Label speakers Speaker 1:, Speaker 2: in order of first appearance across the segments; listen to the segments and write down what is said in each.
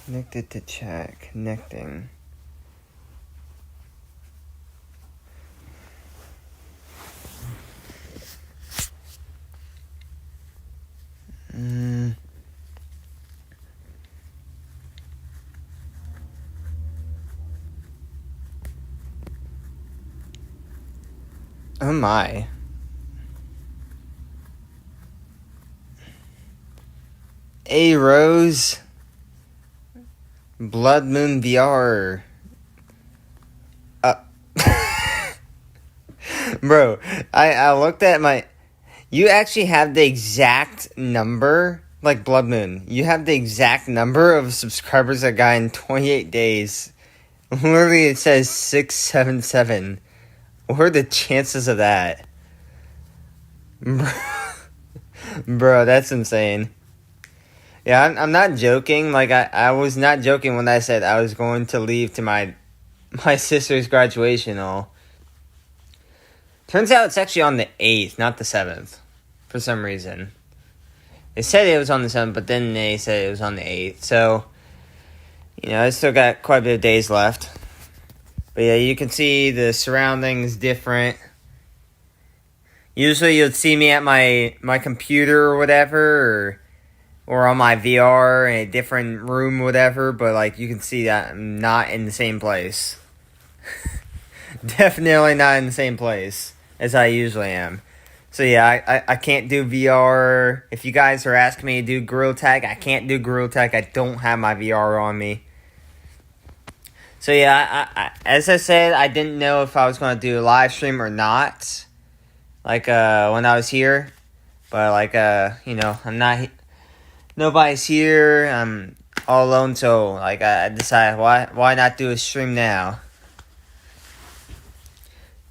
Speaker 1: Connected to chat. Connecting. Oh my. Hey Rose. Blood Moon VR. Bro, I looked at my... You actually have the exact number, like Blood Moon. You have the exact number of subscribers I got in 28 days. Literally, it says 677. What are the chances of that? Bro, that's insane. Yeah, I'm not joking. Like, I was not joking when I said I was going to leave to my sister's graduation all. Turns out it's actually on the 8th, not the 7th. For some reason. They said it was on the 7th, but then they said it was on the 8th. So, I still got quite a bit of days left. But yeah, you can see the surroundings different. Usually you'd see me at my computer or whatever, or on my VR in a different room, whatever. But, like, you can see that I'm not in the same place. Definitely not in the same place as I usually am. So yeah, I can't do VR. If you guys are asking me to do Gorilla Tag, I can't do Gorilla Tag. I don't have my VR on me. So yeah, I as I said, I didn't know if I was going to do a live stream or not. Like when I was here. But like I'm not... Nobody's here. I'm all alone, so like I decided why not do a stream now?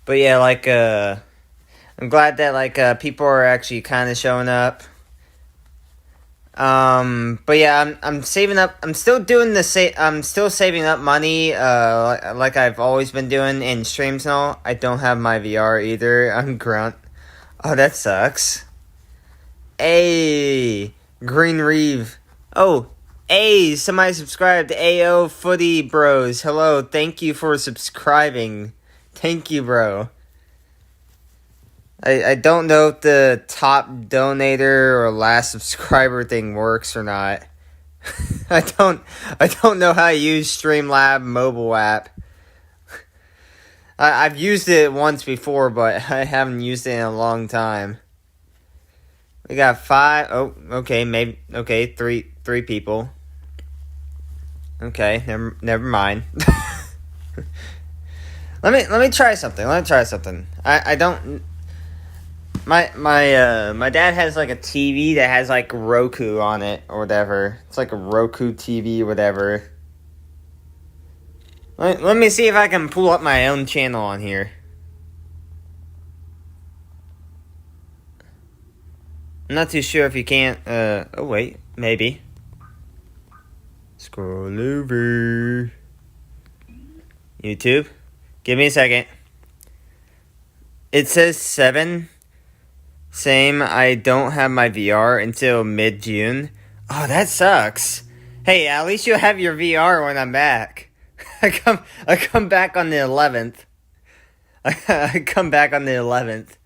Speaker 1: But yeah, like I'm glad that like people are actually kind of showing up. But yeah, I'm saving up. I'm still doing I'm still saving up money. Like I've always been doing in streams and all. I don't have my VR either. I'm grunt. Oh, that sucks. Hey, Green Reeve. Oh, hey, somebody subscribed. AO Footy Bros. Hello, thank you for subscribing. Thank you, bro. I don't know if the top donator or last subscriber thing works or not. I don't know how to use Streamlab mobile app. I've used it once before, but I haven't used it in a long time. We got 5. Oh, okay, maybe okay, three people. Okay, never mind. Let me try something. I don't. My dad has like a TV that has like Roku on it or whatever. It's like a Roku TV or whatever. Let me see if I can pull up my own channel on here. I'm not too sure if you can't. Oh wait, maybe. Scroll over. YouTube. Give me a second. It says 7. Same, I don't have my VR until mid-June. Oh, that sucks. Hey, at least you'll have your VR when I'm back. I come back on the 11th. I come back on the 11th.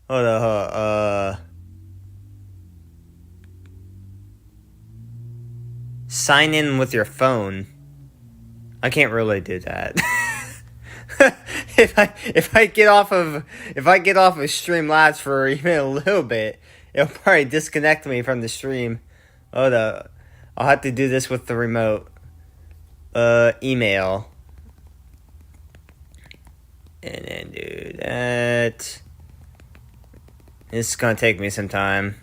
Speaker 1: Hold on, sign in with your phone. I can't really do that. if I get off of Streamlabs for even a little bit, it'll probably disconnect me from the stream. I'll have to do this with the remote. Email. And then do that. This is gonna take me some time.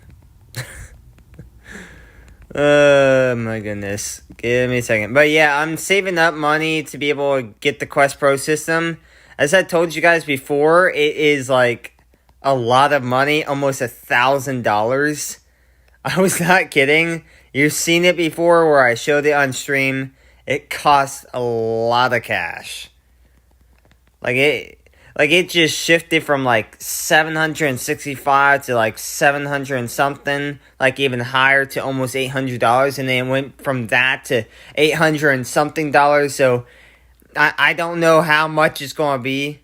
Speaker 1: Oh my goodness. Give me a second. But yeah, I'm saving up money to be able to get the Quest Pro system. As I told you guys before, it is like a lot of money, almost $1,000. I was not kidding. You've seen it before where I showed it on stream. It costs a lot of cash. Like it just shifted from like 765 to like 700 and something, like even higher to almost $800, and then it went from that to 800 and something dollars. So I don't know how much it's gonna be.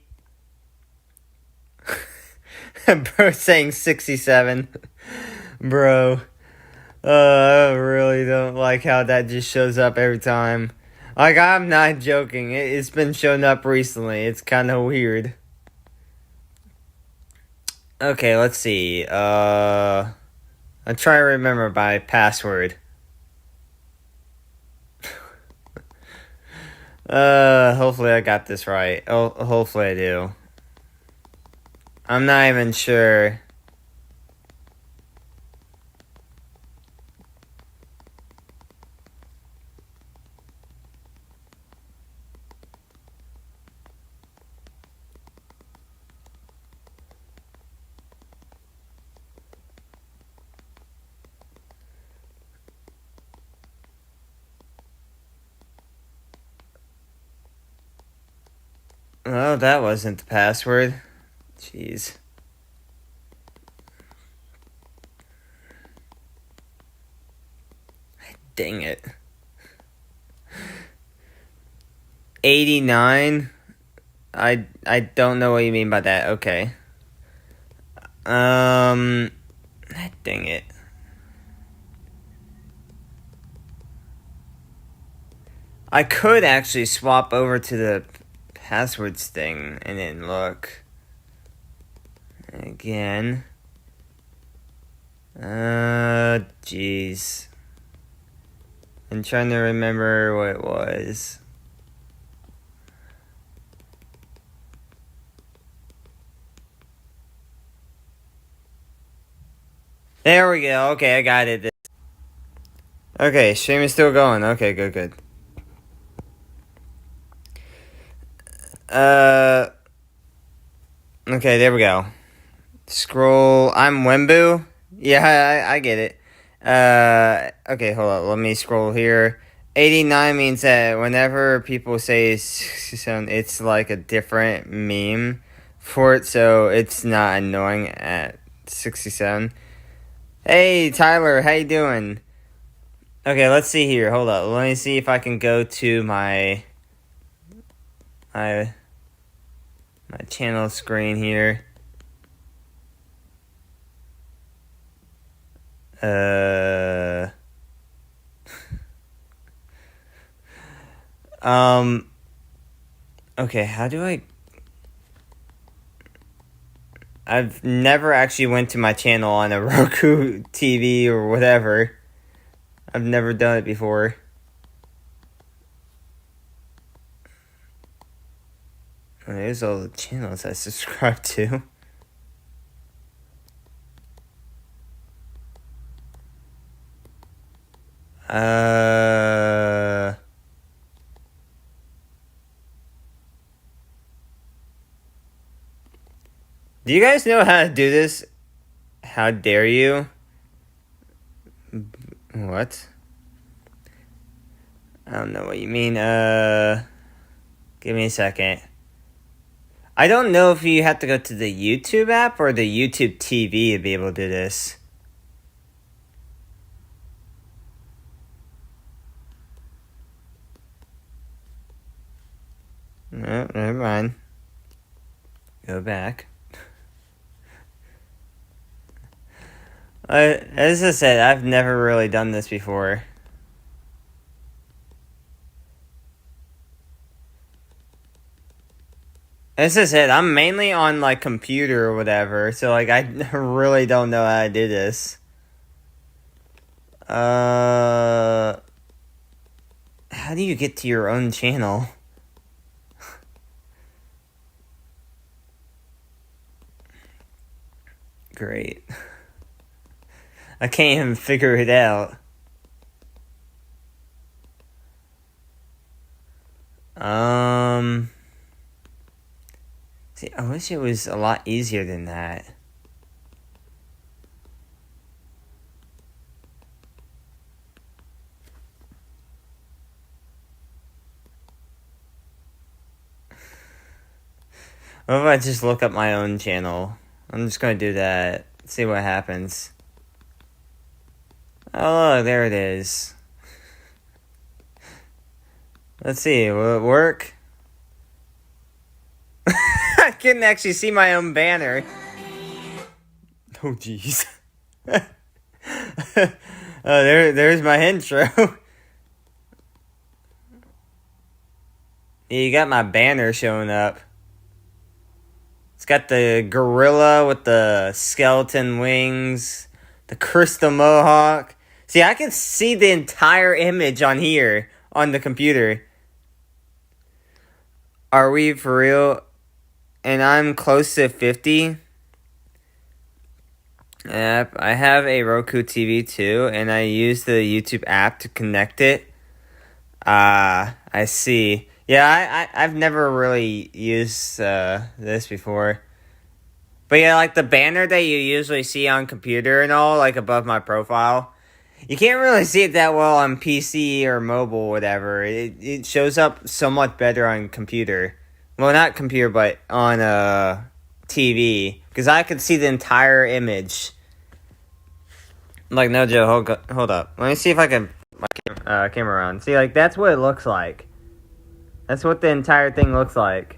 Speaker 1: Bro saying 67. Bro. I really don't like how that just shows up every time. Like, I'm not joking. It's been showing up recently. It's kind of weird. Okay, let's see. I'll try to remember my password. Hopefully I got this right. Oh, hopefully I do. I'm not even sure. Oh, that wasn't the password. Jeez. Dang it. 89? I don't know what you mean by that. Okay. Dang it. I could actually swap over to the passwords thing and then look. Again. Jeez. I'm trying to remember what it was. There we go. Okay, I got it. Okay, stream is still going. Okay, good. Okay, there we go. Scroll. I'm Wembu. Yeah, I get it. Okay, hold on. Let me scroll here. 89 means that whenever people say 67, it's like a different meme for it, so it's not annoying at 67. Hey, Tyler, how you doing? Okay, let's see here. Hold up. Let me see if I can go to my channel screen here. Okay, how do I've never actually went to my channel on a Roku TV or whatever. I've never done it before. There's all the channels I subscribe to. Do you guys know how to do this? How dare you? What? I don't know what you mean. Give me a second. I don't know if you have to go to the YouTube app or the YouTube TV to be able to do this. No, never mind. Go back. As I said, I've never really done this before. As I said, I'm mainly on like computer or whatever, so like I really don't know how to do this. How do you get to your own channel? Great. I can't even figure it out. See, I wish it was a lot easier than that. What if I just look up my own channel? I'm just gonna do that. See what happens. Oh, look, there it is. Let's see, will it work? I couldn't actually see my own banner. Oh, jeez. There's my intro. You got my banner showing up. It's got the gorilla with the skeleton wings, the crystal mohawk. See, I can see the entire image on here, on the computer. Are we for real? And I'm close to 50. Yep, I have a Roku TV too, and I use the YouTube app to connect it. I see. Yeah, I've never really used this before. But yeah, like the banner that you usually see on computer and all, like above my profile, you can't really see it that well on PC or mobile or whatever. It shows up so much better on computer. Well, not computer, but on TV. Because I could see the entire image. Like, no joke, hold up. Let me see if I can put my camera on. See, like, that's what it looks like. That's what the entire thing looks like.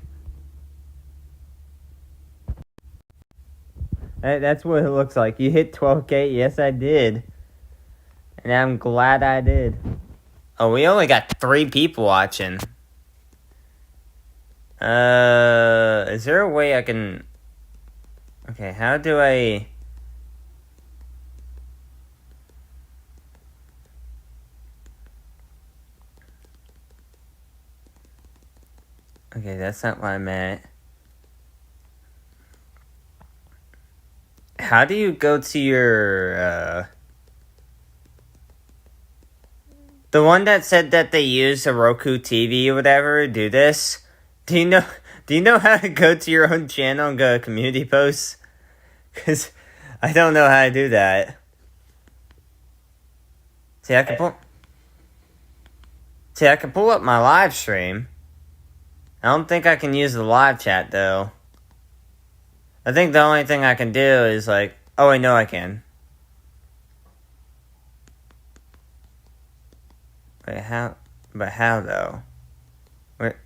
Speaker 1: That's what it looks like. You hit 12K? Yes, I did. And I'm glad I did. Oh, we only got 3 people watching. Is there a way I can... Okay, how do I... Okay, that's not what I meant. How do you go to your, the one that said that they use a Roku TV or whatever, do this? Do you know how to go to your own channel and go to community posts? Because I don't know how to do that. See, I can pull up my live stream. I don't think I can use the live chat, though. I think the only thing I can do is, like... Oh, I know I can. Wait, how... But how, though? Where...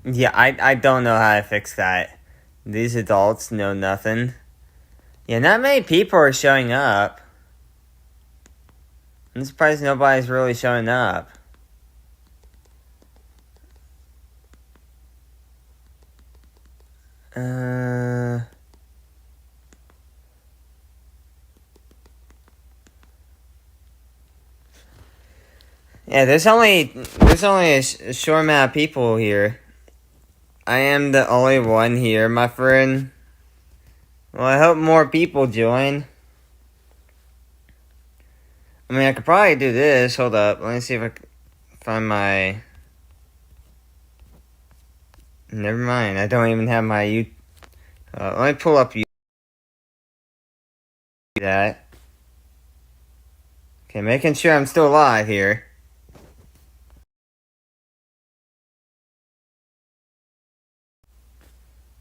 Speaker 1: Yeah, I don't know how to fix that. These adults know nothing. Yeah, not many people are showing up. I'm surprised nobody's really showing up. Yeah, there's only a short amount of people here. I am the only one here, my friend. Well, I hope more people join. I mean, I could probably do this. Hold up. Let me see if I can find my... Never mind. I don't even have my... let me pull up that. Okay, making sure I'm still alive here.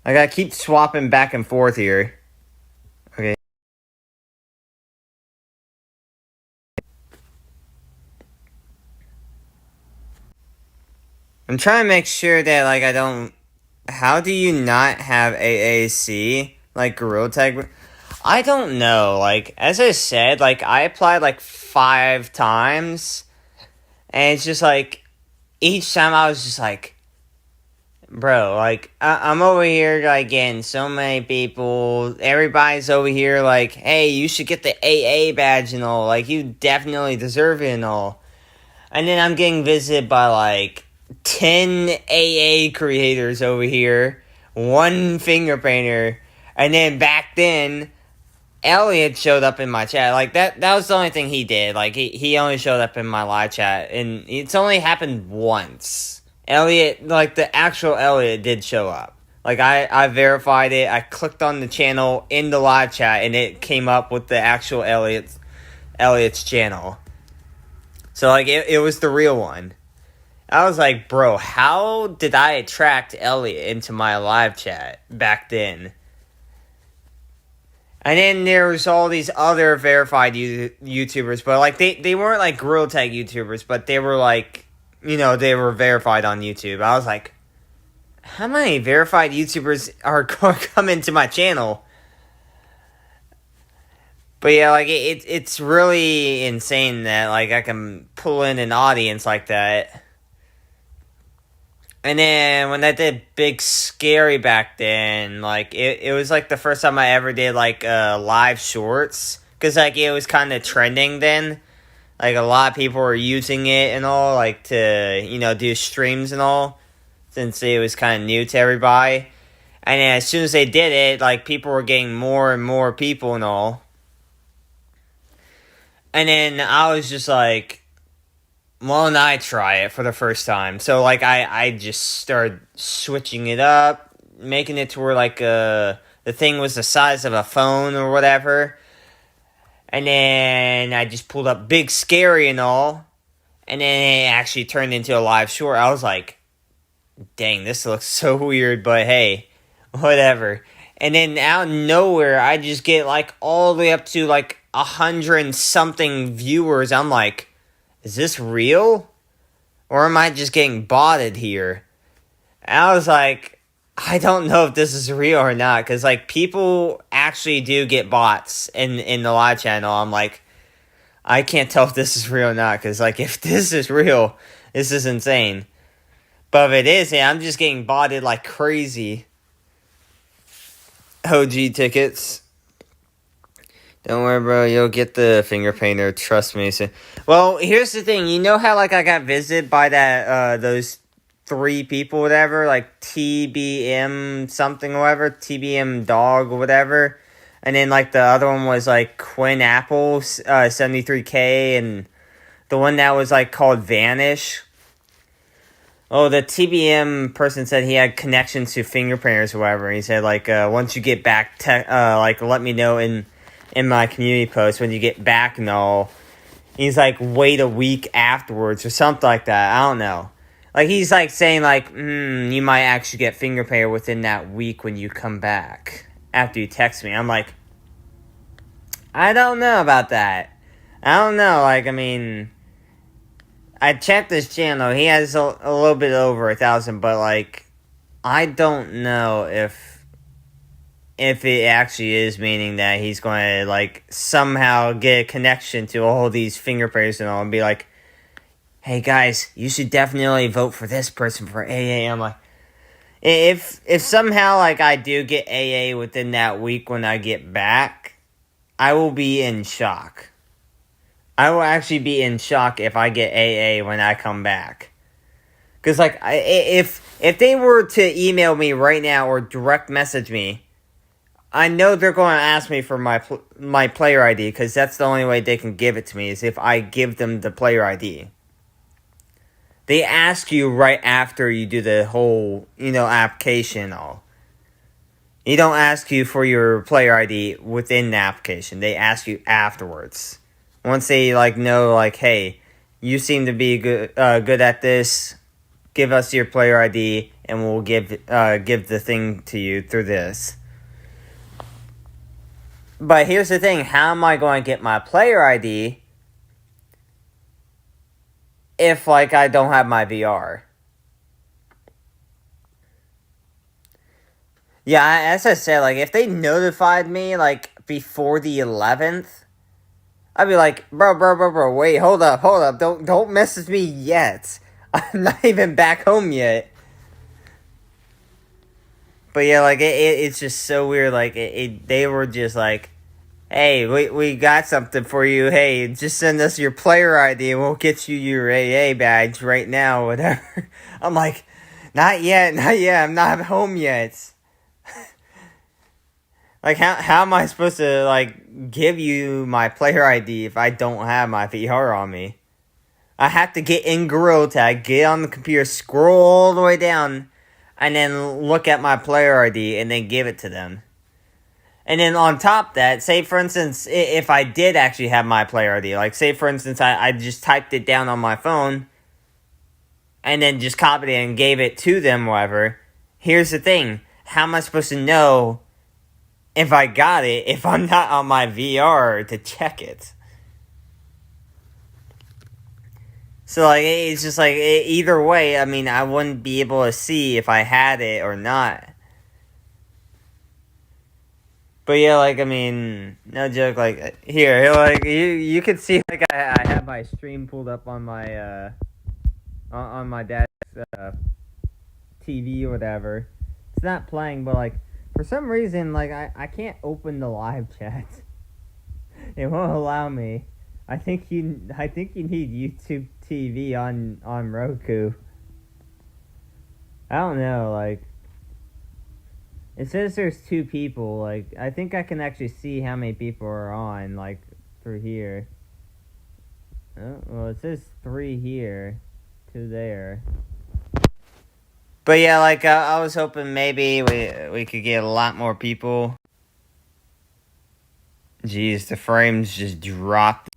Speaker 1: I gotta keep swapping back and forth here. Okay. I'm trying to make sure that, like, I don't... How do you not have AAC? Like, Gorilla Tag? I don't know. Like, as I said, like, I applied, like, 5 times. And it's just, like, each time I was just, like... Bro, like, I'm over here, like, getting so many people. Everybody's over here, like, hey, you should get the AA badge and all. Like, you definitely deserve it and all. And then I'm getting visited by, like, 10 AA creators over here. 1 finger painter. And then back then, Elliot showed up in my chat. Like, that was the only thing he did. Like, he only showed up in my live chat. And it's only happened once. Elliot, like, the actual Elliot did show up. Like, I verified it. I clicked on the channel in the live chat, and it came up with the actual Elliot's channel. So, like, it was the real one. I was like, bro, how did I attract Elliot into my live chat back then? And then there was all these other verified YouTubers, but, like, they weren't, like, Gorilla Tag YouTubers, but they were, like, they were verified on YouTube. I was like, how many verified YouTubers are going to come into my channel? But yeah, like, it's really insane that, like, I can pull in an audience like that. And then when I did Big Scary back then, like, it was, like, the first time I ever did, like, live shorts. Because, like, it was kind of trending then. Like, a lot of people were using it and all, like, to, do streams and all. Since it was kind of new to everybody. And then as soon as they did it, like, people were getting more and more people and all. And then I was just like, well, and I try it for the first time. So, like, I just started switching it up, making it to where, like, the thing was the size of a phone or whatever. And then I just pulled up Big Scary and all. And then it actually turned into a live short. I was like, dang, this looks so weird, but hey, whatever. And then out of nowhere, I just get, like, all the way up to, like, 100-something viewers. I'm like, is this real? Or am I just getting botted here? And I was like, I don't know if this is real or not. Because, like, people actually do get bots in the live channel. I'm like, I can't tell if this is real or not. Because, like, if this is real, this is insane. But if it is, yeah, I'm just getting botted like crazy. OG tickets. Don't worry, bro. You'll get the finger painter. Trust me. So, well, here's the thing. You know how, like, I got visited by those 3 people, whatever, like TBM something, or whatever, TBM dog, or whatever, and then, like, the other one was, like, Quinn Apple, 73K, and the one that was, like, called Vanish. Oh, the TBM person said he had connections to fingerprinters or whatever. He said, like, once you get back, like, let me know in my community post when you get back and all. He's like, wait a week afterwards or something like that. I don't know. Like, he's like saying, like, you might actually get fingerprinted within that week when you come back after you text me. I'm like, I don't know about that. I don't know. Like, I mean, I checked his channel. He has a little bit over 1,000, but, like, I don't know if it actually is meaning that he's going to, like, somehow get a connection to all these fingerprints and all and be like, hey, guys, you should definitely vote for this person for AA. I'm like, if somehow, like, I do get AA within that week when I get back, I will be in shock. I will actually be in shock if I get AA when I come back. Because, like, if they were to email me right now or direct message me, I know they're going to ask me for my player ID, because that's the only way they can give it to me, is if I give them the player ID. They ask you right after you do the whole, application and all. They don't ask you for your player ID within the application. They ask you afterwards. Once they, like, know, like, hey, you seem to be good at this, give us your player ID, and we'll give the thing to you through this. But here's the thing, how am I going to get my player ID if, like, I don't have my VR? Yeah, as I said, like, if they notified me, like, before the 11th, I'd be like, bro, wait, hold up, don't message me yet. I'm not even back home yet. But yeah, like, it's just so weird, like, they were just like, hey, we got something for you, hey, just send us your player ID and we'll get you your AA badge right now, whatever. I'm like, not yet, I'm not home yet. Like, how am I supposed to, like, give you my player ID if I don't have my VR on me? I have to get in Gorilla Tag, get on the computer, scroll all the way down, and then look at my player ID and then give it to them. And then on top of that, say for instance, if I did actually have my player ID, like say for instance, I just typed it down on my phone and then just copied it and gave it to them, whatever. Here's the thing. How am I supposed to know if I got it if I'm not on my VR to check it? So, like, it's just like, either way, I mean, I wouldn't be able to see if I had it or not. But yeah, like, I mean, no joke, like, here, like, you could see, like, I have my stream pulled up on my, on my dad's, TV or whatever. It's not playing, but, like, for some reason, like, I can't open the live chat. It won't allow me. I think you need YouTube TV on Roku. I don't know, like, it says there's 2 people, like, I think I can actually see how many people are on, like, through here. Oh, well, it says 3 here, 2 there. But yeah, like, I was hoping maybe we could get a lot more people. Jeez, the frames just dropped.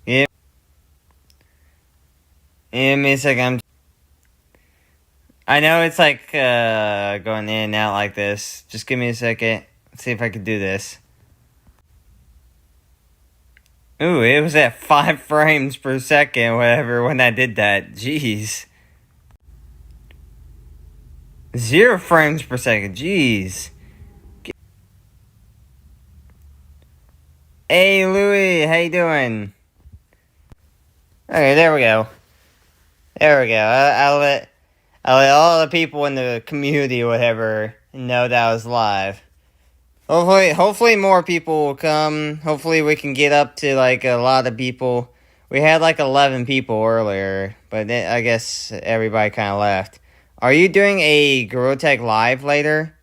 Speaker 1: Yeah. Give me a second. I know it's like going in and out like this. Just give me a second. Let's see if I can do this. Ooh, it was at 5 frames per second, whatever, when I did that. Jeez. 0 frames per second. Jeez. Hey, Louie, how you doing? Okay, there we go. There we go. I'll let all the people in the community or whatever know that I was live. Hopefully more people will come. Hopefully we can get up to, like, a lot of people. We had, like, 11 people earlier, but I guess everybody kind of left. Are you doing a Gorilla Tag live later?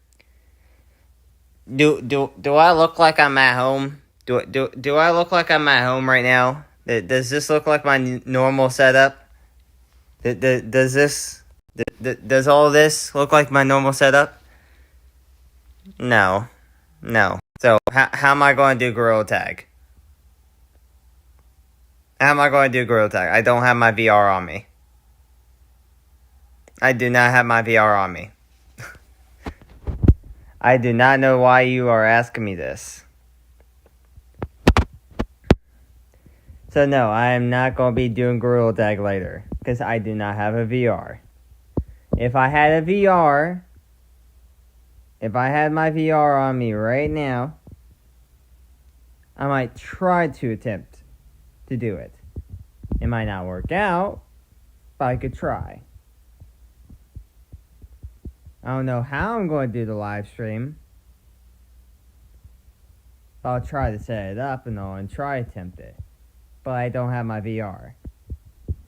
Speaker 1: Do I look like I'm at home? Do I look like I'm at home right now? Does this look like my normal setup? Does all this look like my normal setup? No. So how am I going to do Gorilla Tag? How am I going to do Gorilla Tag? I don't have my VR on me. I do not have my VR on me. I do not know why you are asking me this. So no, I am not going to be doing Gorilla Tag later, because I do not have a VR. If I had my VR on me right now, I might try to attempt to do it. It might not work out, but I could try. I don't know how I'm going to do the live stream. I'll try to set it up and all and try to attempt it. But I don't have my VR.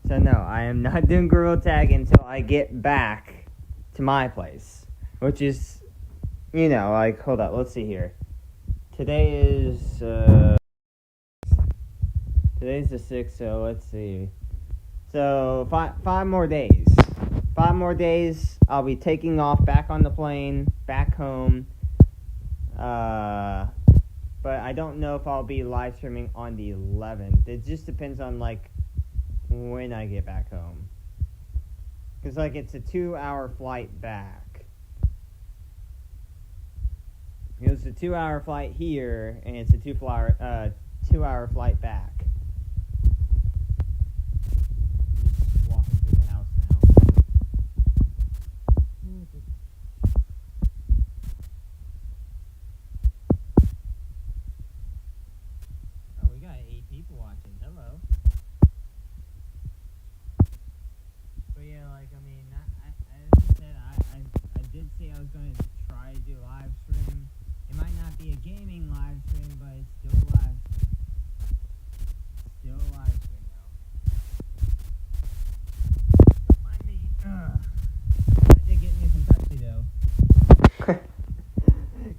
Speaker 1: So no, I am not doing Gorilla Tag until I get back to my place. Which is, you know, like, hold up, let's see here. Today's the 6th, so let's see. So, 5 more days. 5 more days, I'll be taking off back on the plane, back home. But I don't know if I'll be live streaming on the 11th. It just depends on, like, when I get back home. Because, like, it's a 2-hour flight back. It was a 2-hour flight here, and it's a 2-hour flight back. Just walking through the house now. Oh, we got 8 people watching. Hello. But yeah, like, I mean, as I said, I did say I was going to try to do a live stream. It might not be a gaming live stream, but it's still a live stream. Still a live stream, though. Don't mind me. I did get me some Pepsi, though.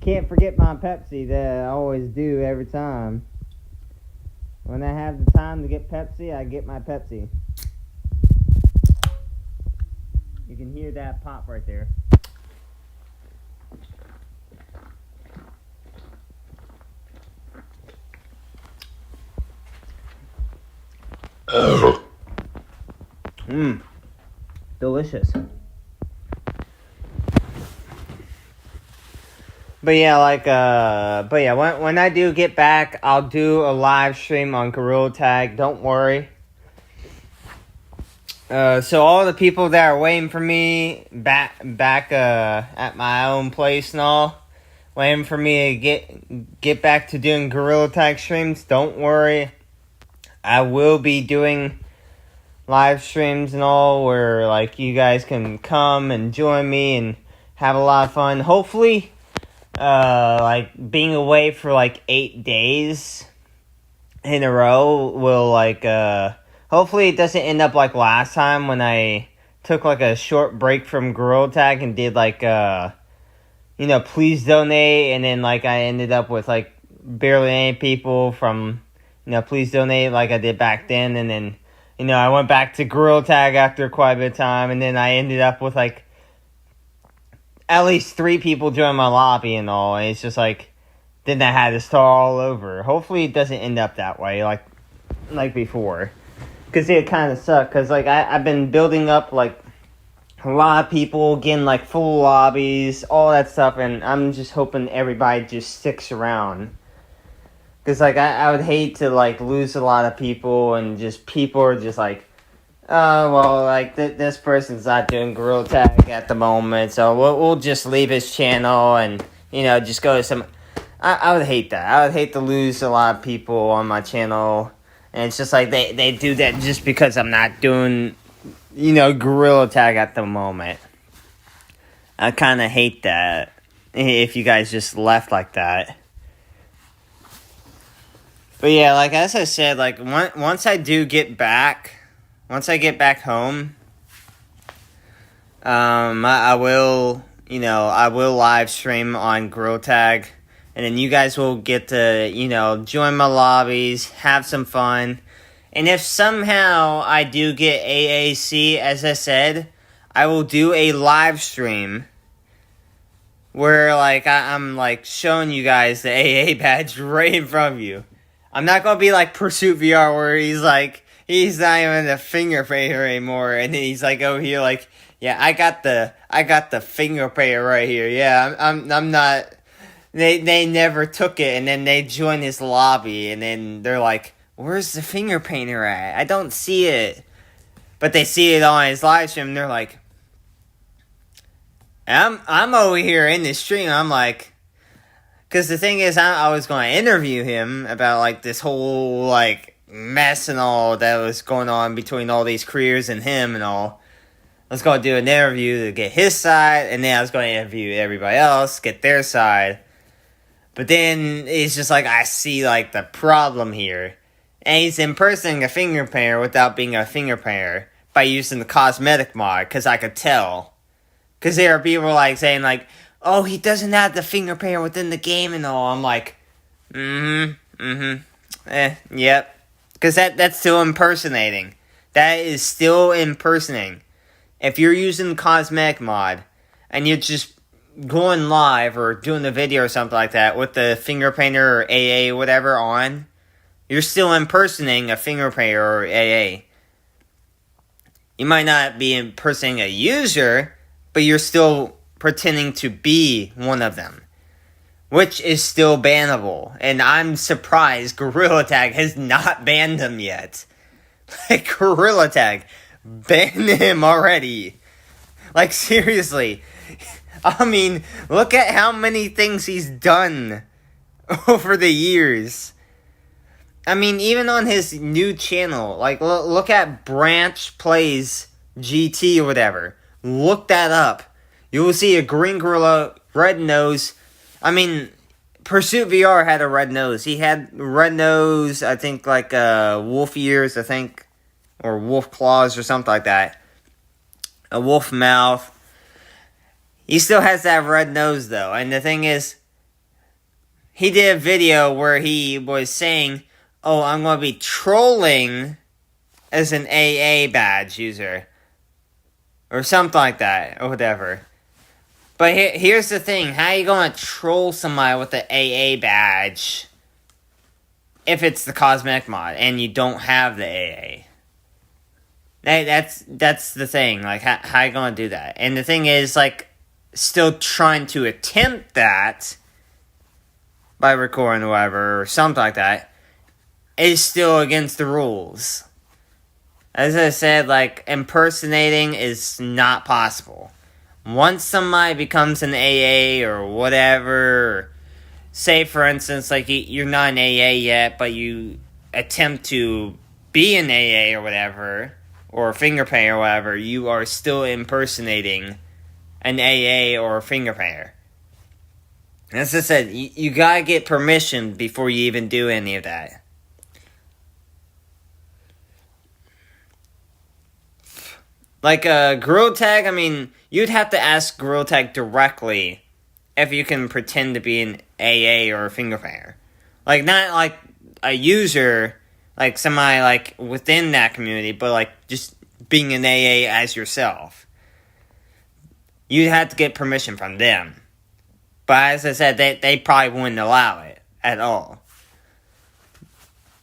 Speaker 1: Can't forget my Pepsi that I always do every time. When I have the time to get Pepsi, I get my Pepsi. can hear that pop right there. Delicious. But yeah, when I do get back, I'll do a live stream on Gorilla Tag. Don't worry. So all the people that are waiting for me back at my own place and all, waiting for me to get back to doing Gorilla Tag streams, don't worry. I will be doing live streams and all where like you guys can come and join me and have a lot of fun. Hopefully, like being away for like 8 days in a row will like hopefully it doesn't end up like last time when I took like a short break from Gorilla Tag and did like please donate, and then like I ended up with like barely any people from please donate like I did back then, and then I went back to Gorilla Tag after quite a bit of time, and then I ended up with like at least 3 people join my lobby and all, and it's just like then I had to start all over. Hopefully it doesn't end up that way like before, because it kind of sucked, because like I've been building up like a lot of people getting like full lobbies, all that stuff, and I'm just hoping everybody just sticks around. Because like I would hate to like lose a lot of people, and just people are just like, oh well, like this person's not doing Gorilla Tag at the moment, so we'll just leave his channel and just go to some. I would hate that. I would hate to lose a lot of people on my channel, and it's just like they do that just because I'm not doing Gorilla Tag at the moment. I kind of hate that if you guys just left like that. But yeah, like as I said, like once I get back home, I will live stream on Gorilla Tag, and then you guys will get to join my lobbies, have some fun. And if somehow I do get AAC, as I said, I will do a live stream where like I'm like showing you guys the AA badge right in front of you. I'm not gonna be like Pursuit VR where he's not even a finger painter anymore, and he's like over here like, yeah, I got the finger painter right here. Yeah, I'm not. They never took it, and then they join his lobby, and then they're like, where's the finger painter at? I don't see it. But they see it on his live stream, and they're like, I'm over here in the stream. I'm like, because the thing is, I was going to interview him about like this whole like mess and all that was going on between all these careers and him and all. I was going to do an interview to get his side, and then I was going to interview everybody else, get their side. But then it's just like I see like the problem here. And he's impersonating a finger painter without being a finger painter by using the cosmetic mod, because I could tell. Because there are people like saying like, oh, he doesn't have the finger painter within the game and all. I'm like, yep. Because that's still impersonating. That is still impersonating. If you're using the cosmetic mod, and you're just going live or doing a video or something like that with the finger painter or AA whatever on, you're still impersonating a finger painter or AA. You might not be impersonating a user, but you're still pretending to be one of them, which is still bannable. And I'm surprised Gorilla Tag has not banned him yet. Like, Gorilla Tag banned him already. Like, seriously. I mean, look at how many things he's done over the years. I mean, even on his new channel, like, look at Branch Plays GT or whatever. Look that up. You will see a green gorilla, red nose. I mean, Pursuit VR had a red nose. He had red nose, I think, like, wolf ears, I think, or wolf claws or something like that. A wolf mouth. He still has that red nose, though. And the thing is, he did a video where he was saying, oh, I'm going to be trolling as an AA badge user. or something like that, or whatever. But here's the thing: how are you gonna troll somebody with the AA badge if it's the cosmetic mod and you don't have the AA? That's the thing. Like, how are you gonna do that? And the thing is, like, still trying to attempt that by recording or whatever, or something like that, is still against the rules. As I said, like, impersonating is not possible. Once somebody becomes an AA or whatever, say for instance, like, you're not an AA yet, but you attempt to be an AA or whatever, or a finger painter or whatever, you are still impersonating an AA or a finger painter. As I said, you gotta get permission before you even do any of that. Like, Gorilla Tag, I mean, you'd have to ask Gorilla Tag directly if you can pretend to be an AA or a finger painter. Like, not like a user, like somebody like within that community, but like just being an AA as yourself. You'd have to get permission from them. But as I said, they probably wouldn't allow it at all.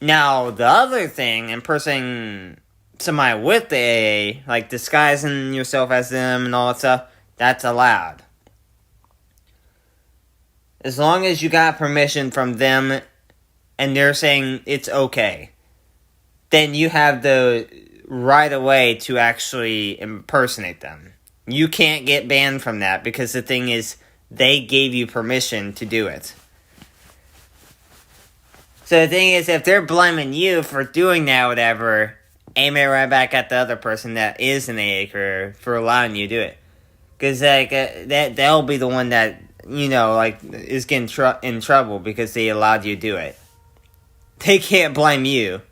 Speaker 1: Now, the other thing, impersonating somebody with the AA, like disguising yourself as them and all that stuff, that's allowed. As long as you got permission from them and they're saying it's okay, then you have the right away to actually impersonate them. You can't get banned from that because the thing is, they gave you permission to do it. So the thing is, if they're blaming you for doing that or whatever, aim it right back at the other person that is an AA career for allowing you to do it. Because like, they'll be the one that, you know, like, is getting in trouble because they allowed you to do it. They can't blame you.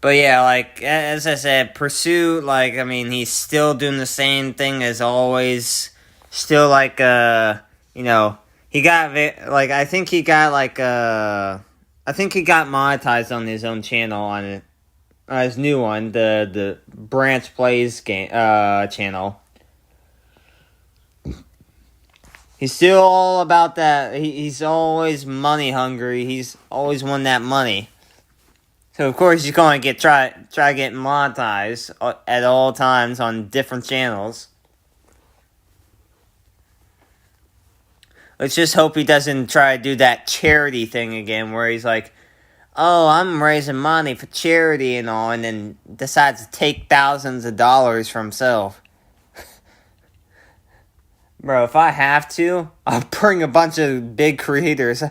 Speaker 1: But yeah, like, as I said, Pursuit, like, I mean, he's still doing the same thing as always. Still, like, you know, he got, like, I think he got monetized on his own channel, on his new one, the Branch Plays game, channel. He's still all about that. He's always money hungry. He's always won that money. So of course he's going to try getting monetized at all times on different channels. Let's just hope he doesn't try to do that charity thing again, where he's like, "Oh, I'm raising money for charity and all," and then decides to take thousands of dollars for himself. Bro, if I have to, I'll bring a bunch of big creators.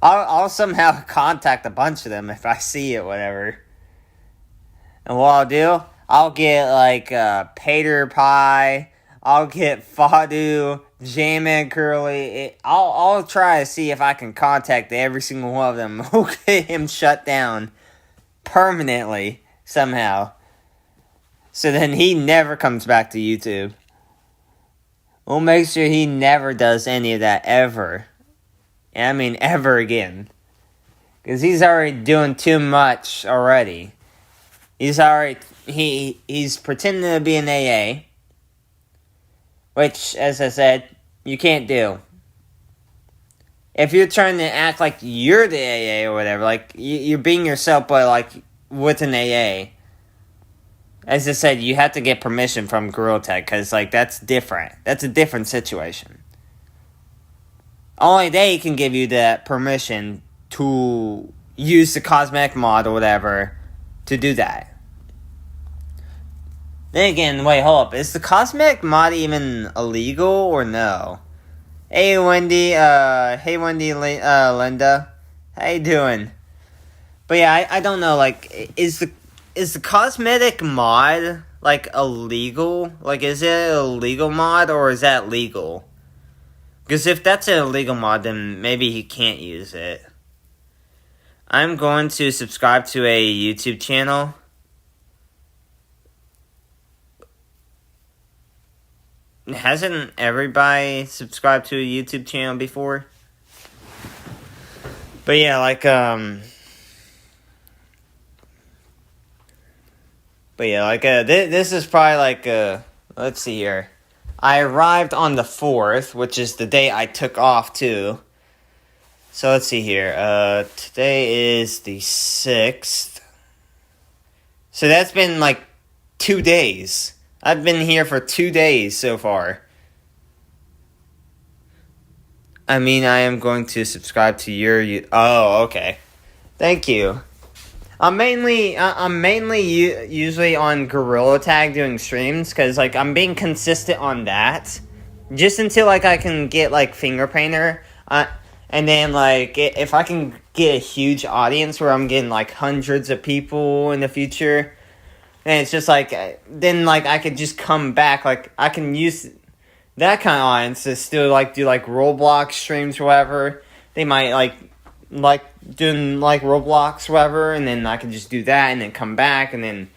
Speaker 1: I'll somehow contact a bunch of them if I see it, whatever. And what I'll do, I'll get, like, Pater Pie, I'll get Fadu, J-Man Curly. I'll try to see if I can contact every single one of them. We'll get him shut down permanently, somehow. So then he never comes back to YouTube. We'll make sure he never does any of that, ever. I mean, ever again. Because he's already doing too much already. He's pretending to be an AA. Which, as I said, you can't do. If you're trying to act like you're the AA or whatever, like, you're being yourself, but, like, with an AA. As I said, you have to get permission from Gorilla Tag, because, like, that's different. That's a different situation. Only they can give you that permission to use the cosmetic mod or whatever to do that. Then again, wait, hold up. Is the cosmetic mod even illegal or no? Hey, Wendy, Linda. How you doing? But yeah, I don't know, like, is the cosmetic mod, like, illegal? Like, is it a illegal mod, or is that legal? Because if that's an illegal mod, then maybe he can't use it. I'm going to subscribe to a YouTube channel. Hasn't everybody subscribed to a YouTube channel before? But yeah, like, But yeah, like this is probably like let's see here. I arrived on the 4th, which is the day I took off too. So let's see here. Today is the 6th. So that's been like 2 days. I've been here for 2 days so far. I mean, I am going to subscribe to your. Oh, okay. Thank you. I'm mainly usually on Gorilla Tag doing streams because like I'm being consistent on that, just until like I can get like Finger Painter, and then like if I can get a huge audience where I'm getting like hundreds of people in the future, and it's just like then like I could just come back, like I can use that kind of audience to still like do like Roblox streams or whatever. They might like doing like Roblox or whatever, and then I could just do that and then come back, and then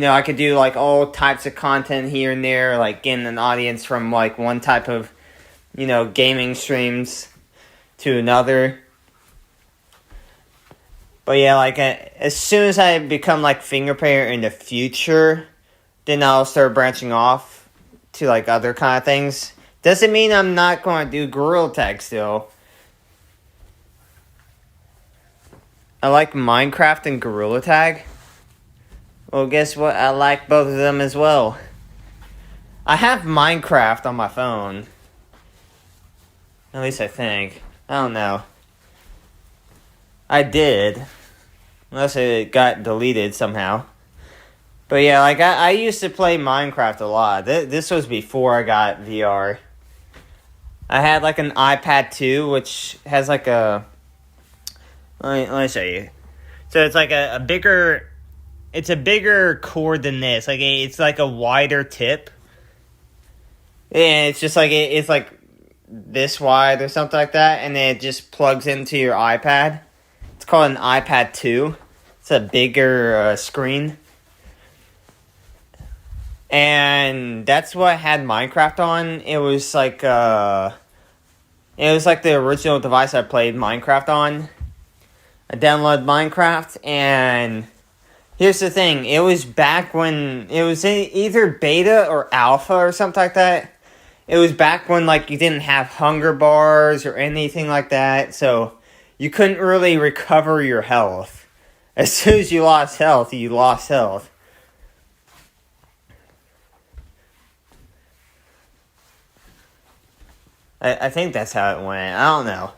Speaker 1: I could do like all types of content here and there, like getting an audience from like one type of gaming streams to another. But yeah, like as soon as I become like Finger Painter in the future, then I'll start branching off to like other kind of things. Doesn't mean I'm not going to do Gorilla Tag still. I like Minecraft and Gorilla Tag. Well, guess what? I like both of them as well. I have Minecraft on my phone. At least I think. I don't know. I did. Unless it got deleted somehow. But yeah, like I used to play Minecraft a lot. This was before I got VR. I had like an iPad 2, which has like a... Let me show you. So it's like a bigger... It's a bigger cord than this. Like it's like a wider tip. And it's just like... It's like this wide or something like that. And then it just plugs into your iPad. It's called an iPad 2. It's a bigger screen. And that's what I had Minecraft on. It was like the original device I played Minecraft on. I downloaded Minecraft, and here's the thing. It was back when it was either beta or alpha or something like that. It was back when like you didn't have hunger bars or anything like that, so you couldn't really recover your health. As soon as you lost health, you lost health. I think that's how it went. I don't know.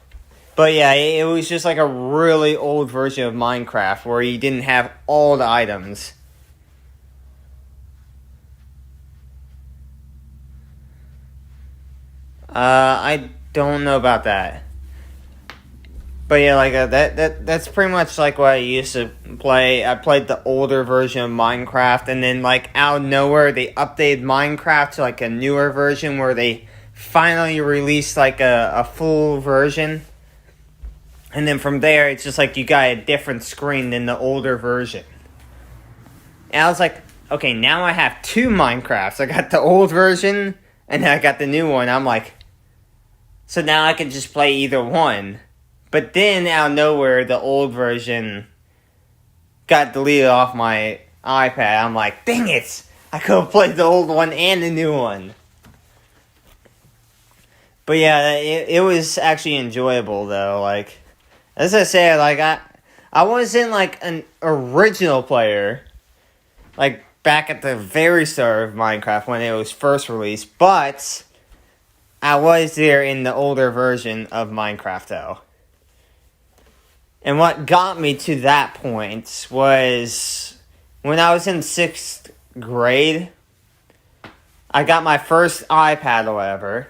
Speaker 1: But yeah, it was just like a really old version of Minecraft where you didn't have all the items. I don't know about that. But yeah, like that's pretty much like what I used to play. I played the older version of Minecraft, and then like out of nowhere they updated Minecraft to like a newer version where they finally released like a full version. And then from there, it's just like you got a different screen than the older version. And I was like, okay, now I have 2 Minecrafts. I got the old version, and then I got the new one. I'm like, so now I can just play either one. But then, out of nowhere, the old version got deleted off my iPad. I'm like, dang it! I could have played the old one and the new one. But yeah, it was actually enjoyable, though. Like, as I said, like, I wasn't, like, an original player, like, back at the very start of Minecraft when it was first released, but I was there in the older version of Minecraft, though. And what got me to that point was when I was in 6th grade, I got my first iPad or whatever.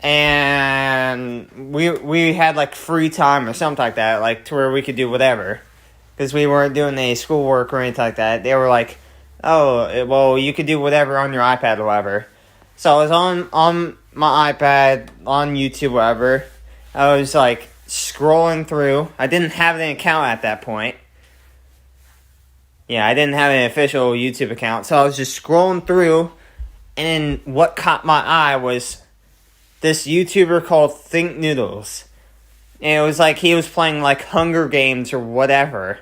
Speaker 1: And we had like free time or something like that, like to where we could do whatever. Because we weren't doing any schoolwork or anything like that. They were like, oh, well, you could do whatever on your iPad or whatever. So I was on my iPad, on YouTube, whatever. I was like scrolling through. I didn't have an account at that point. Yeah, I didn't have an official YouTube account. So I was just scrolling through. And then what caught my eye was this YouTuber called Think Noodles. And it was like he was playing like Hunger Games or whatever.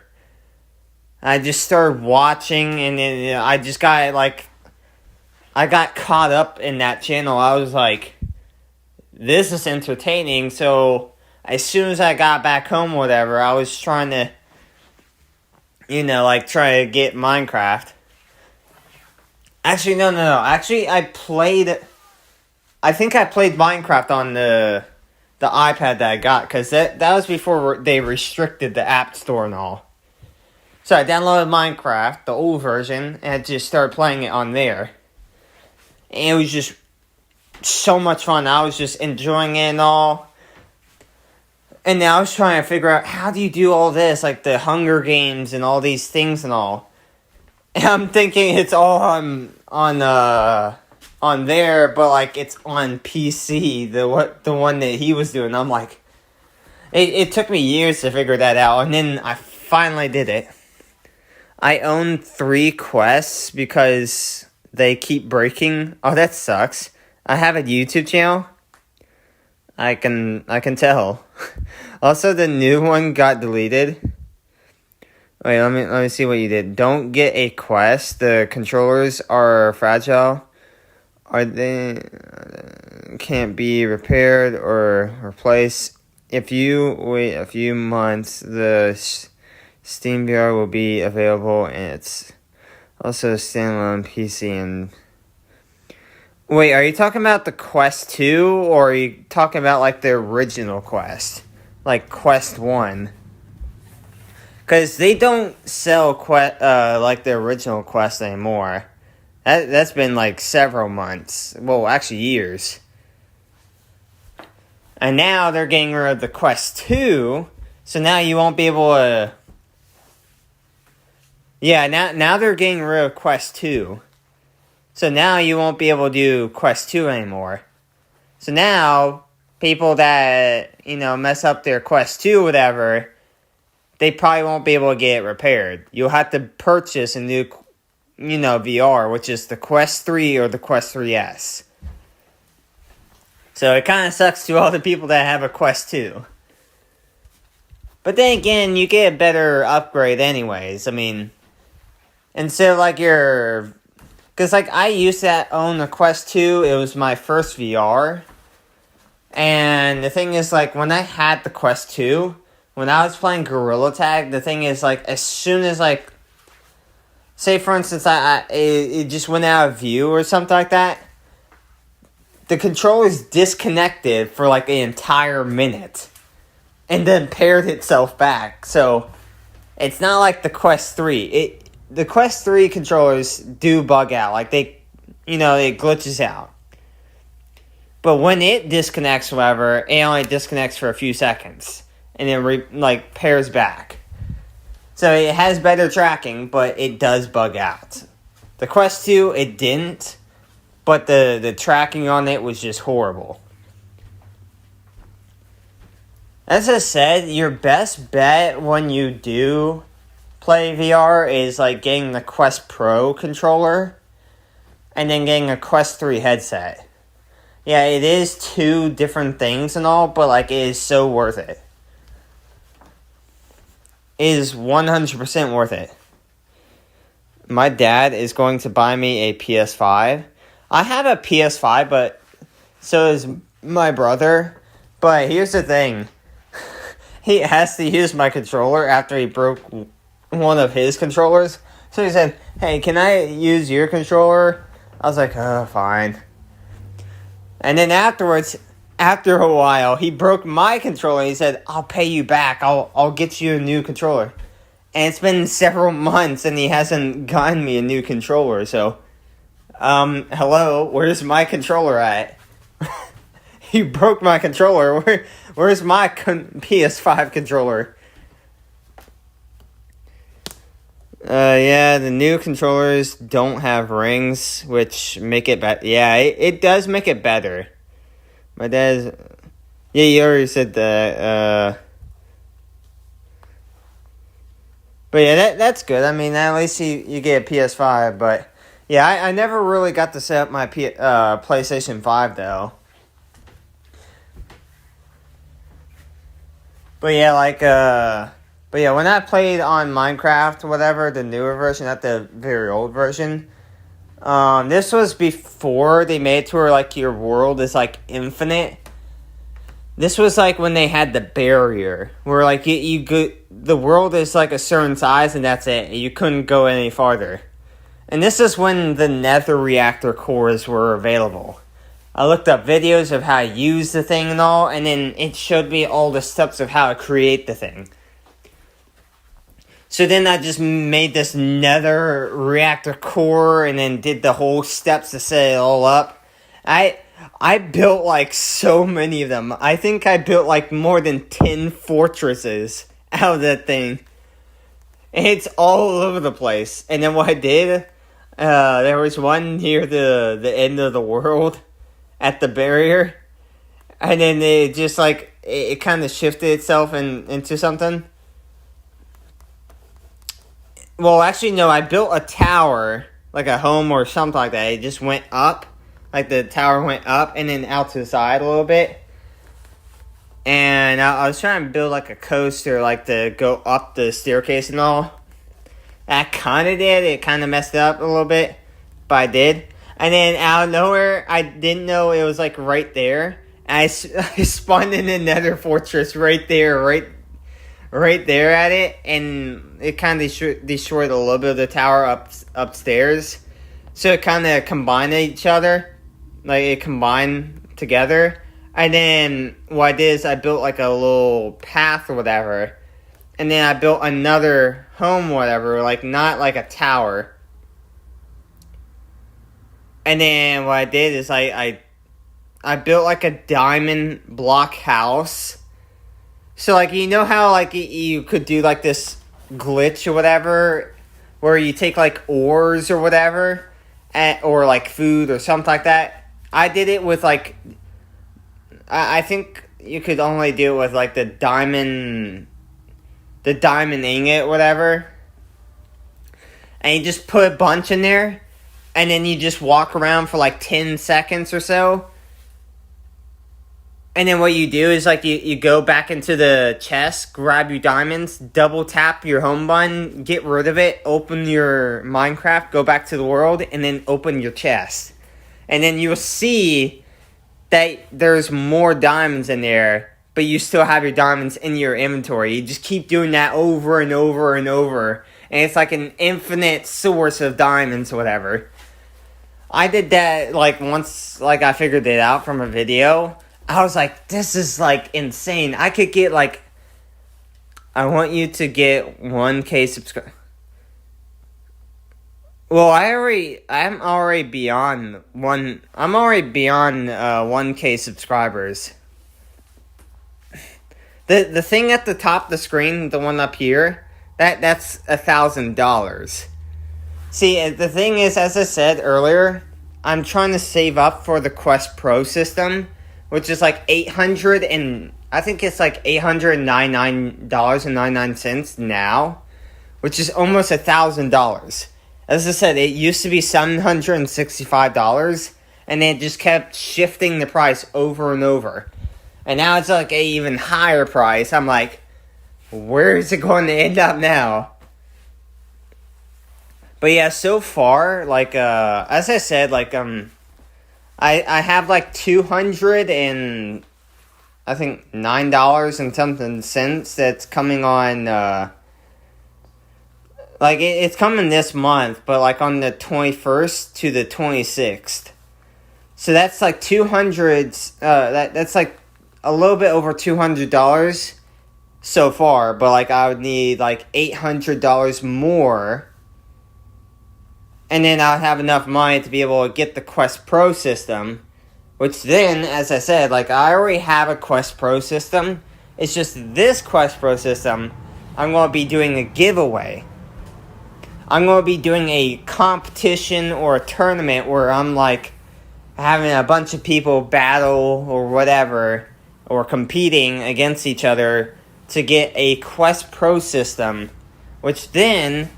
Speaker 1: I just started watching, and then I just got I got caught up in that channel. I was like, this is entertaining. So as soon as I got back home, whatever, I was trying to, try to get Minecraft. Actually, no. Actually, I think I played Minecraft on the iPad that I got, because that was before they restricted the App Store and all. So I downloaded Minecraft, the old version, and I just started playing it on there. And it was just so much fun. I was just enjoying it and all. And now I was trying to figure out, how do you do all this? Like the Hunger Games and all these things and all. And I'm thinking it's all on there, but like it's on PC, the one that he was doing. I'm like, it took me years to figure that out, and then I finally did it. I own 3 quests because they keep breaking. Oh, that sucks. I have a YouTube channel. I can tell. Also, the new one got deleted. Wait, let me see what you did. Don't get a quest. The controllers are fragile. Are they can't be repaired or replaced. If you wait a few months, the Steam VR will be available, and it's also a standalone PC. And wait, are you talking about the Quest 2, or are you talking about like the original Quest, like Quest 1? Because they don't sell like the original Quest anymore. That's been like several months. Well, actually years. And now they're getting rid of the Quest 2, so now you won't be able to. Yeah, now they're getting rid of Quest 2. So now you won't be able to do Quest 2 anymore. So now, people that, mess up their Quest 2 or whatever, they probably won't be able to get it repaired. You'll have to purchase a new, VR, which is the Quest 3 or the Quest 3S. So it kind of sucks to all the people that have a Quest 2. But then again, you get a better upgrade anyways. I mean, instead of like because like I used to own the Quest 2, it was my first VR. And the thing is, like, when I had the Quest 2, when I was playing Gorilla Tag, the thing is, like, as soon as, like, say for instance, it just went out of view or something like that, the controller's disconnected for like an entire minute and then paired itself back. So it's not like the Quest 3. The Quest 3 controllers do bug out. Like it glitches out. But when it disconnects, however, it only disconnects for a few seconds. And then pairs back. So it has better tracking, but it does bug out. The Quest 2, it didn't. But the tracking on it was just horrible. As I said, your best bet when you do play VR is like getting the Quest Pro controller and then getting a Quest 3 headset. Yeah, it is 2 different things and all, but like it is so worth it. It is 100% worth it. My dad is going to buy me a PS5. I have a PS5, but so does my brother. But here's the thing. He has to use my controller after he broke one of his controllers. So he said, "Hey, can I use your controller?" I was like, "Oh, fine." And then afterwards, after a while, he broke my controller. He said, "I'll pay you back. I'll get you a new controller." And it's been several months, and he hasn't gotten me a new controller. So, hello, where's my controller at? You broke my controller. Where's my PS5 controller? Yeah, the new controllers don't have rings, which make it better. Yeah, it does make it better. My dad's... Yeah, you already said that. But yeah, that's good. I mean, at least you get a PS5. But yeah, I never really got to set up my PlayStation 5, though. But yeah, like, But yeah, when I played on Minecraft, whatever, the newer version, not the very old version, this was before they made it to where, like, your world is, like, infinite. This was, like, when they had the barrier, where, like, the world is, like, a certain size, and that's it. You couldn't go any farther. And this is when the Nether reactor cores were available. I looked up videos of how to use the thing and all, and then it showed me all the steps of how to create the thing. So then I just made this Nether reactor core, and then did the whole steps to set it all up. I built, like, so many of them. I think I built, like, more than 10 fortresses out of that thing. And it's all over the place. And then what I did, there was one near the end of the world at the barrier. And then it just, like, it kind of shifted itself into something. Well, actually, no, I built a tower, like a home or something like that. It just went up. Like, the tower went up and then out to the side a little bit. And I was trying to build, like, a coaster, like, to go up the staircase and all. I kind of did. It kind of messed up a little bit. But I did. And then out of nowhere, I didn't know it was, like, right there. And I spawned in another fortress right there, right there at it. And it kind of destroyed a little bit of the tower upstairs. So it kind of combined each other. Like, it combined together. And then what I did is I built, like, a little path or whatever. And then I built another home or whatever. Like, not like a tower. And then what I did is I built, like, a diamond block house. So, like, you know how, like, you could do, like, this glitch or whatever, where you take, like, ores or whatever, or, like, food or something like that. I did it with, like, I think you could only do it with, like, the diamond ingot, whatever. And you just put a bunch in there, and then you just walk around for, like, 10 seconds or so. And then what you do is, like, you go back into the chest, grab your diamonds, double tap your home button, get rid of it, open your Minecraft, go back to the world, and then open your chest. And then you'll see that there's more diamonds in there, but you still have your diamonds in your inventory. You just keep doing that over and over and over. And it's like an infinite source of diamonds or whatever. I did that, like, once, like, I figured it out from a video. I was like, this is, like, insane. I could get, like, I want you to get 1K subscribers. Well, I'm already beyond 1K subscribers. The thing at the top of the screen, the one up here, that's $1,000. See, the thing is, as I said earlier, I'm trying to save up for the Quest Pro system, which is like $899.99 now, which is almost $1,000. As I said, it used to be $765, and it just kept shifting the price over and over. And now it's like a even higher price. I'm like, where is it going to end up now? But yeah, so far, like, as I said, like, I have like $200 and I think $9 and something cents that's coming on, like, it's coming this month, but, like, on the 21st to the 26th. So that's, like, that's, like, a little bit over $200 so far. But, like, I would need, like, $800 more. And then I would have enough money to be able to get the Quest Pro system. Which then, as I said, like, I already have a Quest Pro system. It's just this Quest Pro system, I'm going to be doing a giveaway. I'm going to be doing a competition or a tournament where I'm, like, having a bunch of people battle or whatever, or competing against each other to get a Quest Pro system, which then,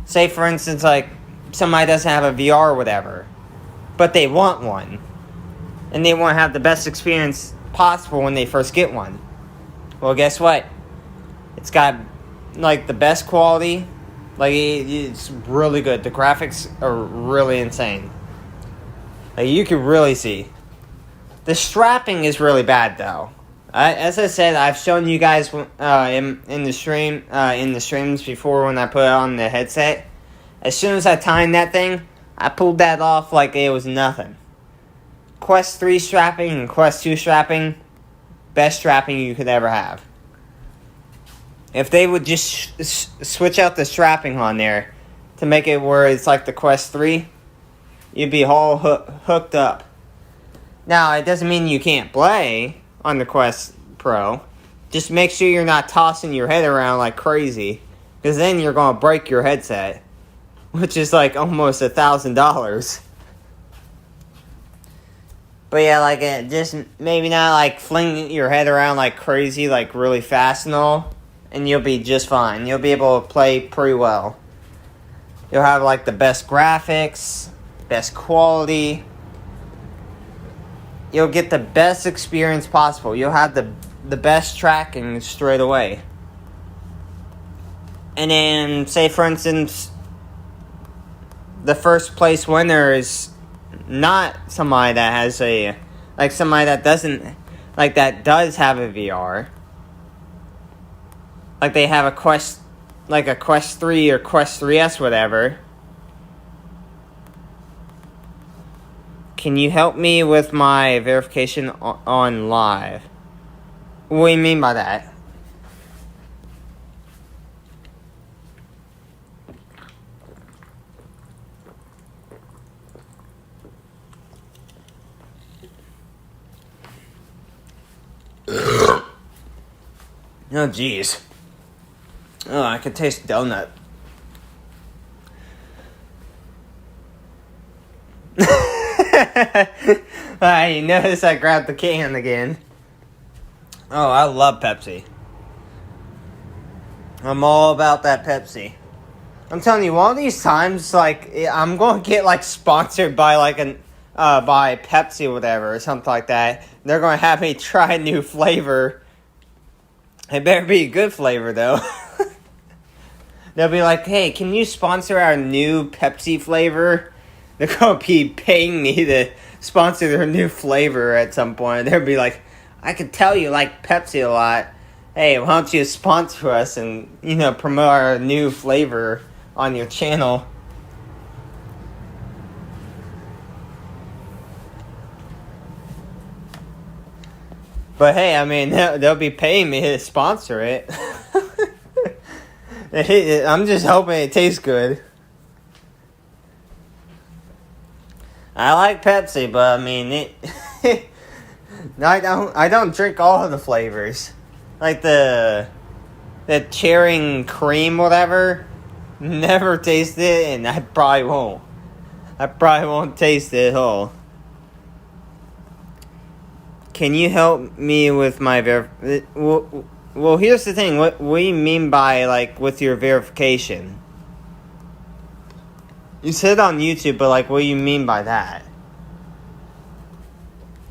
Speaker 1: say for instance, like, somebody doesn't have a VR or whatever, but they want one, and they want to have the best experience possible when they first get one. Well, guess what? It's got like the best quality. Like it's really good. The graphics are really insane. Like you can really see. The strapping is really bad though. As I said, I've shown you guys in the streams before when I put on the headset. As soon as I timed that thing, I pulled that off like it was nothing. Quest 3 strapping and Quest 2 strapping, best strapping you could ever have. If they would just switch out the strapping on there to make it where it's like the Quest 3, you'd be all hooked up. Now, it doesn't mean you can't play on the Quest Pro. Just make sure you're not tossing your head around like crazy, because then you're going to break your headset, which is like almost $1,000. But yeah, like just maybe not like fling your head around like crazy, like really fast and all, and you'll be just fine. You'll be able to play pretty well. You'll have like the best graphics, best quality. You'll get the best experience possible. You'll have the best tracking straight away. And then, say for instance, the first place winner is not somebody that has somebody that doesn't, that does have a VR. Like they have a Quest 3 or Quest 3S, whatever. Can you help me with my verification on live? What do you mean by that? Oh, jeez. Oh, I could taste donut. You notice I grabbed the can again. Oh, I love Pepsi. I'm all about that Pepsi. I'm telling you, one of these times, I'm going to get, sponsored by, by Pepsi or whatever, or something like that. They're going to have me try a new flavor. It better be a good flavor, though. They'll be like, hey, can you sponsor our new Pepsi flavor? They're going to be paying me to sponsor their new flavor at some point. They'll be like, I can tell you like Pepsi a lot. Hey, why don't you sponsor us and, promote our new flavor on your channel? But hey, I mean, they'll be paying me to sponsor it. I'm just hoping it tastes good. I like Pepsi, but I mean I don't drink all of the flavors. Like the cherry cream, whatever. Never tasted it, and I probably won't. I probably won't taste it at all. Can you help me with my Well, here's the thing. What do you mean by with your verification? You said on YouTube, but what do you mean by that?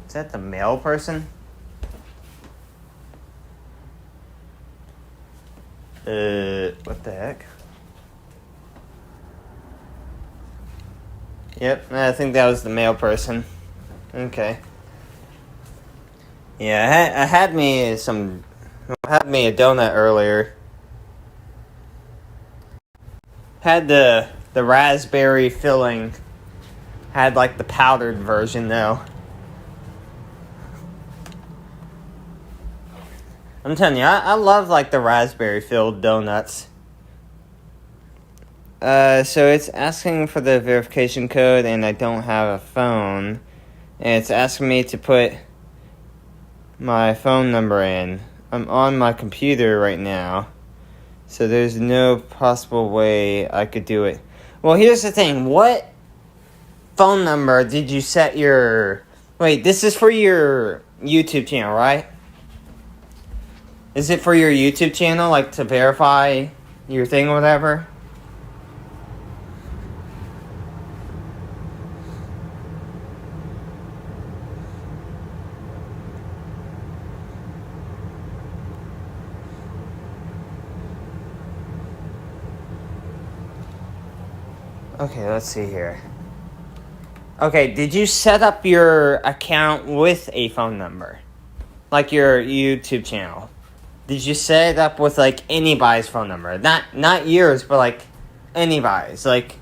Speaker 1: Is that the male person? What the heck? Yep, I think that was the male person. Okay. Yeah, I had me a donut earlier. Had the raspberry filling. Had the powdered version though. I'm telling you, I love the raspberry filled donuts. So it's asking for the verification code and I don't have a phone. And it's asking me to put my phone number in. I'm on my computer right now. So there's no possible way I could do it. Well, here's the thing. What phone number did you set your... Wait, this is for your YouTube channel, right? Is it for your YouTube channel, to verify your thing or whatever? Okay, let's see here. Okay, did you set up your account with a phone number? Like your YouTube channel? Did you set it up with, like, anybody's phone number? Not yours, but, like, anybody's. Like,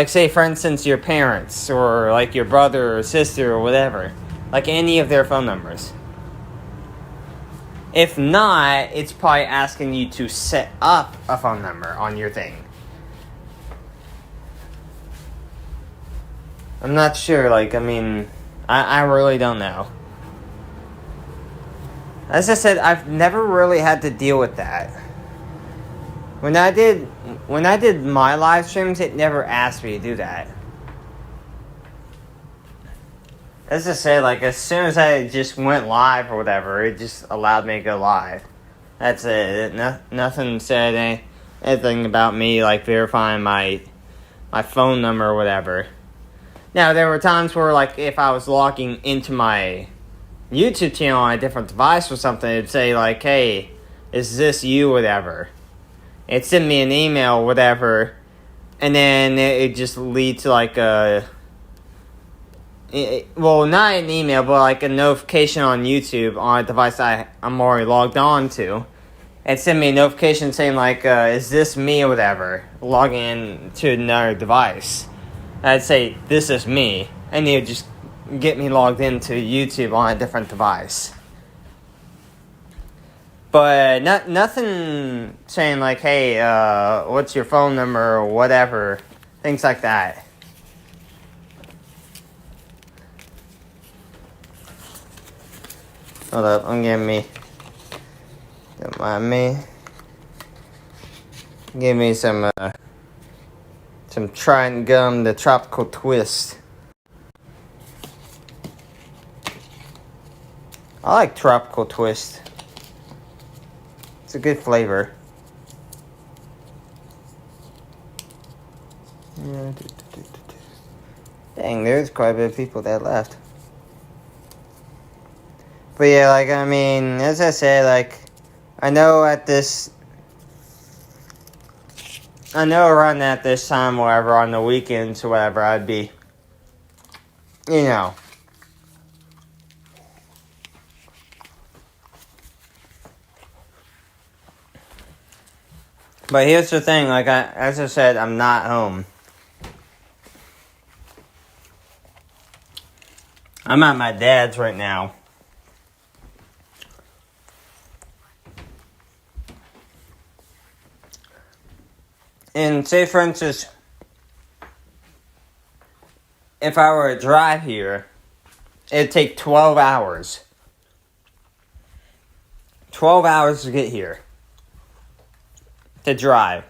Speaker 1: say, for instance, your parents, or, like, your brother or sister or whatever. Like, any of their phone numbers. If not, it's probably asking you to set up a phone number on your thing. I'm not sure, like, I mean, I really don't know. As I said, I've never really had to deal with that. When I did my live streams, it never asked me to do that. As I said, like, as soon as I just went live or whatever, it just allowed me to go live. That's it. Nothing said anything about me, like, verifying my phone number or whatever. Now, there were times where, like, if I was logging into my YouTube channel on a different device or something, it'd say, like, hey, is this you, whatever. It'd send me an email, whatever, and then it'd just lead to, like, well, not an email, but, like, a notification on YouTube on a device I'm already logged on to. And send me a notification saying, like, is this me or whatever, logging in to another device. I'd say, this is me, and it would just get me logged into YouTube on a different device. But nothing saying, like, hey, what's your phone number or whatever, things like that. Hold up, I'm getting me. Don't mind me. Give me some Trident Gum, the Tropical Twist. I like Tropical Twist. It's a good flavor. Dang, there's quite a bit of people that left. But yeah, like, I mean, as I said, like, I know around at this time, whatever, on the weekends or whatever, I'd be, you know. But here's the thing, like, as I said, I'm not home. I'm at my dad's right now. And say, for instance, if I were to drive here, it'd take 12 hours. 12 hours to get here. To drive.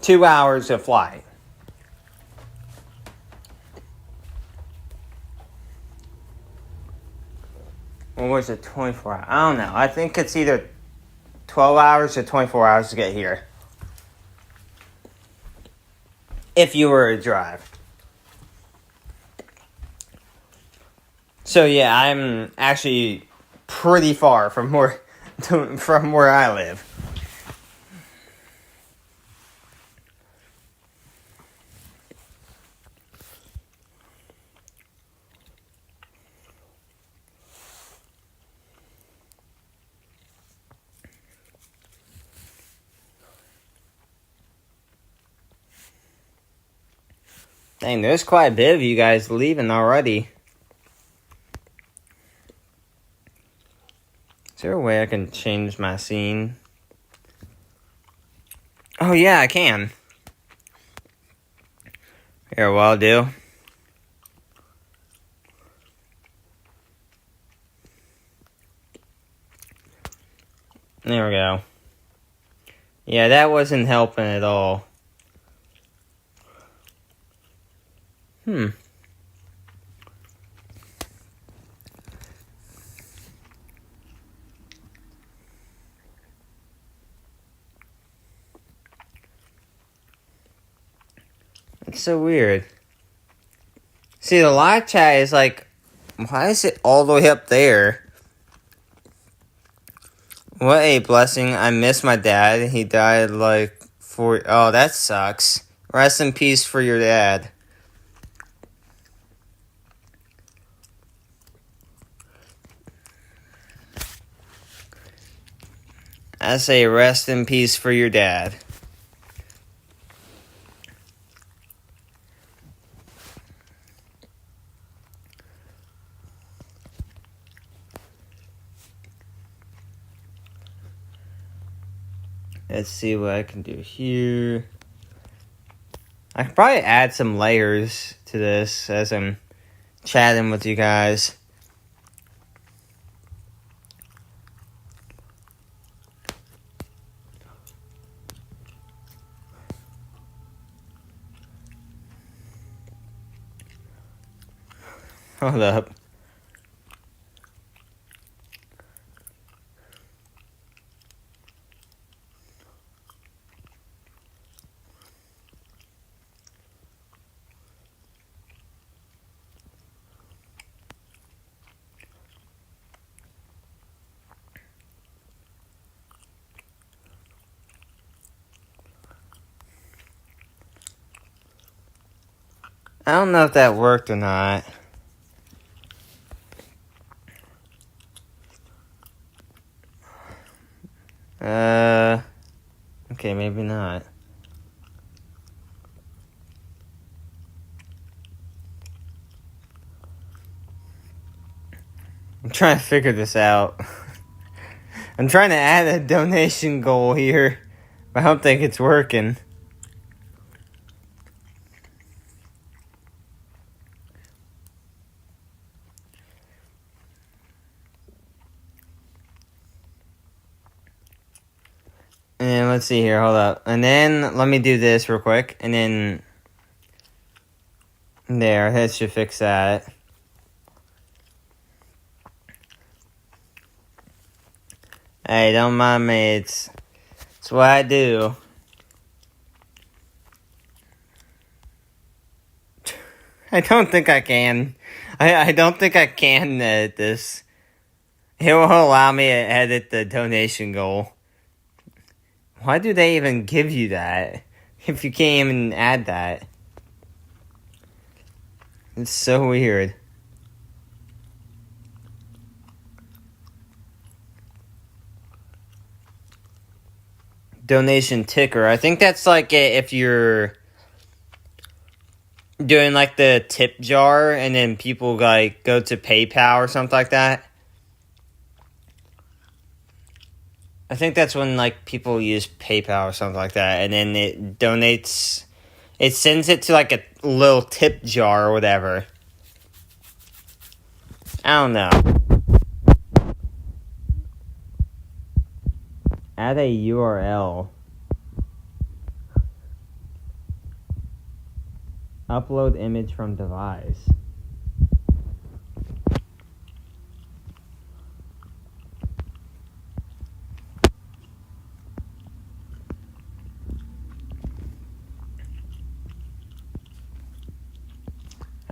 Speaker 1: 2 hours to fly. Or was it 24 hours? I don't know. I think it's either 12 hours or 24 hours to get here. If you were to drive. So yeah, I'm actually pretty far from where I live. Dang, there's quite a bit of you guys leaving already. Is there a way I can change my scene? Oh yeah, I can. Here, what I'll do. There we go. Yeah, that wasn't helping at all. It's so weird. See, the live chat is like, why is it all the way up there? What a blessing. I miss my dad. He died like 4... Oh, that sucks. Rest in peace for your dad. I say rest in peace for your dad. Let's see what I can do here. I could probably add some layers to this as I'm chatting with you guys. Hold up. I don't know if that worked or not. Okay, maybe not. I'm trying to figure this out. I'm trying to add a donation goal here, but I don't think it's working. And let's see here, hold up. And then let me do this real quick, and then there, that should fix that. Hey, don't mind me, it's what I do. I don't think I can. I don't think I can edit this. It will allow me to edit the donation goal. Why do they even give you that if you can't even add that? It's so weird. Donation ticker. I think that's like if you're doing like the tip jar and then people like go to PayPal or something like that. I think that's when like people use PayPal or something like that, and then it donates. It sends it to like a little tip jar or whatever. I don't know. Add a URL. Upload image from device.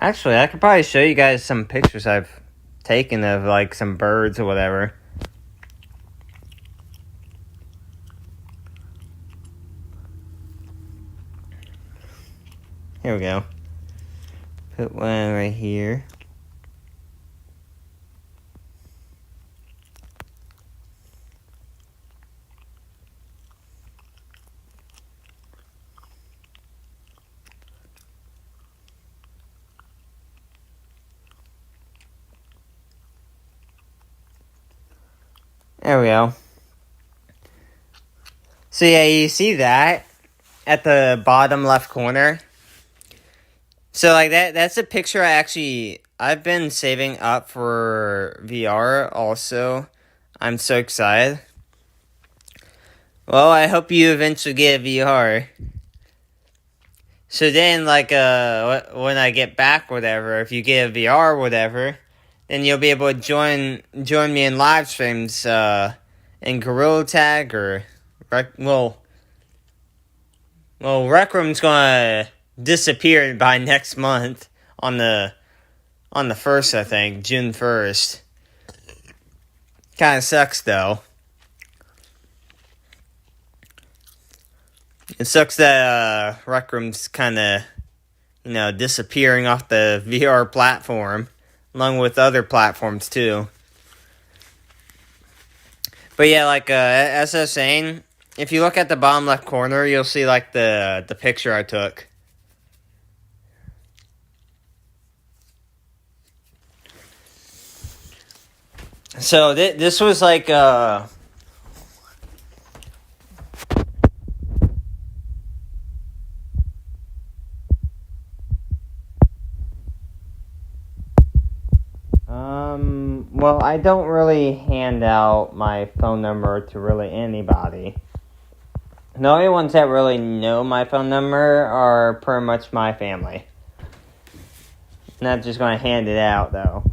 Speaker 1: Actually, I could probably show you guys some pictures I've taken of like some birds or whatever. Here we go. Put one right here. There we go. So yeah, you see that at the bottom left corner? So like that's a picture I've been saving up for VR also. I'm so excited. Well, I hope you eventually get a VR. So then like when I get back whatever, if you get a VR or whatever, then you'll be able to join me in live streams in Gorilla Tag or Rec Room's gonna disappear by next month on the 1st, I think, June 1st. Kind of sucks though. It sucks that Rec Room's kind of, disappearing off the VR platform, along with other platforms too. But yeah, like as I was saying, if you look at the bottom left corner, you'll see like the picture I took. So this was like well, I don't really hand out my phone number to really anybody. The only ones that really know my phone number are pretty much my family. Not just going to hand it out, though.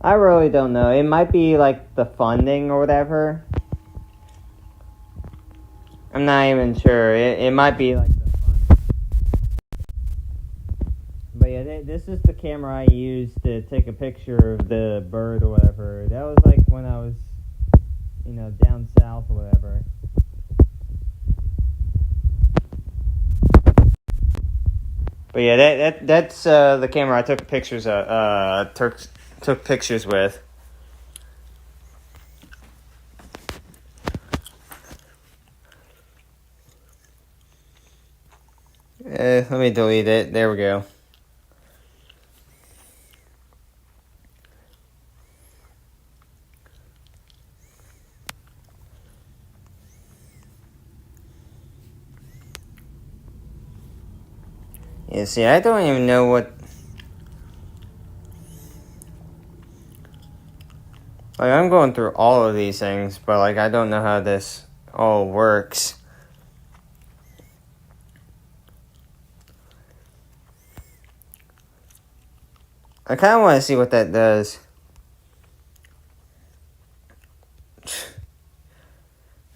Speaker 1: I really don't know. It might be like the funding or whatever. I'm not even sure. It might be like the funding. But yeah, this is the camera I used to take a picture of the bird or whatever. That was like when I was, down south or whatever. But yeah, that's the camera I took pictures took pictures with. Let me delete it. There we go. Yeah, see, I don't even know what... Like, I'm going through all of these things, but, like, I don't know how this all works. I kind of want to see what that does.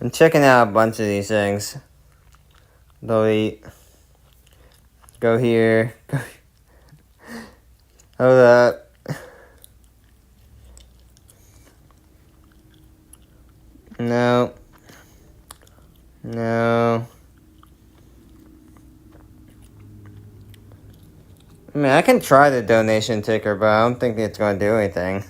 Speaker 1: I'm checking out a bunch of these things. Delete. Go here. Hold up. No. No. I mean, I can try the donation ticker, but I don't think it's going to do anything.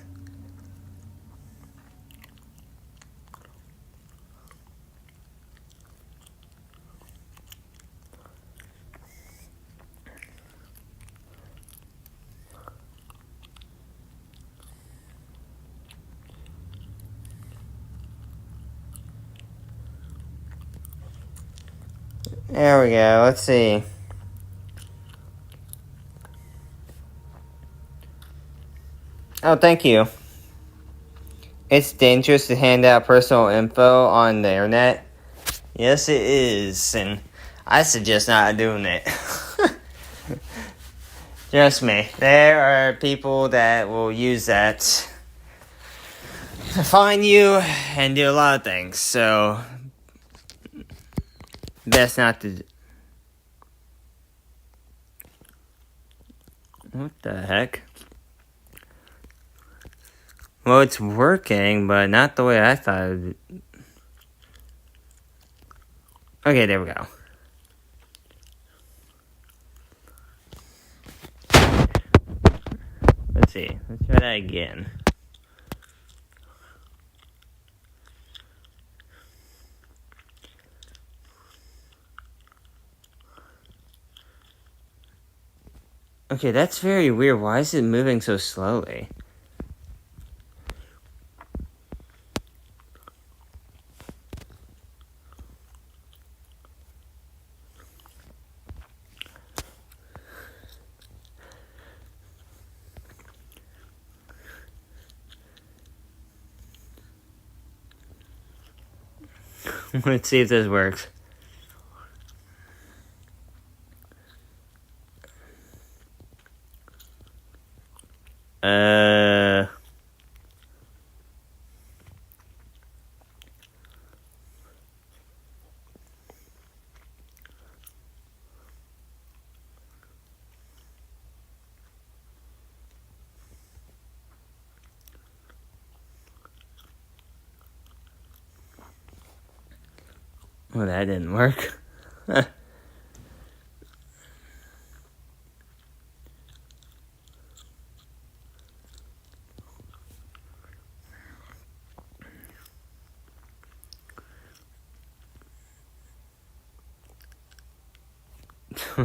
Speaker 1: There we go. Let's see. Oh, thank you. It's dangerous to hand out personal info on the internet. Yes, it is, and I suggest not doing it. Trust me, there are people that will use that to find you and do a lot of things, so best not to... What the heck? Well, it's working, but not the way I thought it would. Okay, there we go. Let's see. Let's try that again. Okay, that's very weird. Why is it moving so slowly? Let's see if this works. Well, that didn't work. Oh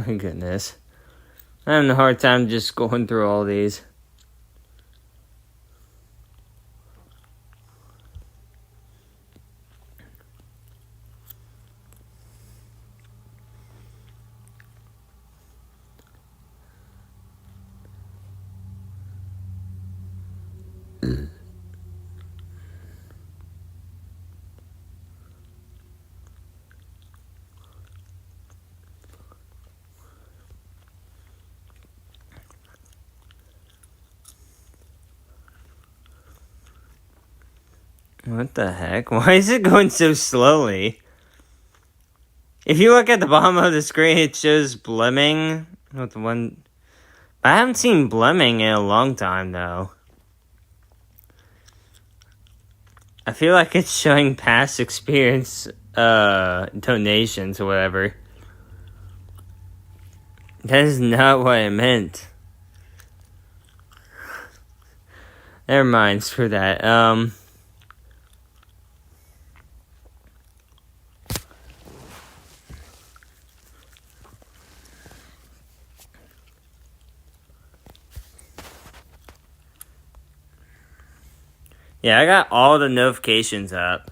Speaker 1: my goodness. I'm having a hard time just going through all these. What the heck? Why is it going so slowly? If you look at the bottom of the screen, it shows blimming with one. I haven't seen blimming in a long time, though. I feel like it's showing past experience donations or whatever. That is not what I meant. Never mind, screw that. Yeah, I got all the notifications up.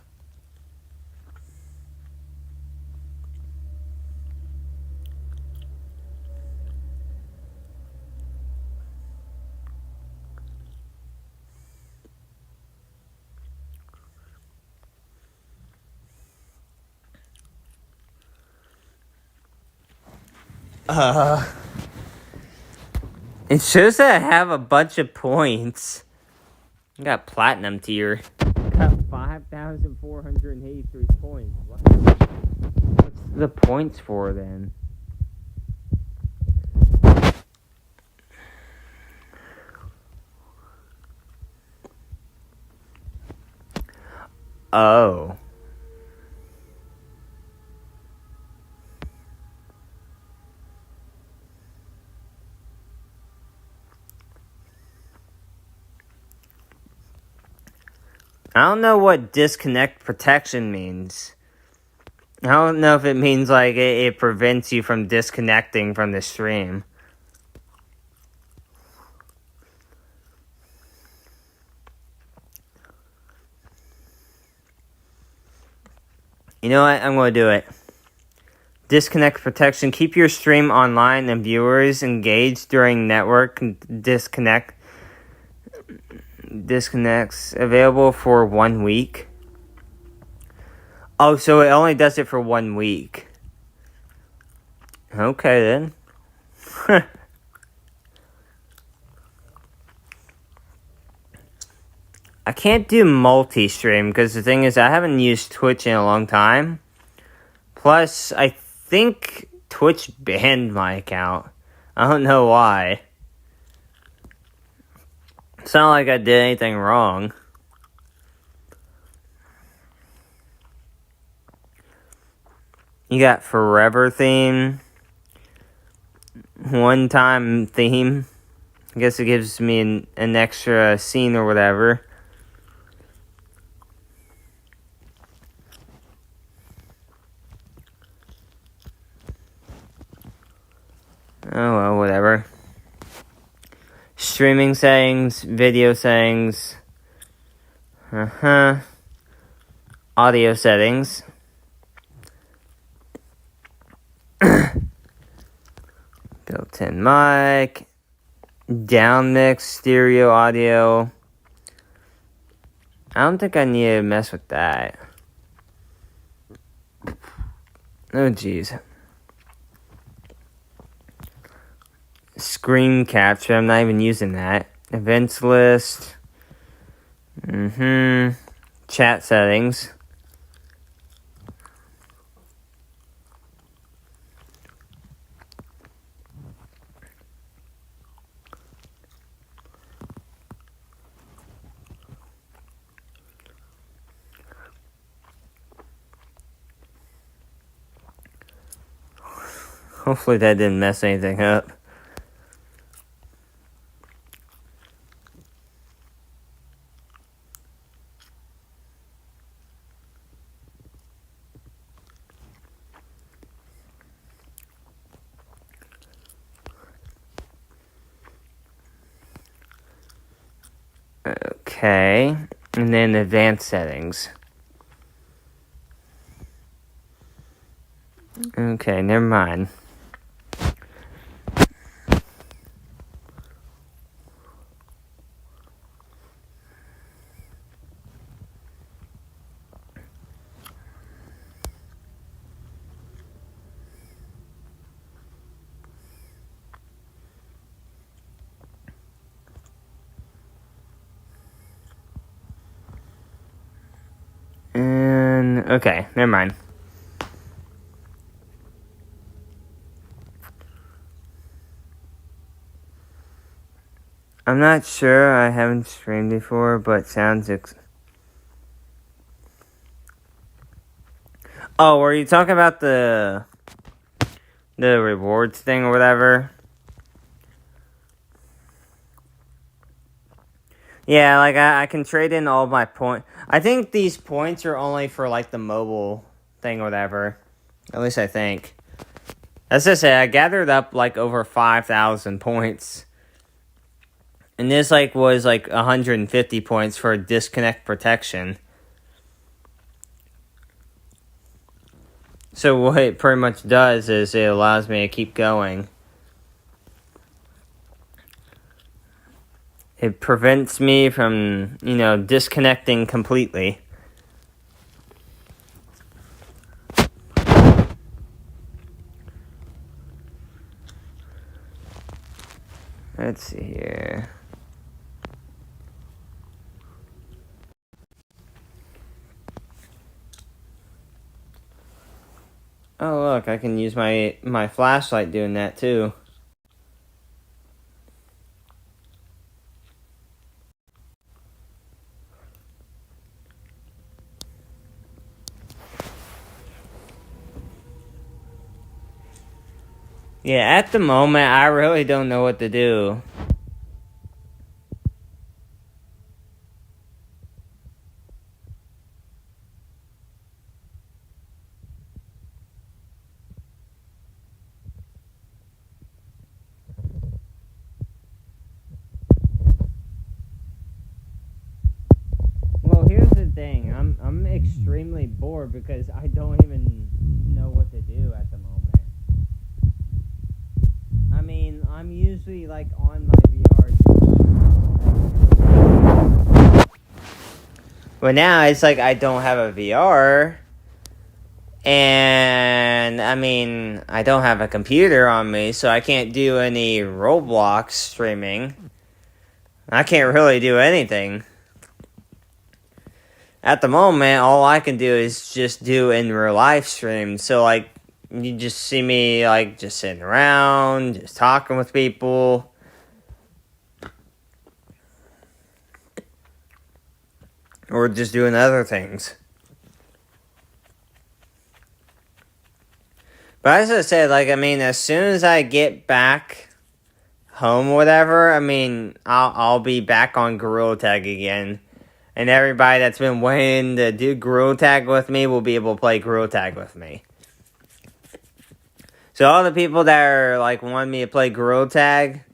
Speaker 1: It shows that I have a bunch of points. I got platinum tier. Got 5,483 points. What's the points for then? Oh. I don't know what disconnect protection means. I don't know if it means like it prevents you from disconnecting from the stream. You know what? I'm going to do it. Disconnect protection. Keep your stream online and viewers engaged during network disconnects available for 1 week. Oh, so it only does it for 1 week. Okay, then. I can't do multi-stream because the thing is I haven't used Twitch in a long time. Plus, I think Twitch banned my account. I don't know why. It's not like I did anything wrong. You got forever theme. One time theme. I guess it gives me an extra scene or whatever. Oh well, whatever. Streaming settings, video settings. Audio settings. Built-in mic. Down mix, stereo audio. I don't think I need to mess with that. Oh, jeez. Screen capture, I'm not even using that. Events list. Chat settings. Hopefully that didn't mess anything up. Okay, and then advanced settings. Okay, never mind. And okay, never mind. I'm not sure, I haven't streamed before, but sounds oh, were you talking about the rewards thing or whatever? Yeah, like I can trade in all my points. I think these points are only for like the mobile thing or whatever. At least I think. As I say, I gathered up like over 5,000 points. And this like was like 150 points for disconnect protection. So what it pretty much does is it allows me to keep going. It prevents me from, disconnecting completely. Let's see here. Oh, look, I can use my flashlight doing that, too. Yeah, at the moment, I really don't know what to do. Well, here's the thing. I'm extremely bored because I don't even know what to do at the moment. I mean, I'm usually like on my VR. But now it's like I don't have a VR. And I mean, I don't have a computer on me, so I can't do any Roblox streaming. I can't really do anything. At the moment, all I can do is just do in real life streams. So, like, you just see me, like, just sitting around, just talking with people. Or just doing other things. But as I said, like, I mean, as soon as I get back home or whatever, I mean, I'll be back on Gorilla Tag again. And everybody that's been waiting to do Gorilla Tag with me will be able to play Gorilla Tag with me. So all the people that are, like, wanting me to play Gorilla Tag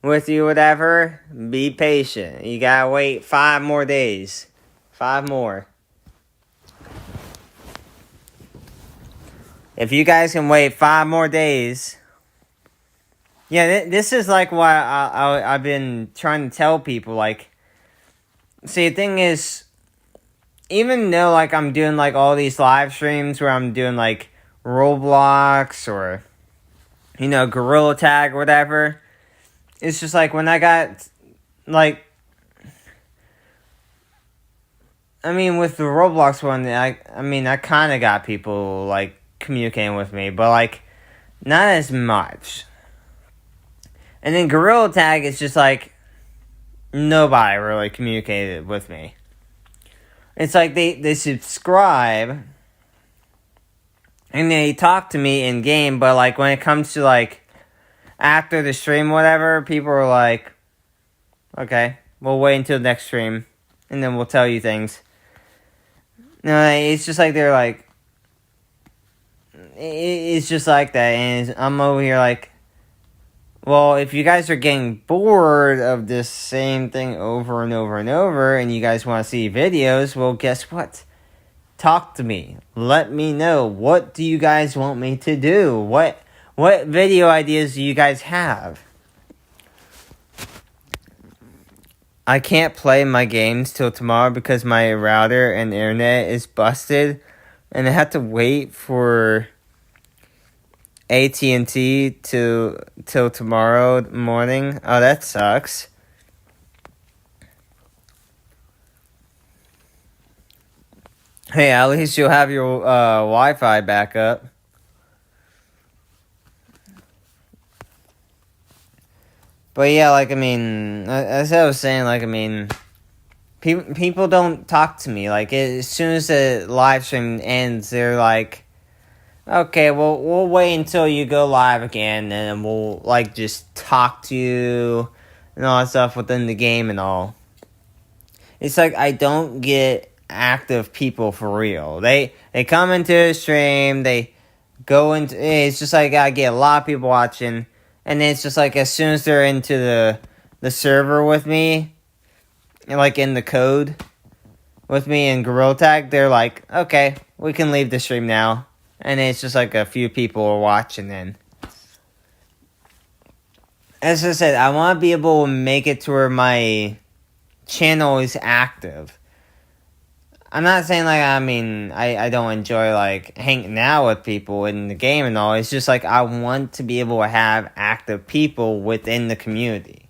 Speaker 1: with you, whatever, be patient. You gotta wait 5 more days. 5 more. If you guys can wait 5 more days. Yeah, this is like why I've been trying to tell people, like, see, the thing is, even though, like, I'm doing, like, all these live streams where I'm doing, like, Roblox or, Gorilla Tag or whatever, it's just, like, when I got, like, I mean, with the Roblox one, I kind of got people, like, communicating with me, but, like, not as much. And then Gorilla Tag is just, like, nobody really communicated with me. It's like they subscribe, and they talk to me in game, but like when it comes to like after the stream, whatever, people are like, okay, we'll wait until the next stream, and then we'll tell you things. No, it's just like they're like, it's just like that, and I'm over here like, well, if you guys are getting bored of this same thing over and over and over, and you guys want to see videos, well, guess what? Talk to me. Let me know. What do you guys want me to do? What video ideas do you guys have? I can't play my games till tomorrow because my router and internet is busted, and I have to wait for AT&T till tomorrow morning. Oh, that sucks. Hey, at least you'll have your Wi-Fi back up. But yeah, like, I mean, as I was saying, like, I mean, people don't talk to me. Like, as soon as the live stream ends, they're like, okay, well, we'll wait until you go live again, and we'll, like, just talk to you and all that stuff within the game and all. It's like, I don't get active people for real. They come into the stream, they go into, it's just like, I get a lot of people watching, and then it's just like, as soon as they're into the server with me, like, in the code with me in Gorilla Tag, they're like, okay, we can leave the stream now. And it's just like a few people are watching then. As I said, I want to be able to make it to where my channel is active. I'm not saying like, I mean, I don't enjoy like hanging out with people in the game and all. It's just like I want to be able to have active people within the community.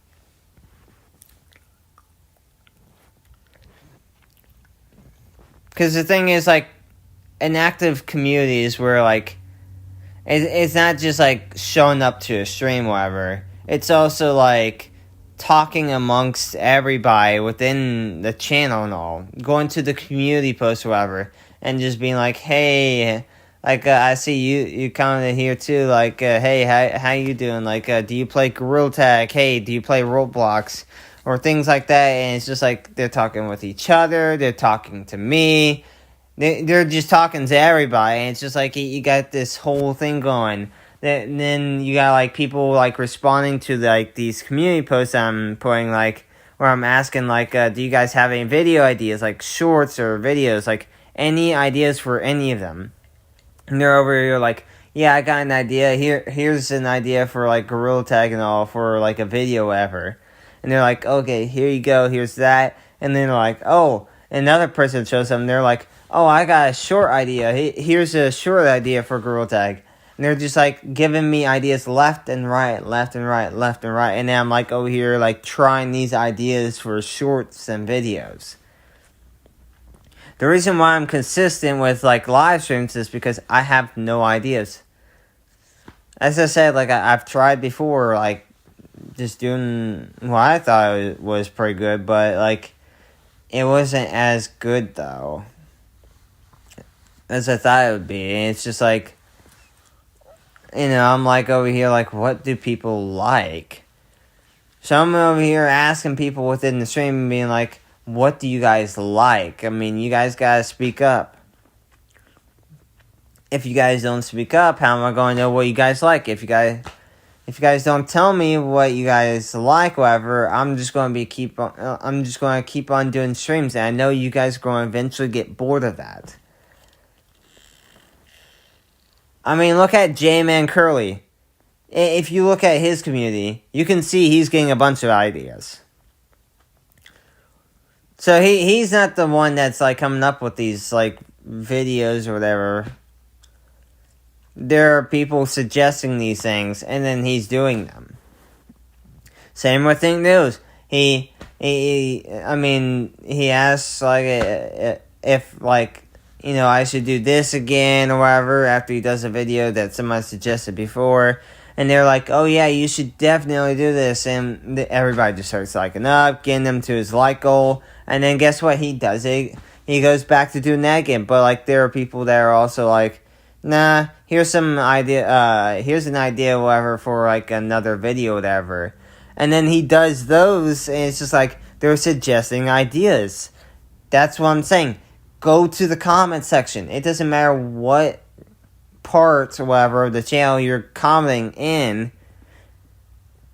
Speaker 1: Because the thing is like, an active community is where like it's not just like showing up to a stream or whatever. It's also like talking amongst everybody within the channel and all, going to the community post or whatever, and just being like, hey, like I see you commented here too, like hey, how you doing, like do you play Gorilla Tag, hey, do you play Roblox, or things like that. And it's just like they're talking with each other, they're talking to me, they're just talking to everybody, and it's just like you got this whole thing going. Then you got like people like responding to like these community posts I'm putting, like where I'm asking like, do you guys have any video ideas, like shorts or videos, like any ideas for any of them? And they're over here like, yeah, I got an idea. Here's an idea for like Gorilla Tag and all for like a video ever. And they're like, okay, here you go, here's that. And then they're like, oh, another person shows them. They're like, oh, I got a short idea. Here's a short idea for Gorilla Tag. And they're just like giving me ideas left and right, left and right, left and right. And then I'm like over here like trying these ideas for shorts and videos. The reason why I'm consistent with like live streams is because I have no ideas. As I said, like I've tried before, like just doing what I thought was pretty good, but like it wasn't as good though as I thought it would be. And it's just like, you know, I'm like over here like, what do people like? So I'm over here asking people within the stream and being like, what do you guys like? I mean, you guys gotta speak up. If you guys don't speak up, how am I going to know what you guys like? If you guys don't tell me what you guys like, whatever, I'm just going to keep on doing streams, and I know you guys are going to eventually get bored of that. I mean, look at J-Man Curly. If you look at his community, you can see he's getting a bunch of ideas. So he's not the one that's like coming up with these like videos or whatever. There are people suggesting these things, and then he's doing them. Same with Think News. He asks like if like, you know, I should do this again or whatever after he does a video that someone suggested before. And they're like, oh yeah, you should definitely do this. And everybody just starts liking up, getting them to his like goal. And then guess what he does? He goes back to doing that again. But like there are people that are also like nah, here's some idea, here's an idea, whatever, for, like, another video, whatever. And then he does those, and it's just like, they're suggesting ideas. That's what I'm saying. Go to the comment section. It doesn't matter what parts or whatever of the channel you're commenting in,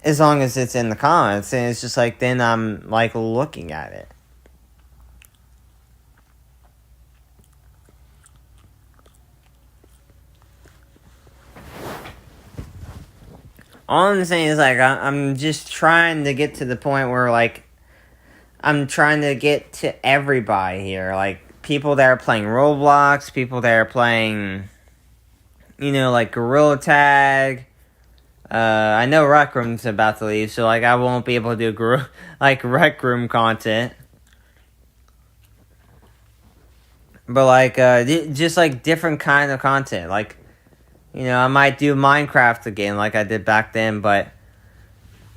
Speaker 1: as long as it's in the comments. And it's just like, then I'm, like, looking at it. All I'm saying is, like, I'm just trying to get to the point where, like, I'm trying to get to everybody here. Like, people that are playing Roblox, people that are playing, you know, like, Gorilla Tag. I know Rec Room's about to leave, so, like, I won't be able to do, like, Rec Room content. But, like, just, like, different kind of content. Like, you know, I might do Minecraft again like I did back then, but,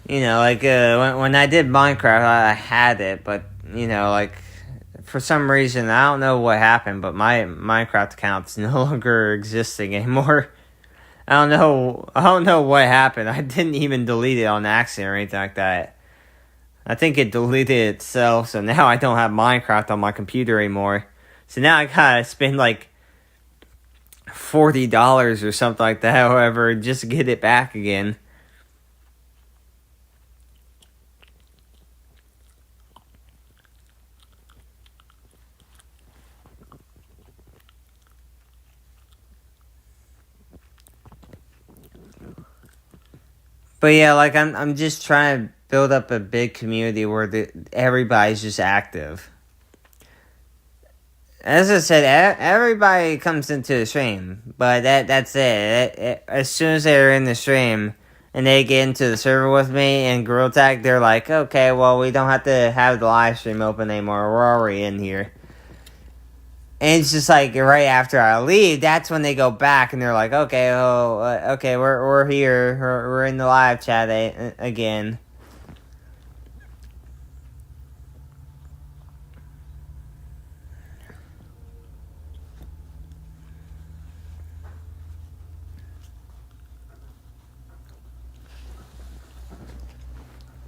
Speaker 1: you know, like, when I did Minecraft, I had it, but, you know, like, for some reason, I don't know what happened, but my Minecraft account's no longer existing anymore. I don't know what happened. I didn't even delete it on accident or anything like that. I think it deleted itself, so now I don't have Minecraft on my computer anymore. So now I gotta spend, like, $40 or something like that, however, just to get it back again. But yeah, like, I'm just trying to build up a big community where everybody's just active. As I said, everybody comes into the stream, but that's it. As soon as they're in the stream and they get into the server with me and Gorilla Tag, they're like, okay, well, we don't have to have the live stream open anymore. We're already in here. And it's just like right after I leave, that's when they go back and they're like, okay, okay, we're here. We're in the live chat again.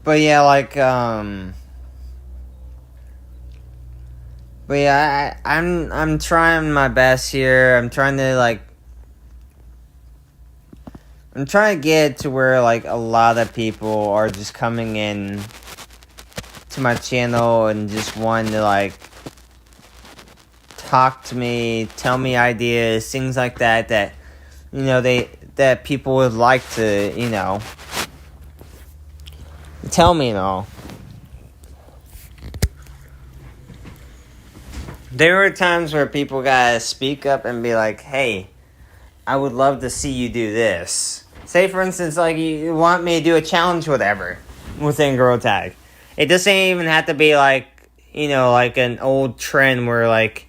Speaker 1: But yeah, like, but yeah, I'm trying my best here. I'm trying to get to where, like, a lot of people are just coming in to my channel and just wanting to, like, talk to me, tell me ideas, things like that, you know, that people would like to, you know, tell me and all. There were times where people gotta speak up and be like, hey, I would love to see you do this. Say, for instance, like, you want me to do a challenge, whatever, within Gorilla Tag. It doesn't even have to be, like, you know, like an old trend where, like,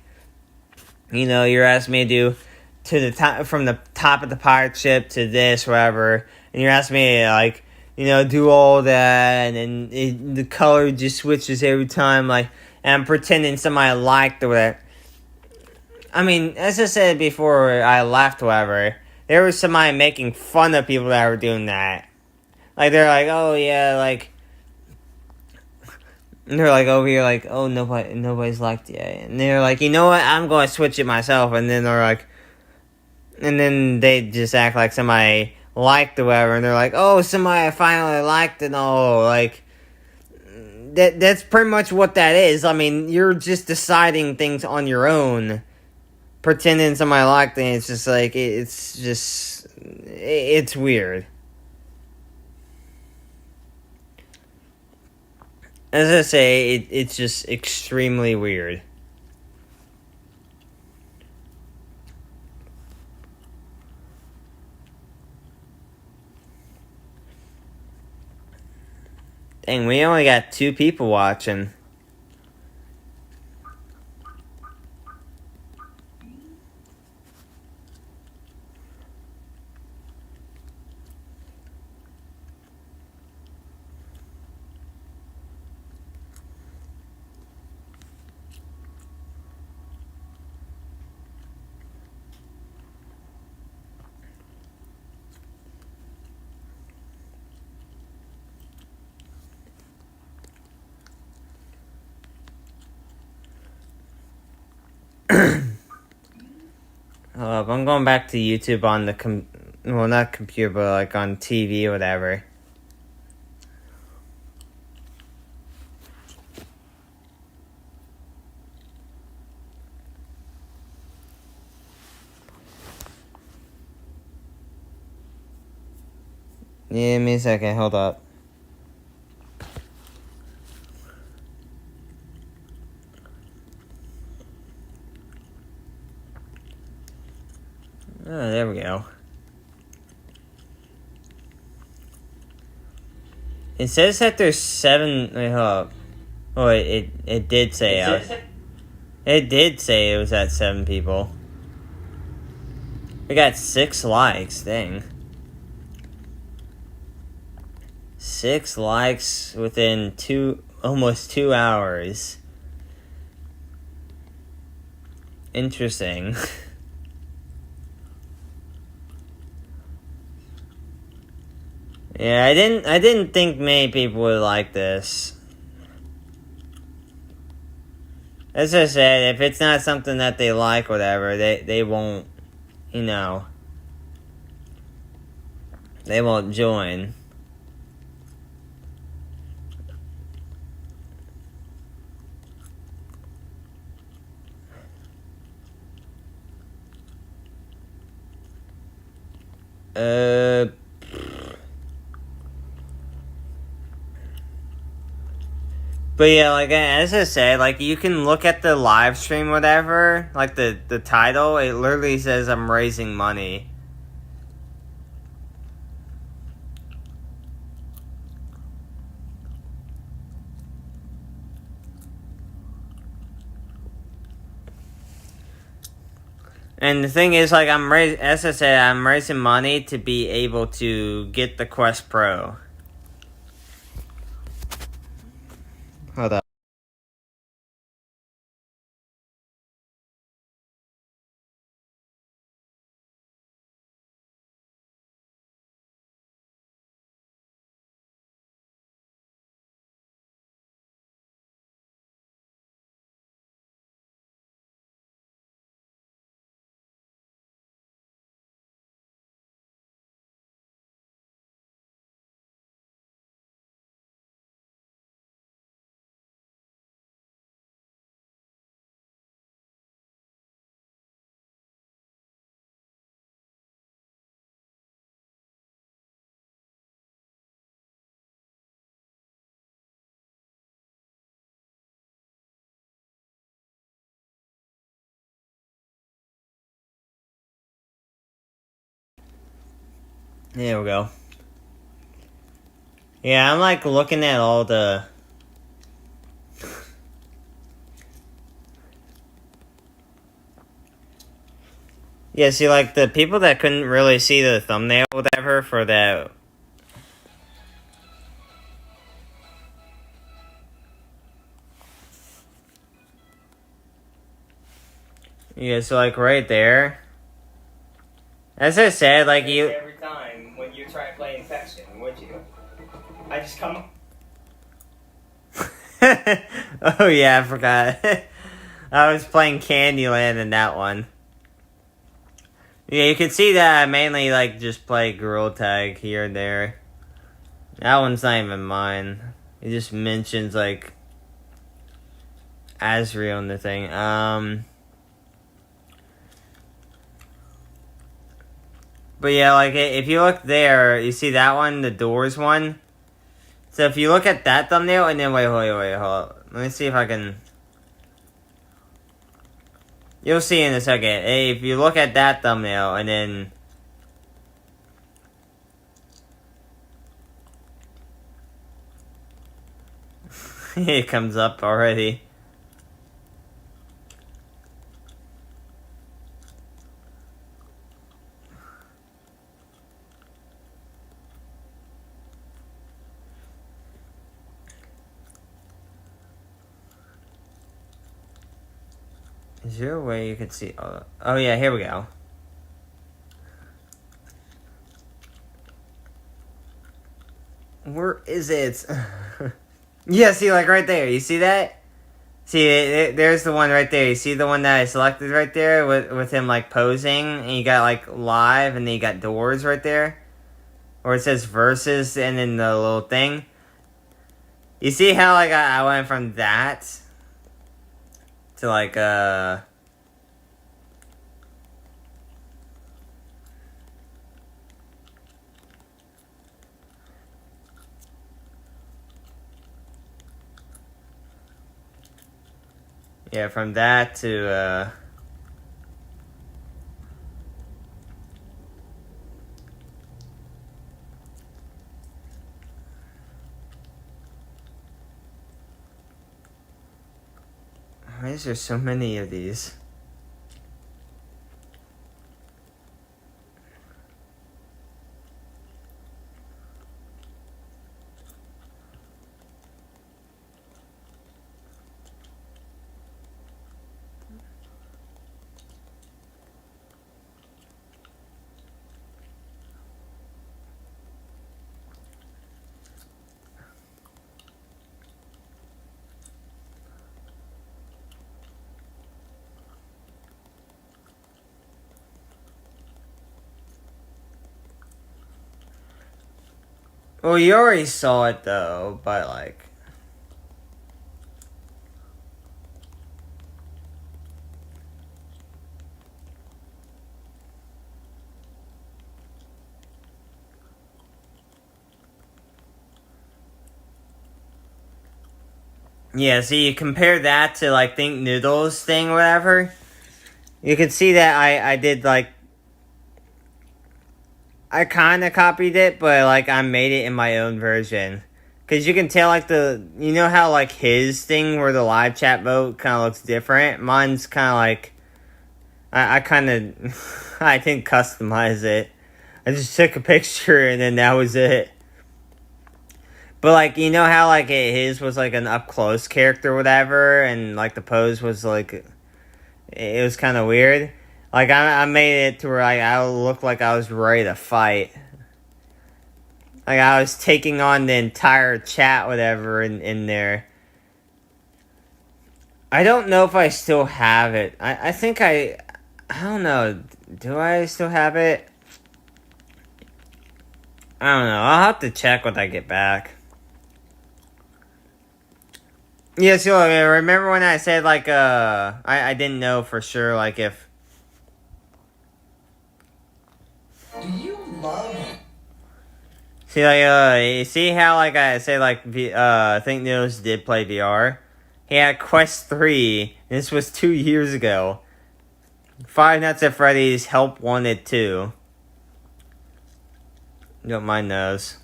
Speaker 1: you know, you're asking me to do to the top, from the top of the pirate ship to this, whatever, and you're asking me to, like, you know, do all that, and then the color just switches every time, like, and I'm pretending somebody liked or whatever. I mean, as I said before I left, whatever, there was somebody making fun of people that were doing that. Like, they're like, oh, yeah, like, and they're like over here, like, oh, nobody's liked it yet. And they're like, you know what, I'm going to switch it myself. And then they're like, and then they just act like somebody liked or whatever. And they're like, oh, somebody finally liked it. Oh, like, that's pretty much what that is. I mean, you're just deciding things on your own, pretending somebody liked it. It's just like, it's weird. As I say, it's just extremely weird. Dang, we only got 2 people watching. up. I'm going back to YouTube on the well, not computer, but like on TV or whatever. Give me a second, hold up. Oh, there we go. It says that there's 7. Wait, hold up. Oh, it did say it did say it was at 7 people. We got 6 likes. Dang. 6 likes within almost 2 hours. Interesting. Yeah, I didn't think many people would like this. As I said, if it's not something that they like, whatever, they won't, you know, they won't join. But yeah, like, as I said, like, you can look at the live stream, whatever, like, the title, it literally says I'm raising money. And the thing is, like, as I said, I'm raising money to be able to get the Quest Pro. Hold up. There we go. Yeah, I'm like looking at all the... Yeah, see, like, the people that couldn't really see the thumbnail, whatever, for that... Yeah, so, like, right there... As I said, like, you... Every time when you try playing Infection, would you? I just come... Oh, yeah, I forgot. I was playing Candyland in that one. Yeah, you can see that I mainly, like, just play Gorilla Tag here and there. That one's not even mine. It just mentions, like, Azrael in the thing. But yeah, like, if you look there, you see that one, the Doors one? So if you look at that thumbnail, and then, wait, hold up. Let me see if I can... You'll see in a second. Hey, if you look at that thumbnail, and then... It comes up already. Is there a way you can see... Oh yeah, here we go. Where is it? Yeah, see, like, right there. You see that? See, there's the one right there. You see the one that I selected right there with him like posing, and you got like live, and then you got doors right there, or it says versus, and then the little thing. You see how like I went from that to like yeah, from that to why is there so many of these? Well, you already saw it though, but like. Yeah, so you compare that to like Think Noodles thing, whatever. You can see that I did like I kind of copied it, but like I made it in my own version. Cause you can tell like you know how like his thing where the live chat vote kind of looks different. Mine's kind of like I kind of I didn't customize it. I just took a picture and then that was it. But like you know how like his was like an up close character or whatever, and like the pose was like it was kind of weird. Like I made it to where I looked like I was ready to fight. Like I was taking on the entire chat, whatever, in there. I don't know if I still have it. I think I don't know. Do I still have it? I don't know. I'll have to check when I get back. Yeah, so remember when I said like I didn't know for sure like if.
Speaker 2: Do you love?
Speaker 1: See like you see how like I say like I think Nils did play VR. He had Quest 3. This was 2 years ago. Five Nights at Freddy's Help Wanted 2. Don't mind those.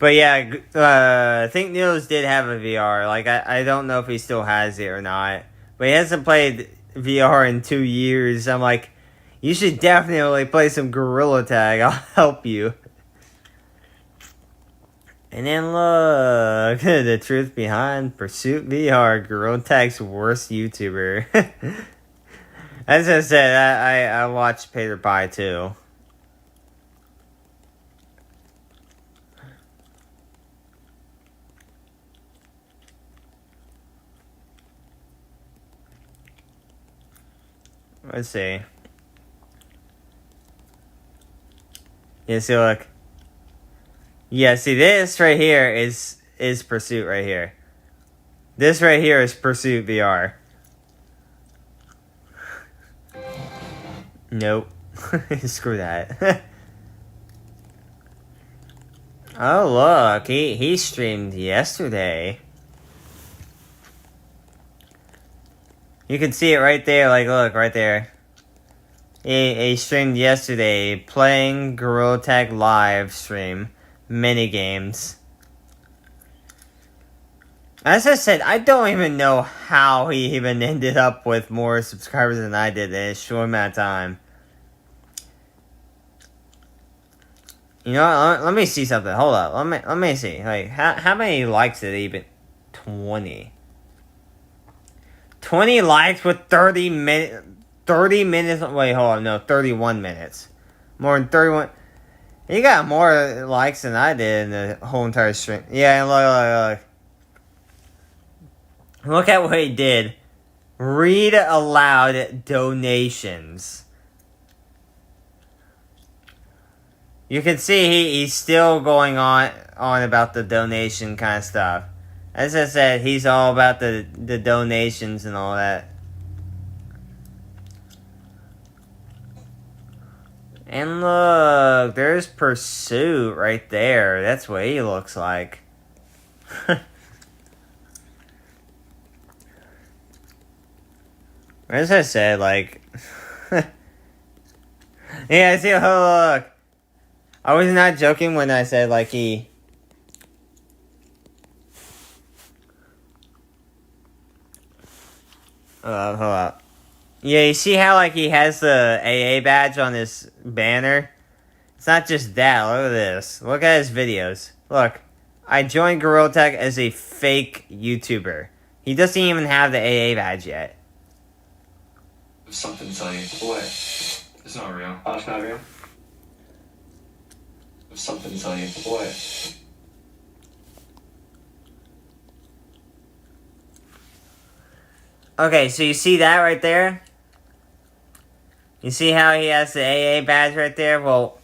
Speaker 1: But yeah, I think Nils did have a VR. Like, I don't know if he still has it or not. But he hasn't played VR in 2 years. I'm like, you should definitely play some Gorilla Tag. I'll help you. And then look, the truth behind Pursuit VR, Gorilla Tag's worst YouTuber. As I said, I watched Peter Pie too. Let's see. Yeah, see, look. Yeah, see, this right here is Pursuit right here. This right here is Pursuit VR. Nope. Screw that. Oh, look. He streamed yesterday. You can see it right there. Like, look, right there. He streamed yesterday. Playing Gorilla Tag live stream. Mini games. As I said, I don't even know how he even ended up with more subscribers than I did in a short amount of time. You know what? Let me see something. Hold up. Let me see. Like, how many likes did he even? 20. 20 likes with 30 minutes. 30 minutes. Wait, hold on. No, 31 minutes. More than 31. He got more likes than I did in the whole entire stream. Yeah, and look. Look at what he did. Read aloud donations. You can see he's still going on about the donation kind of stuff. As I said, he's all about the donations and all that. And look, there's Pursuit right there. That's what he looks like. As I said, like... yeah, see, oh, look. I was not joking when I said, like, he... hold up. Yeah, you see how, like, he has the AA badge on his banner? It's not just that. Look at this. Look at his videos. Look. I joined Gorilla Tag as a fake YouTuber. He doesn't even have the AA badge yet.
Speaker 3: Something to tell you. What? It's not real. Oh, it's not real? Something to tell you. What?
Speaker 1: Okay, so you see that right there? You see how he has the AA badge right there? Well,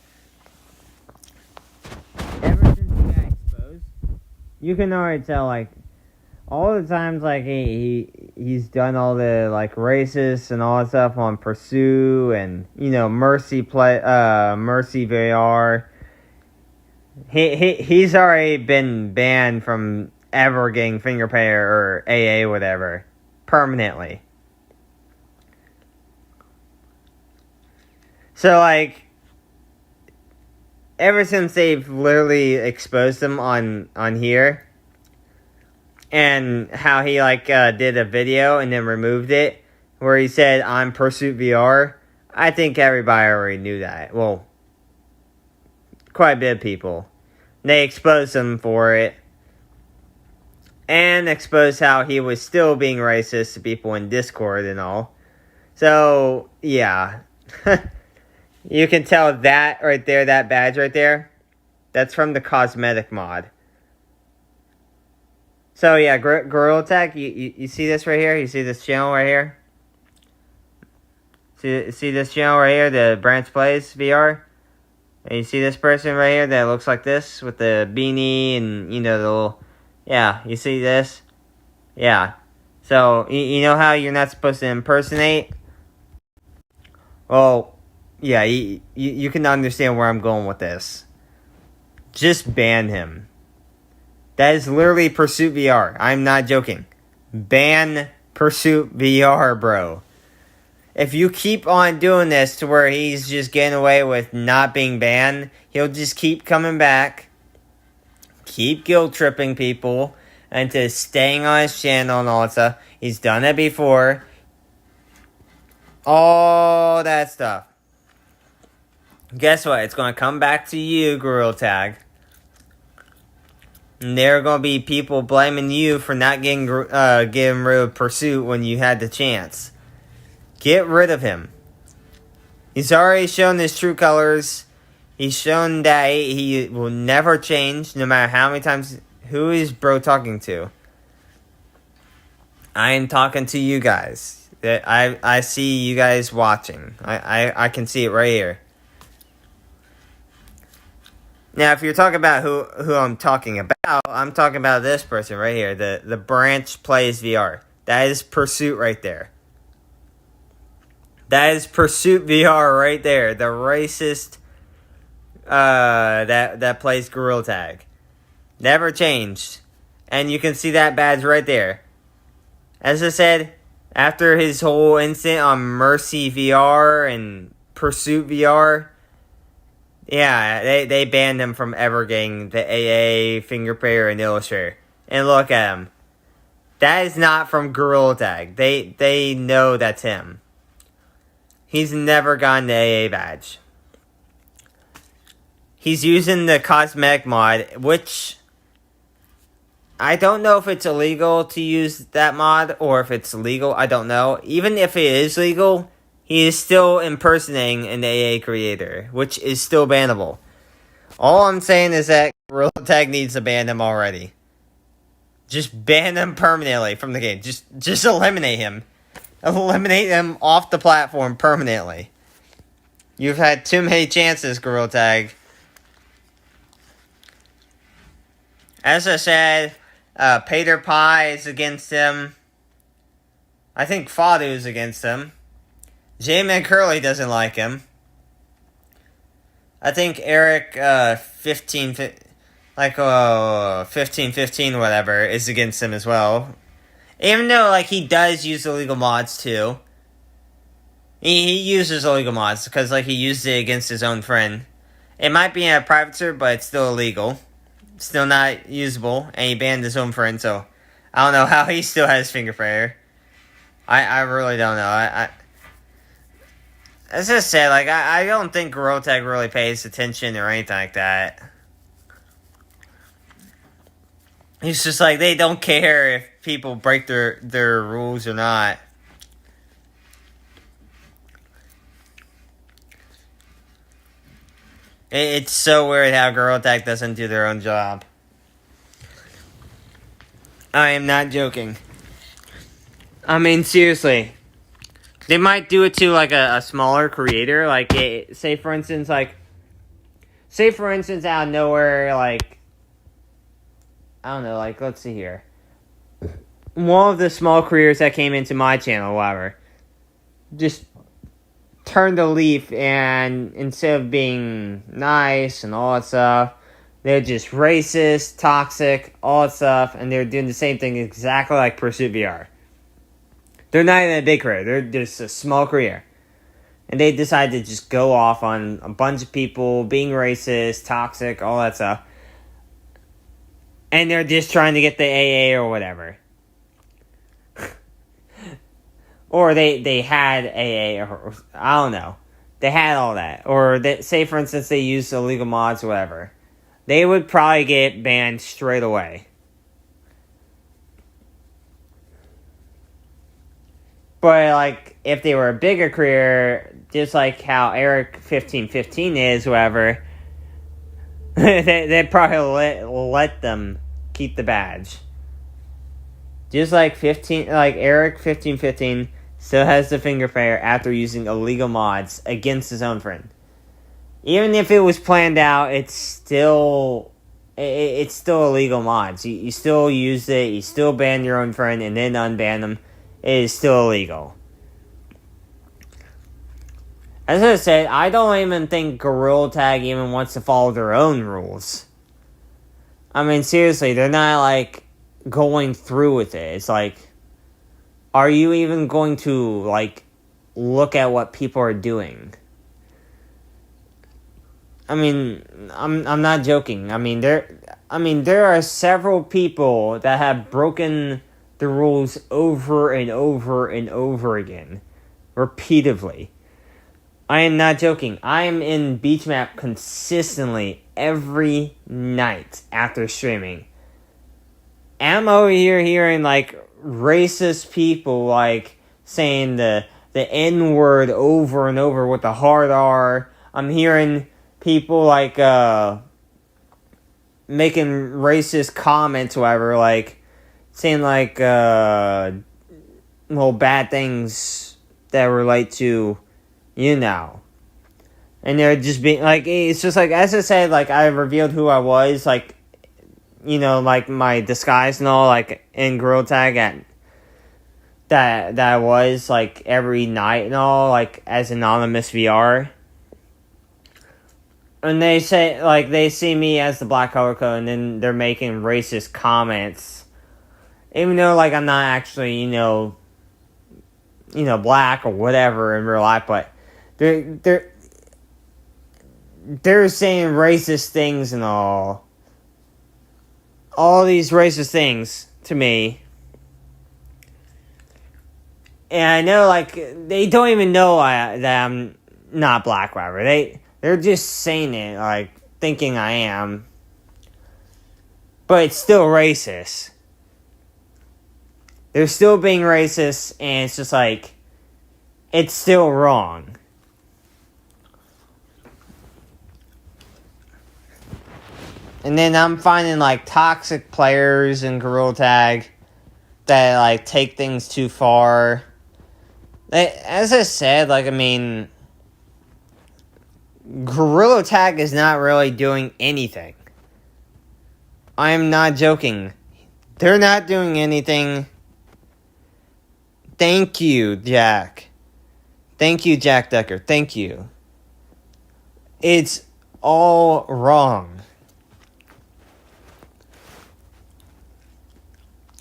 Speaker 1: ever since he got exposed, you can already tell, like, all the times, like, he's done all the, like, racist and all that stuff on Pursue and, you know, Mercy VR. He's already been banned from ever getting Finger Payer or AA, whatever, permanently. So, like, ever since they've literally exposed him on here, and how he, like, did a video and then removed it, where he said, I'm Pursuit VR, I think everybody already knew that. Well, quite a bit of people. They exposed him for it, and exposed how he was still being racist to people in Discord and all. So, yeah. You can tell that right there, that badge right there, that's from the cosmetic mod. So yeah, Gorilla Tag, you see this right here? You see this channel right here? See this channel right here, the Branch Plays VR? And you see this person right here that looks like this with the beanie and, you know, the little... Yeah, you see this? Yeah. So, you know how you're not supposed to impersonate? Well... yeah, you can understand where I'm going with this. Just ban him. That is literally Pursuit VR. I'm not joking. Ban Pursuit VR, bro. If you keep on doing this to where he's just getting away with not being banned, he'll just keep coming back, keep guilt-tripping people into staying on his channel and all that stuff. He's done it before. All that stuff. Guess what? It's going to come back to you, Gorilla Tag. And there are going to be people blaming you for not getting rid of Pursuit when you had the chance. Get rid of him. He's already shown his true colors. He's shown that he will never change, no matter how many times... Who is bro talking to? I am talking to you guys. I see you guys watching. I can see it right here. Now, if you're talking about who I'm talking about, I'm talking about this person right here, the Branch Plays VR. That is Pursuit right there. That is Pursuit VR right there. The racist that plays Gorilla Tag. Never changed. And you can see that badge right there. As I said, after his whole incident on Mercy VR and Pursuit VR... yeah, they banned him from ever getting the AA, Finger Payer, and Illustrator. And look at him. That is not from Gorilla Tag. They know that's him. He's never gotten the AA badge. He's using the cosmetic mod, which... I don't know if it's illegal to use that mod, or if it's legal, I don't know. Even if it is legal... he is still impersonating an AA creator, which is still bannable. All I'm saying is that Gorilla Tag needs to ban him already. Just ban him permanently from the game. Just eliminate him. Eliminate him off the platform permanently. You've had too many chances, Gorilla Tag. As I said, Peter Pie is against him. I think Fadu is against him. J-Man Curly doesn't like him. I think Eric 1515 whatever is against him as well. Even though like he does use illegal mods too. He uses illegal mods because like he used it against his own friend. It might be in a private server, but it's still illegal. It's still not usable, and he banned his own friend, so I don't know how he still has Finger Prayer. I really don't know. As I said, like, I don't think Gorilla Tag really pays attention or anything like that. He's just like, they don't care if people break their rules or not. It's so weird how Gorilla Tag doesn't do their own job. I am not joking. I mean, seriously. They might do it to, like, a smaller creator. Like, say, for instance, out of nowhere, like, I don't know, like, let's see here. One of the small creators that came into my channel, whatever, just turned a leaf, and instead of being nice and all that stuff, they're just racist, toxic, all that stuff, and they're doing the same thing exactly like Pursuit VR. They're not even a big career. They're just a small career. And they decided to just go off on a bunch of people being racist, toxic, all that stuff. And they're just trying to get the AA or whatever. Or they had AA, or I don't know. They had all that. Or say, for instance, they used illegal mods or whatever. They would probably get banned straight away. But, like, if they were a bigger career, just like how Eric 1515 is, whoever, they'd probably let them keep the badge. Just like Eric 1515 still has the Finger Prayer after using illegal mods against his own friend. Even if it was planned out, it's still illegal mods. You still use it, you still ban your own friend and then unban them. It is still illegal. As I said, I don't even think Gorilla Tag even wants to follow their own rules. I mean, seriously, they're not, like, going through with it. It's like, are you even going to, like, look at what people are doing? I mean, I'm not joking. I mean, there are several people that have broken the rules over and over and over again, repeatedly. I am not joking. I am in Beachmap consistently every night after streaming. I'm over here hearing, like, racist people, like, saying the N-word over and over with the hard R. I'm hearing people, like, making racist comments, whatever, like, saying, like, bad things that relate to, you know. And they're just being, like, it's just, like, as I said, like, I revealed who I was, like, you know, like, my disguise and all, like, in Gorilla Tag that I was, like, every night and all, like, as Anonymous VR. And they say, like, they see me as the Black Color Code, and then they're making racist comments. Even though, like, I'm not actually, you know, black or whatever in real life, but they're saying racist things and all these racist things to me. And I know, like, they don't even know that I'm not black, whatever. They're just saying it, like, thinking I am. But it's still racist. They're still being racist, and it's just like, it's still wrong. And then I'm finding, like, toxic players in Gorilla Tag that, like, take things too far. As I said, like, I mean, Gorilla Tag is not really doing anything. I'm not joking. They're not doing anything. Thank you, Jack. Thank you, Jack Decker. Thank you. It's all wrong.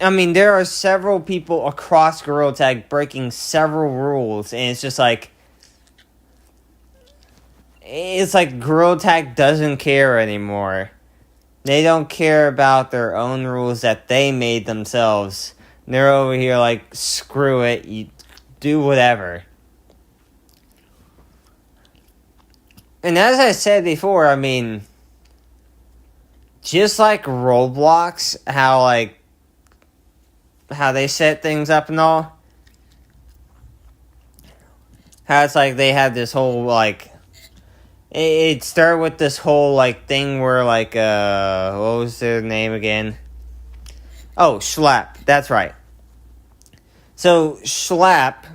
Speaker 1: I mean, there are several people across Gorilla Tag breaking several rules, and it's just like... It's like Gorilla Tag doesn't care anymore. They don't care about their own rules that they made themselves. They're over here like, screw it, you do whatever. And as I said before, I mean, just like Roblox, how they set things up and all, how it's like they have this whole, like, it started with this whole, like, thing where, like, what was their name again? Oh, Schlapp. That's right. So, Schlapp,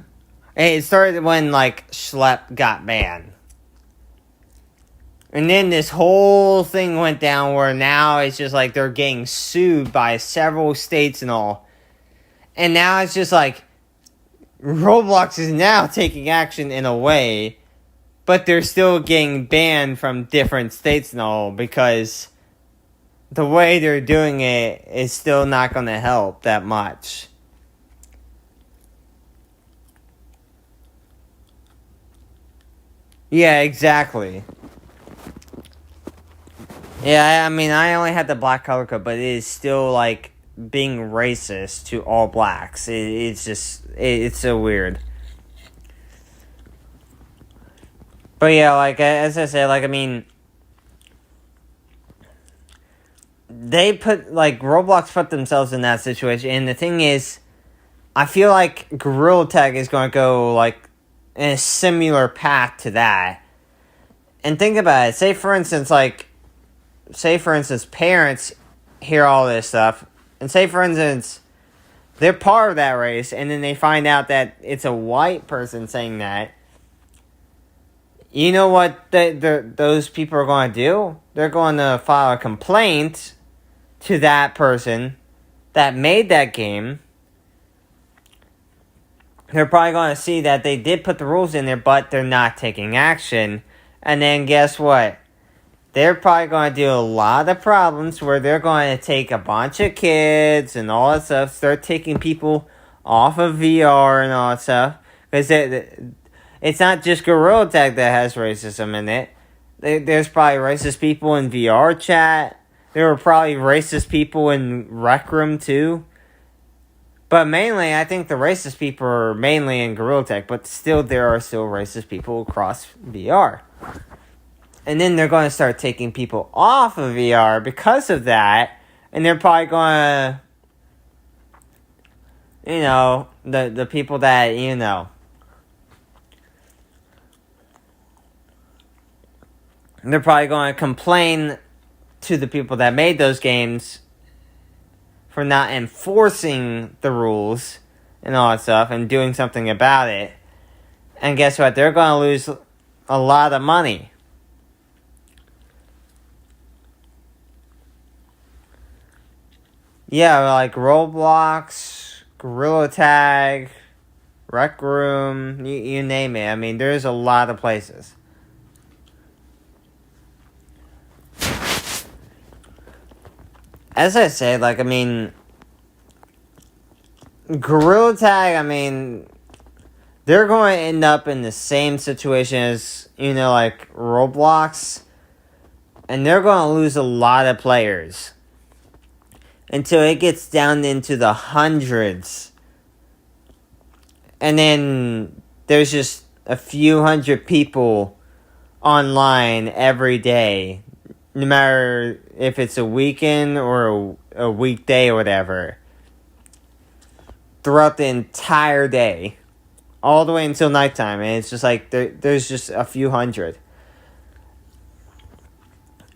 Speaker 1: it started when, like, Schlapp got banned. And then this whole thing went down where now it's just, like, they're getting sued by several states and all. And now it's just, like, Roblox is now taking action in a way, but they're still getting banned from different states and all, because the way they're doing it is still not going to help that much. Yeah, exactly. Yeah, I mean, I only had the black color code, but it is still, like, being racist to all blacks. It's just, it's so weird. But yeah, like, as I said, like, I mean, Roblox put themselves in that situation, and the thing is, I feel like Gorilla Tag is going to go, like, in a similar path to that. And think about it, say for instance, parents hear all this stuff, and say for instance, they're part of that race, and then they find out that it's a white person saying that. You know what those people are going to do? They're going to file a complaint to that person that made that game. They're probably going to see that they did put the rules in there, but they're not taking action. And then guess what? They're probably going to do a lot of problems where they're going to take a bunch of kids and all that stuff, start taking people off of VR and all that stuff. Because it's not just Gorilla Tag that has racism in it. There's probably racist people in VR chat. There were probably racist people in Rec Room too. But mainly, I think the racist people are mainly in Gorilla Tag. But still, there are still racist people across VR. And then they're going to start taking people off of VR because of that. And they're probably going to, you know, the people that, you know, they're probably going to complain to the people that made those games for not enforcing the rules and all that stuff and doing something about it. And guess what? They're going to lose a lot of money. Yeah, like Roblox, Gorilla Tag, Rec Room, you name it. I mean, there's a lot of places. As I said, like, I mean, Gorilla Tag, I mean, they're going to end up in the same situation as, you know, like, Roblox. And they're going to lose a lot of players. Until it gets down into the hundreds. And then there's just a few hundred people online every day. No matter if it's a weekend or a weekday or whatever. Throughout the entire day. All the way until nighttime. And it's just like, there's just a few hundred.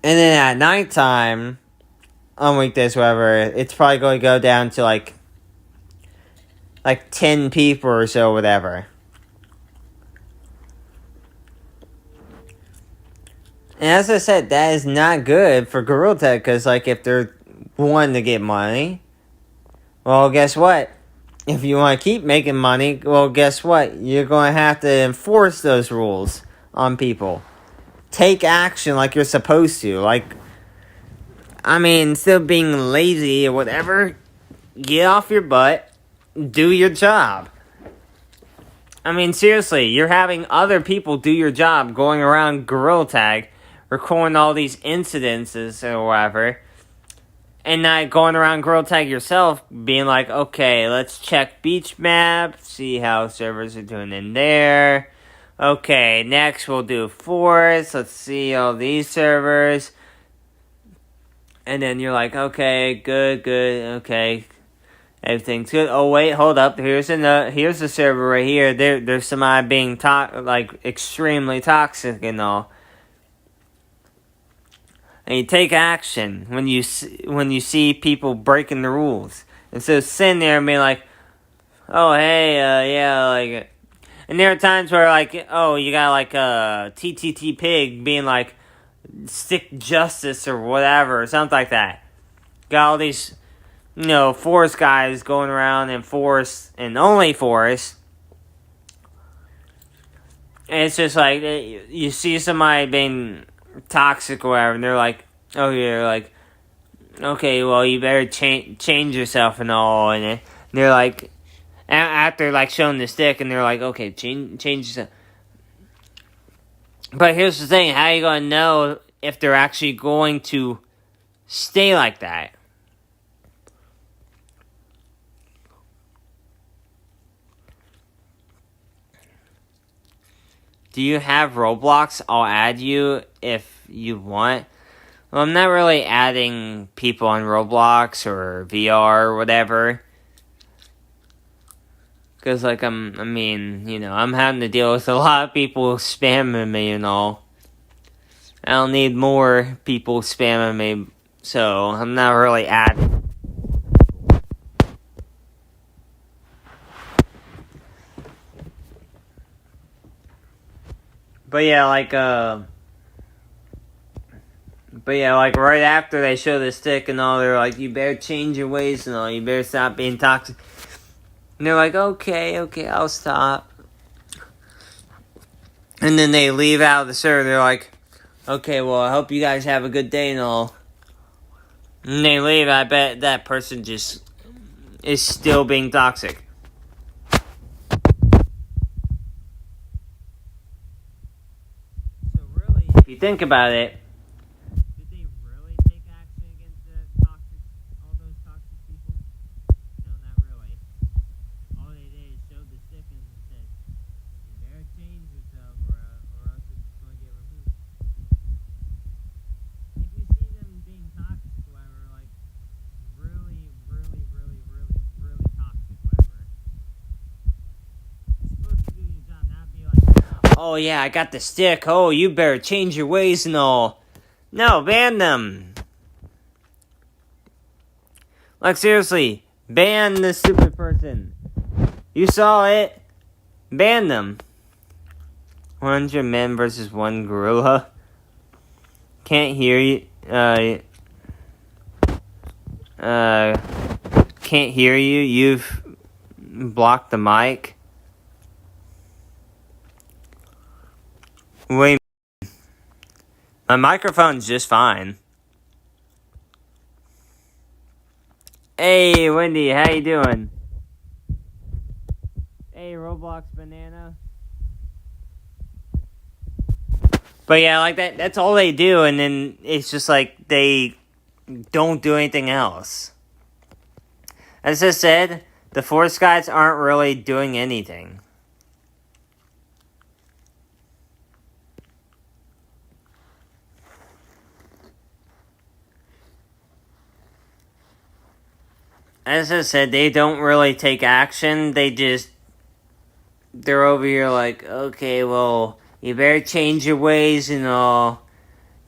Speaker 1: And then at nighttime, on weekdays, whatever, it's probably going to go down to like 10 people or so, whatever. And as I said, that is not good for Gorilla Tag, because, like, if they're wanting to get money, well, guess what? If you want to keep making money, well, guess what? You're going to have to enforce those rules on people. Take action like you're supposed to. Like, I mean, instead of being lazy or whatever, get off your butt, do your job. I mean, seriously, you're having other people do your job, going around Gorilla Tag, recording all these incidences or whatever, and not going around Gorilla Tag yourself, being like, okay, let's check beach map, see how servers are doing in there. Okay, next we'll do forest, let's see all these servers. And then you're like, okay, good, okay. Everything's good. Oh wait, hold up. Here's the server right here. There's somebody being extremely toxic and all. And you take action when you see people breaking the rules. Instead of sitting there and being like, oh hey, yeah, like. And there are times where like, oh, you got like TTT Pig being like, stick justice or whatever, or something like that. Got all these, forest guys going around in forest and only forest. And it's just like, you see somebody being toxic or whatever, and they're like, oh, you're like, okay, well, you better change yourself and all. And they're like, after like showing the stick, and they're like, okay, change yourself. But here's the thing, how are you going to know if they're actually going to stay like that? Do you have Roblox? I'll add you if you want. Well, I'm not really adding people on Roblox or VR or whatever. Because, like, I'm having to deal with a lot of people spamming me and all. I don't need more people spamming me, so I'm not really adding. But yeah, like right after they show the stick and all, they're like, you better change your ways and all, you better stop being toxic. And they're like, okay, I'll stop. And then they leave out of the server, they're like, okay, well, I hope you guys have a good day and all. And they leave, I bet that person just is still being toxic. So really, if you think about it, did they really take action against all those toxic people? No, not really. All they did is showed the stick and said, you better change yourself or else it's going to get removed. If you see them being toxic, whatever, like really, really, really, really, really toxic, whatever, you're supposed to do your job, not be like, oh yeah, I got the stick, oh, you better change your ways and all. No, ban them. Like, seriously, ban this stupid person. You saw it. Ban them. 100 men versus 1 gorilla. Can't hear you. Can't hear you. You've blocked the mic. Wait. My microphone's just fine. Hey, Wendy, how you doing? Hey, Roblox Banana. But yeah, like that's all they do, and then it's just like they don't do anything else. As I said, the forest guys aren't really doing anything. As I said, they don't really take action. They're over here like, okay, well, you better change your ways and all.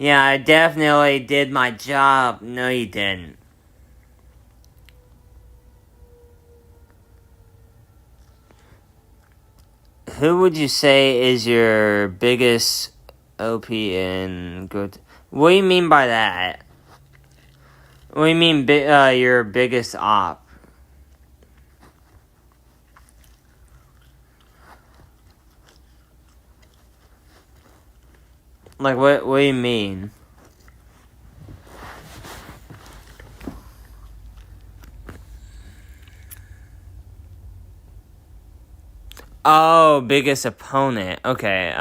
Speaker 1: Yeah, I definitely did my job. No, you didn't. Who would you say is your biggest OP in good? What do you mean by that? What do you mean, your biggest op? Like, what do you mean? Oh, biggest opponent. Okay,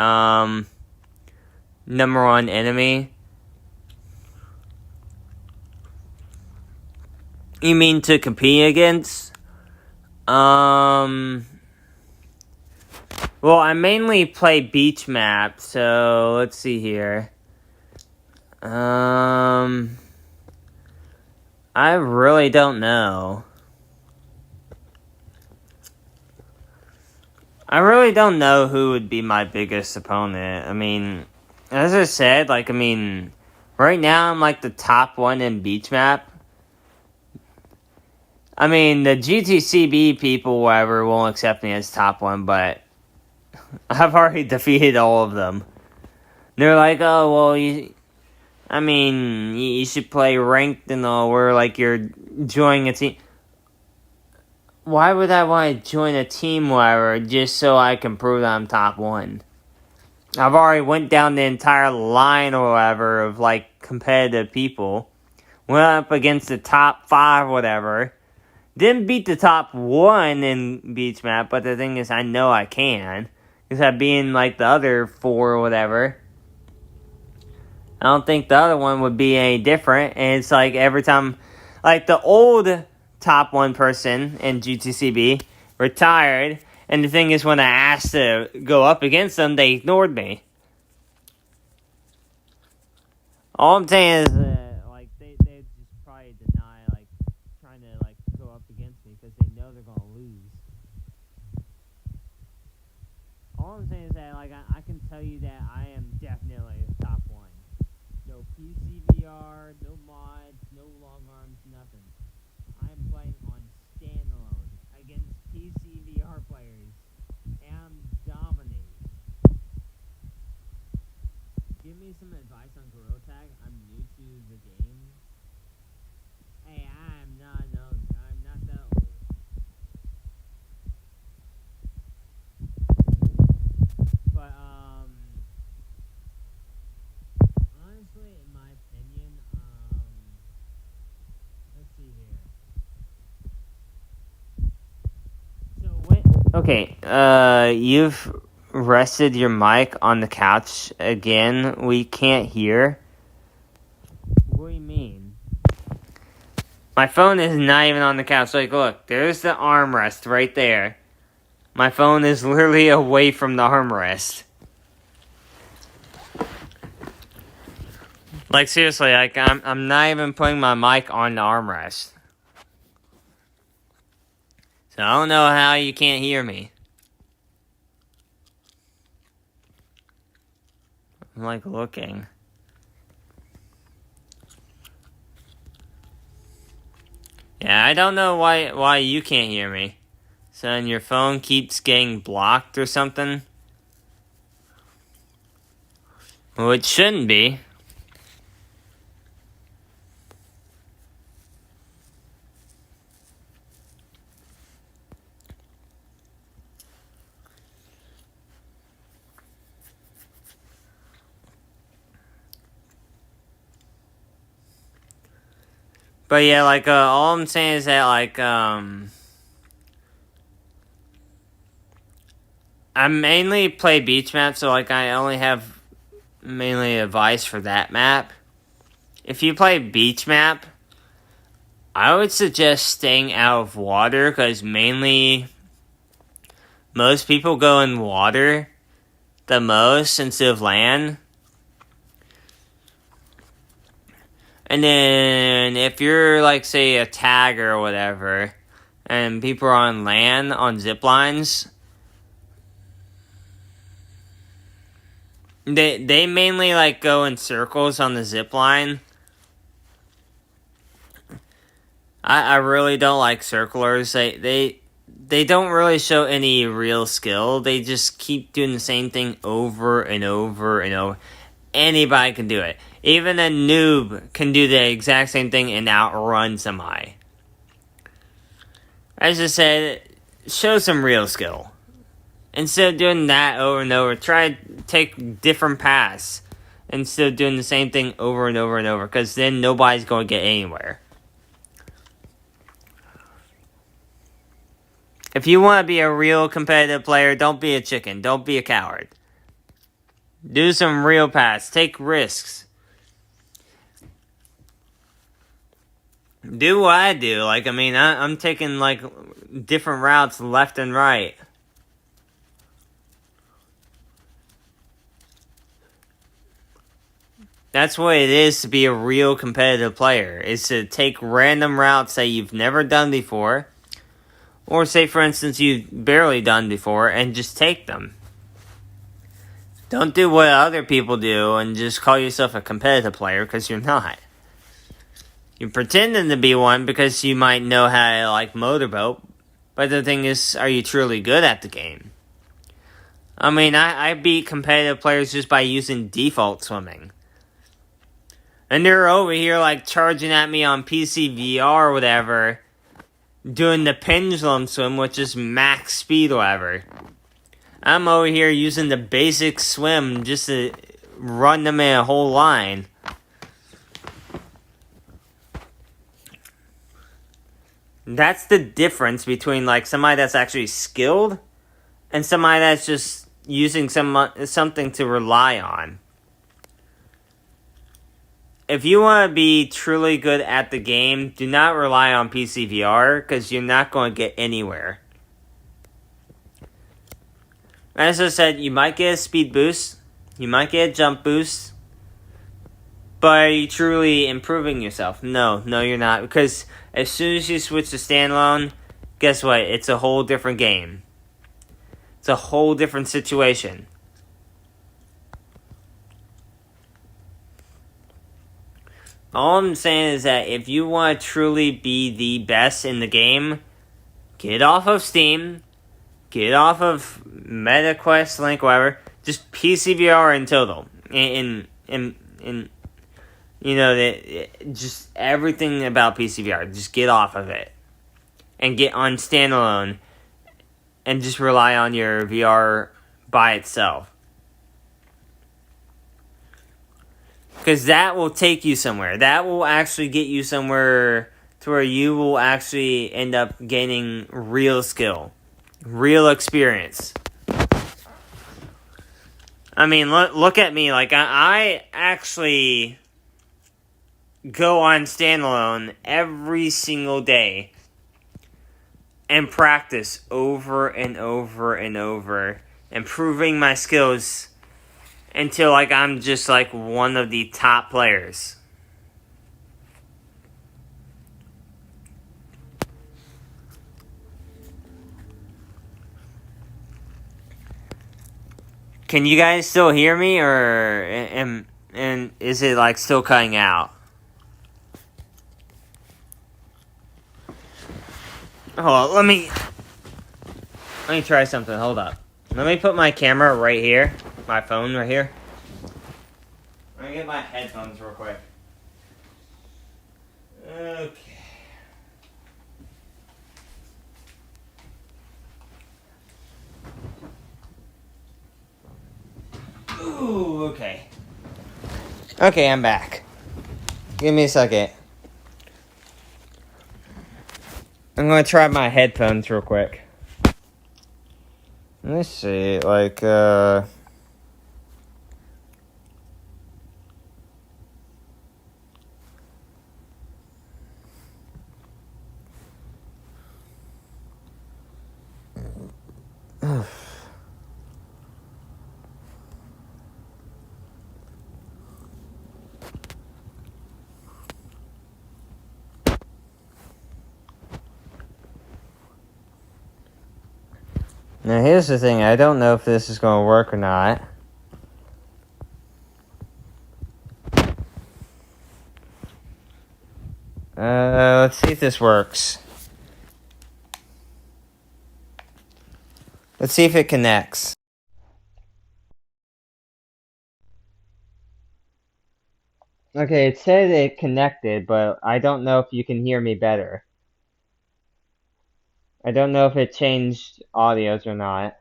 Speaker 1: number one enemy? You mean to compete against? Well, I mainly play beach map, so let's see here. I really don't know. I really don't know who would be my biggest opponent. I mean, as I said, right now I'm like the top one in beach map. I mean, the GTCB people, whatever, won't accept me as top one, but I've already defeated all of them. They're like, oh, well, you should play ranked and all, where, like, you're joining a team. Why would I want to join a team, whatever, just so I can prove that I'm top one? I've already went down the entire line or whatever of, like, competitive people. Went up against the top 5, whatever. Didn't beat the top 1 in beach map, but the thing is, I know I can. Because I'd be in, like, the other 4 or whatever. I don't think the other one would be any different. And it's like every time, like the old top 1 person in GTCB retired. And the thing is, when I asked to go up against them, they ignored me. All I'm saying is, they just probably deny, trying to, go up against me because they know they're going to lose. All I'm saying is that, I can tell you that I am definitely the top 1. No PCVR, no mods, no long arms, nothing. I'm playing on standalone against PCVR players. And I'm dominating. Give me some advice on Gorilla Tag. I'm new to the game. Hey, I'm not that old. But, honestly, in my opinion, let's see here. So, you've rested your mic on the couch again. We can't hear. What do you mean? My phone is not even on the couch. Look, there's the armrest right there. My phone is literally away from the armrest. Seriously, I'm not even putting my mic on the armrest. So I don't know how you can't hear me. I'm looking. Yeah, I don't know why you can't hear me. So then your phone keeps getting blocked or something? Well, it shouldn't be. But yeah, all I'm saying is that, I mainly play beach map, so, I only have mainly advice for that map. If you play beach map, I would suggest staying out of water, because mainly most people go in water the most instead of land. And then if you're say a tagger or whatever, and people are on land on zip lines, They mainly like go in circles on the zip line. I really don't like circlers. They don't really show any real skill. They just keep doing the same thing over and over and over. Anybody can do it. Even a noob can do the exact same thing and outrun somebody. As I said, show some real skill. Instead of doing that over and over, try to take different paths instead of doing the same thing over and over and over, because then nobody's going to get anywhere. If you want to be a real competitive player, don't be a chicken. Don't be a coward. Do some real paths. Take risks. Do what I do. Like, I mean, I'm taking, like, different routes left and right. That's what it is to be a real competitive player, is to take random routes that you've never done before, or say, for instance, you've barely done before, and just take them. Don't do what other people do and just call yourself a competitive player, because you're not. You're pretending to be one because you might know how to, like, motorboat, but the thing is, are you truly good at the game? I mean, I beat competitive players just by using default swimming. And they're over here, like, charging at me on PC VR or whatever, doing the pendulum swim, which is max speed or whatever. I'm over here using the basic swim just to run them in a whole line. That's the difference between, like, somebody that's actually skilled and somebody that's just using something to rely on. If you want to be truly good at the game, do not rely on PC VR, because you're not going to get anywhere. As I said, you might get a speed boost, you might get a jump boost, but are you truly improving yourself? No, you're not, because as soon as you switch to standalone, guess what? It's a whole different game. It's a whole different situation. All I'm saying is that if you want to truly be the best in the game, get off of Steam, get off of MetaQuest, Link, whatever. Just PCVR and Total. And you know, just everything about PCVR. Just get off of it. And get on standalone. And just rely on your VR by itself. Because that will take you somewhere. That will actually get you somewhere to where you will actually end up gaining real skill. Real experience. I mean, look at me. Like, I actually go on standalone every single day and practice over and over and over, improving my skills until, like, I'm just, like, one of the top players. Can you guys still hear me, or and is it, like, still cutting out? Hold on, let me try something. Hold up. Let me put my camera right here. My phone right here. Let me get my headphones real quick. Okay. Ooh, okay. Okay, I'm back. Give me a second. I'm gonna try my headphones real quick. Let's see, like, now here's the thing, I don't know if this is gonna work or not. Let's see if this works. Let's see if it connects. Okay, it said it connected, but I don't know if you can hear me better. I don't know if it changed audios or not.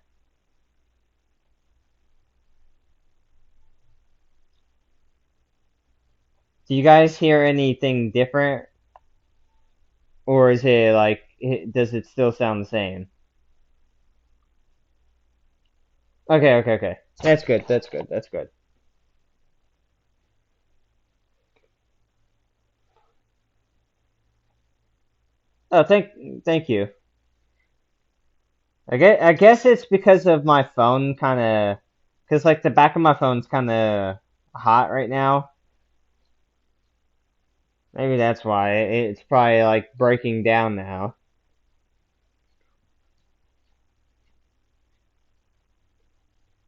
Speaker 1: Do you guys hear anything different? Or is it like, does it still sound the same? Okay. That's good, that's good, that's good. Oh, thank you. I guess it's because of my phone kind of, because like the back of my phone's kind of hot right now. Maybe that's why. It's probably like breaking down now.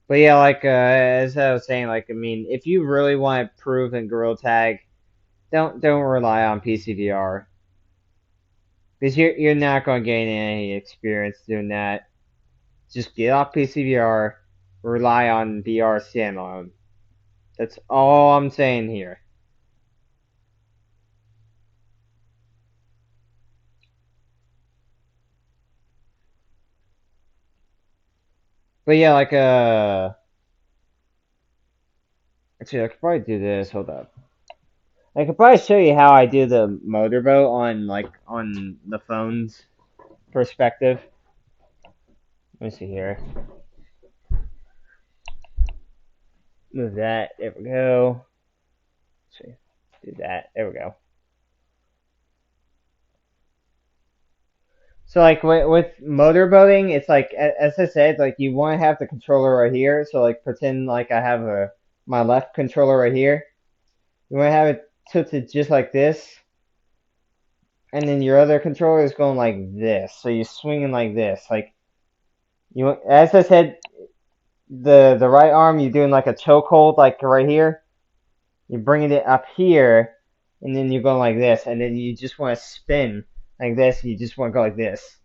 Speaker 1: But yeah, like as I was saying, like I mean, if you really want to prove in Gorilla Tag, don't rely on PCVR because you're not going to gain any experience doing that. Just get off PCVR, rely on VR standalone. That's all I'm saying here. But yeah, like actually I could probably do this. Hold up. I could probably show you how I do the motorboat on like on the phone's perspective. Let me see here. Move that. There we go. Let's see. Do that. There we go. So like with motorboating, it's like as I said, like you want to have the controller right here. So like pretend like I have my left controller right here. You want to have it tilted just like this, and then your other controller is going like this. So you're swinging like this. Like as I said, the right arm you're doing like a chokehold, like right here. You're bringing it up here, and then you're going like this, and then you just want to spin like this. And you just want to go like this.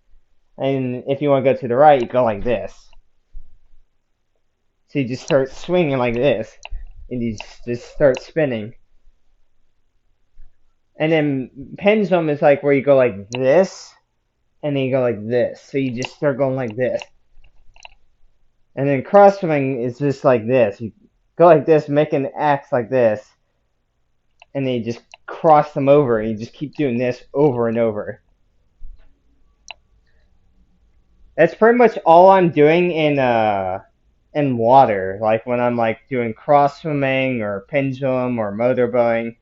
Speaker 1: And if you want to go to the right, you go like this. So you just start swinging like this, and you just start spinning. And then pendulum is like where you go like this, and then you go like this. So you just start going like this. And then cross swing is just like this. You go like this, make an X like this, and then you just cross them over, and you just keep doing this over and over. That's pretty much all I'm doing in water, like when I'm like doing cross swimming or pendulum or motorboating.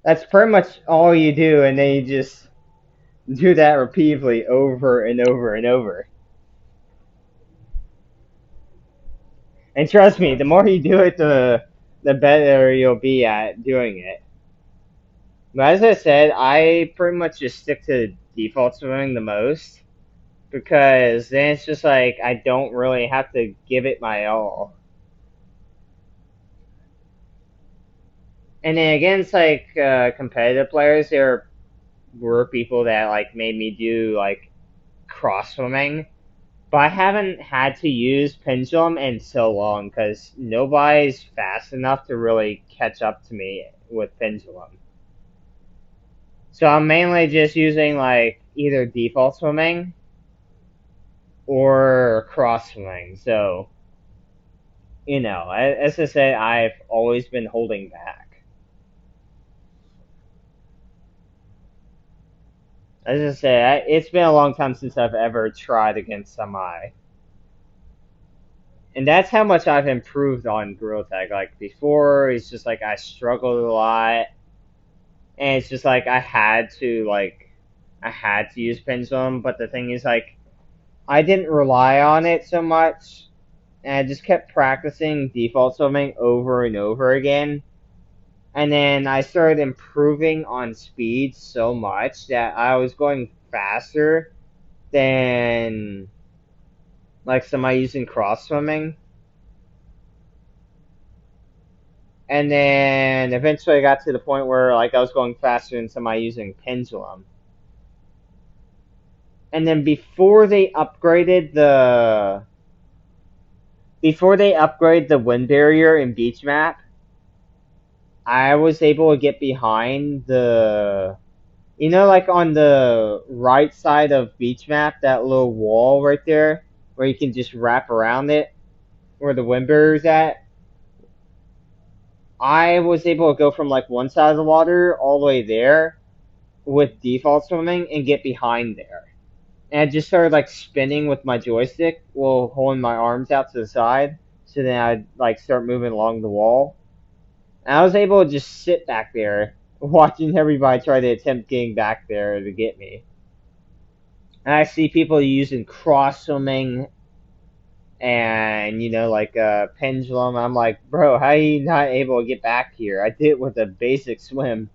Speaker 1: That's pretty much all you do, and then you just do that repeatedly over and over and over. And trust me, the more you do it, the better you'll be at doing it. But as I said, I pretty much just stick to default swimming the most because then it's just like I don't really have to give it my all. And then against like competitive players, there were people that like made me do like cross swimming, but I haven't had to use pendulum in so long because nobody's fast enough to really catch up to me with pendulum. So I'm mainly just using like either default swimming or cross swimming. So as I said, I've always been holding back. As I say, it's been a long time since I've ever tried against somebody. And that's how much I've improved on Gorilla Tag. Like before, it's just like I struggled a lot, and it's just like I had to use pendulum. But the thing is, like, I didn't rely on it so much, and I just kept practicing default swimming over and over again. And then I started improving on speed so much that I was going faster than like somebody using cross swimming. And then eventually I got to the point where like I was going faster than somebody using Pendulum. And then before they upgraded the wind barrier in Beach Map, I was able to get behind the, you know, like on the right side of Beach Map, that little wall right there, where you can just wrap around it, where the wind barrier's at. I was able to go from like one side of the water all the way there with default swimming and get behind there. And I just started like spinning with my joystick while holding my arms out to the side. So then I'd like start moving along the wall. And I was able to just sit back there watching everybody try to attempt getting back there to get me. And I see people using cross swimming and, you know, like a pendulum. I'm like, bro, how are you not able to get back here? I did it with a basic swim.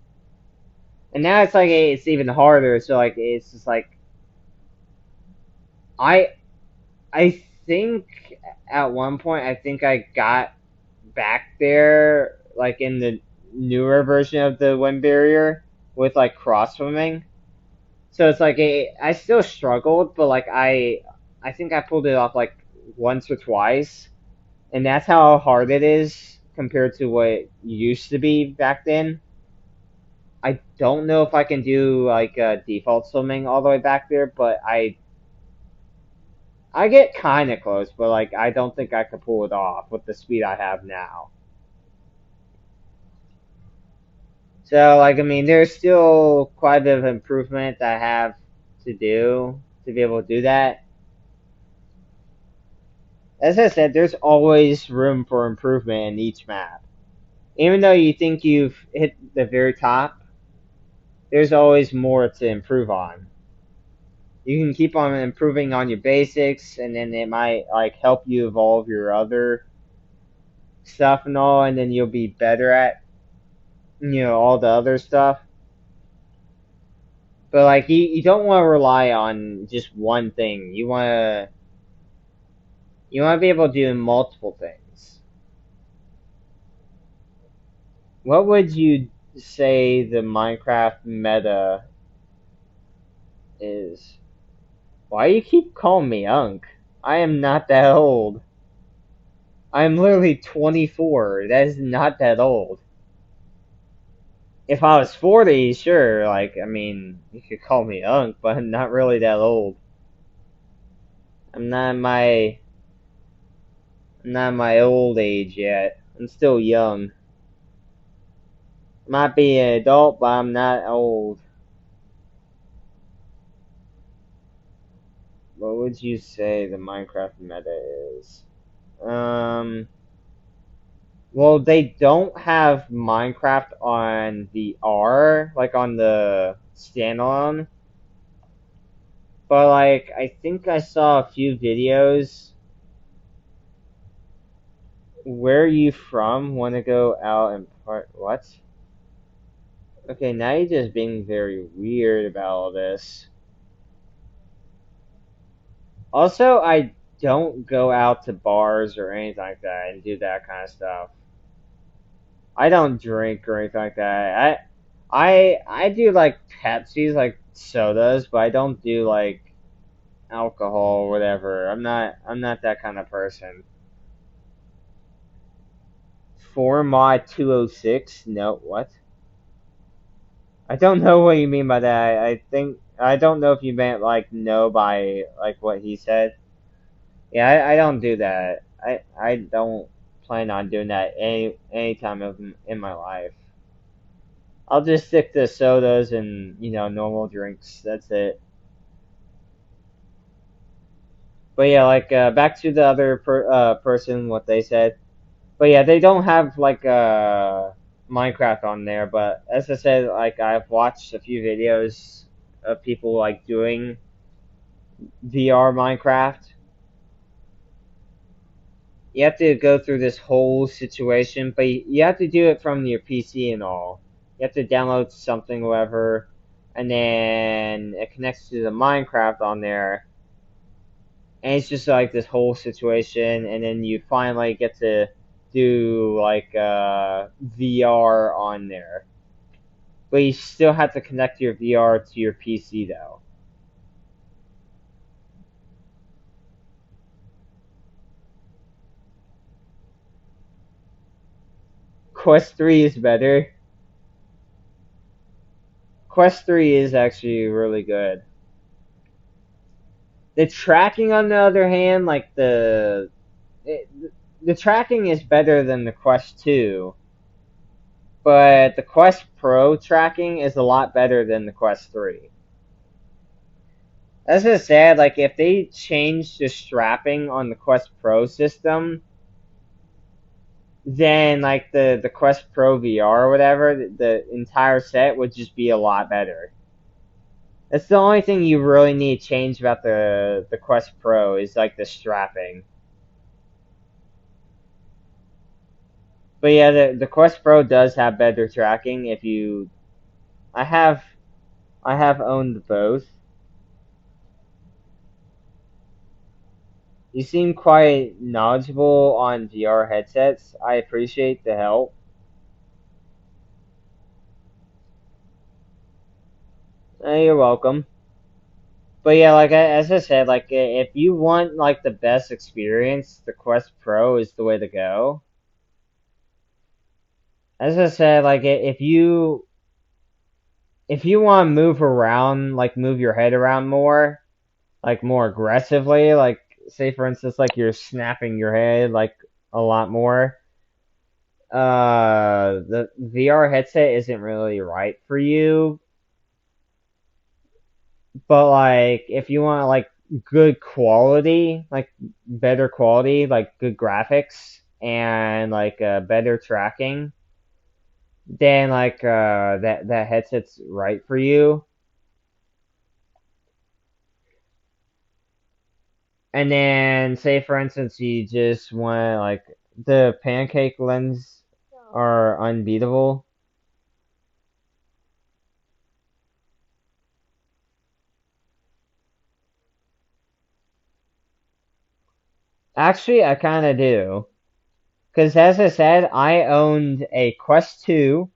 Speaker 1: And now it's like it's even harder. So like it's just like I think at one point I think I got back there like in the newer version of the wind barrier with like cross swimming. So it's like I still struggled, but like I think I pulled it off like once or twice, and that's how hard it is compared to what it used to be back then. I don't know if I can do like default swimming all the way back there, but I get kind of close, but like I don't think I could pull it off with the speed I have now. So like I mean, there's still quite a bit of improvement that I have to do to be able to do that. As I said, there's always room for improvement in each map. Even though you think you've hit the very top, there's always more to improve on. You can keep on improving on your basics, and then it might like help you evolve your other stuff and all, and then you'll be better at, you know, all the other stuff. But like you don't want to rely on just one thing. You want to be able to do multiple things. What would you say the Minecraft meta is? Why you keep calling me Unk? I am not that old. I am literally 24. That is not that old. If I was 40, sure, like, I mean, you could call me Unk, but I'm not really that old. I'm not in my old age yet. I'm still young. Might be an adult, but I'm not old. What would you say the Minecraft meta is? Well, they don't have Minecraft on the R, like on the standalone. But like, I think I saw a few videos. Where are you from? Want to go out and part? What? Okay, now you're just being very weird about all this. Also, I don't go out to bars or anything like that and do that kind of stuff. I don't drink or anything like that. I do like Pepsis, like sodas, but I don't do like alcohol or whatever. I'm not that kind of person. For mod 206? No, what? I don't know what you mean by that. I don't know if you meant like no by like what he said. Yeah, I don't do that. I don't plan on doing that any time in my life. I'll just stick to sodas and, you know, normal drinks. That's it. But yeah, like back to the other person, what they said. But yeah, they don't have like Minecraft on there. But as I said, like I've watched a few videos of people like doing VR Minecraft. You have to go through this whole situation, but you have to do it from your PC and all. You have to download something, whatever, and then it connects to the Minecraft on there. And it's just like this whole situation, and then you finally get to do like VR on there. But you still have to connect your VR to your PC though. Quest 3 is better. Quest 3 is actually really good. The tracking, on the other hand, like the tracking is better than the Quest 2, but the Quest Pro tracking is a lot better than the Quest 3. That's just sad. Like, if they changed the strapping on the Quest Pro system, then like the Quest Pro VR or whatever, the entire set would just be a lot better. That's the only thing you really need to change about the Quest Pro is like the strapping. But yeah, the Quest Pro does have better tracking. If you, I have owned both. You seem quite knowledgeable on VR headsets. I appreciate the help. You're welcome. But yeah, like as I said, like if you want like the best experience, the Quest Pro is the way to go. As I said, like if you want to move around, like move your head around more, like more aggressively, like say for instance, like you're snapping your head like a lot more. The VR headset isn't really right for you. But like if you want like good quality, like better quality, like good graphics and like better tracking, then like that headset's right for you. And then say for instance you just want like the pancake lens are unbeatable. Actually, I kind of do. Because as I said, I owned a Quest 2,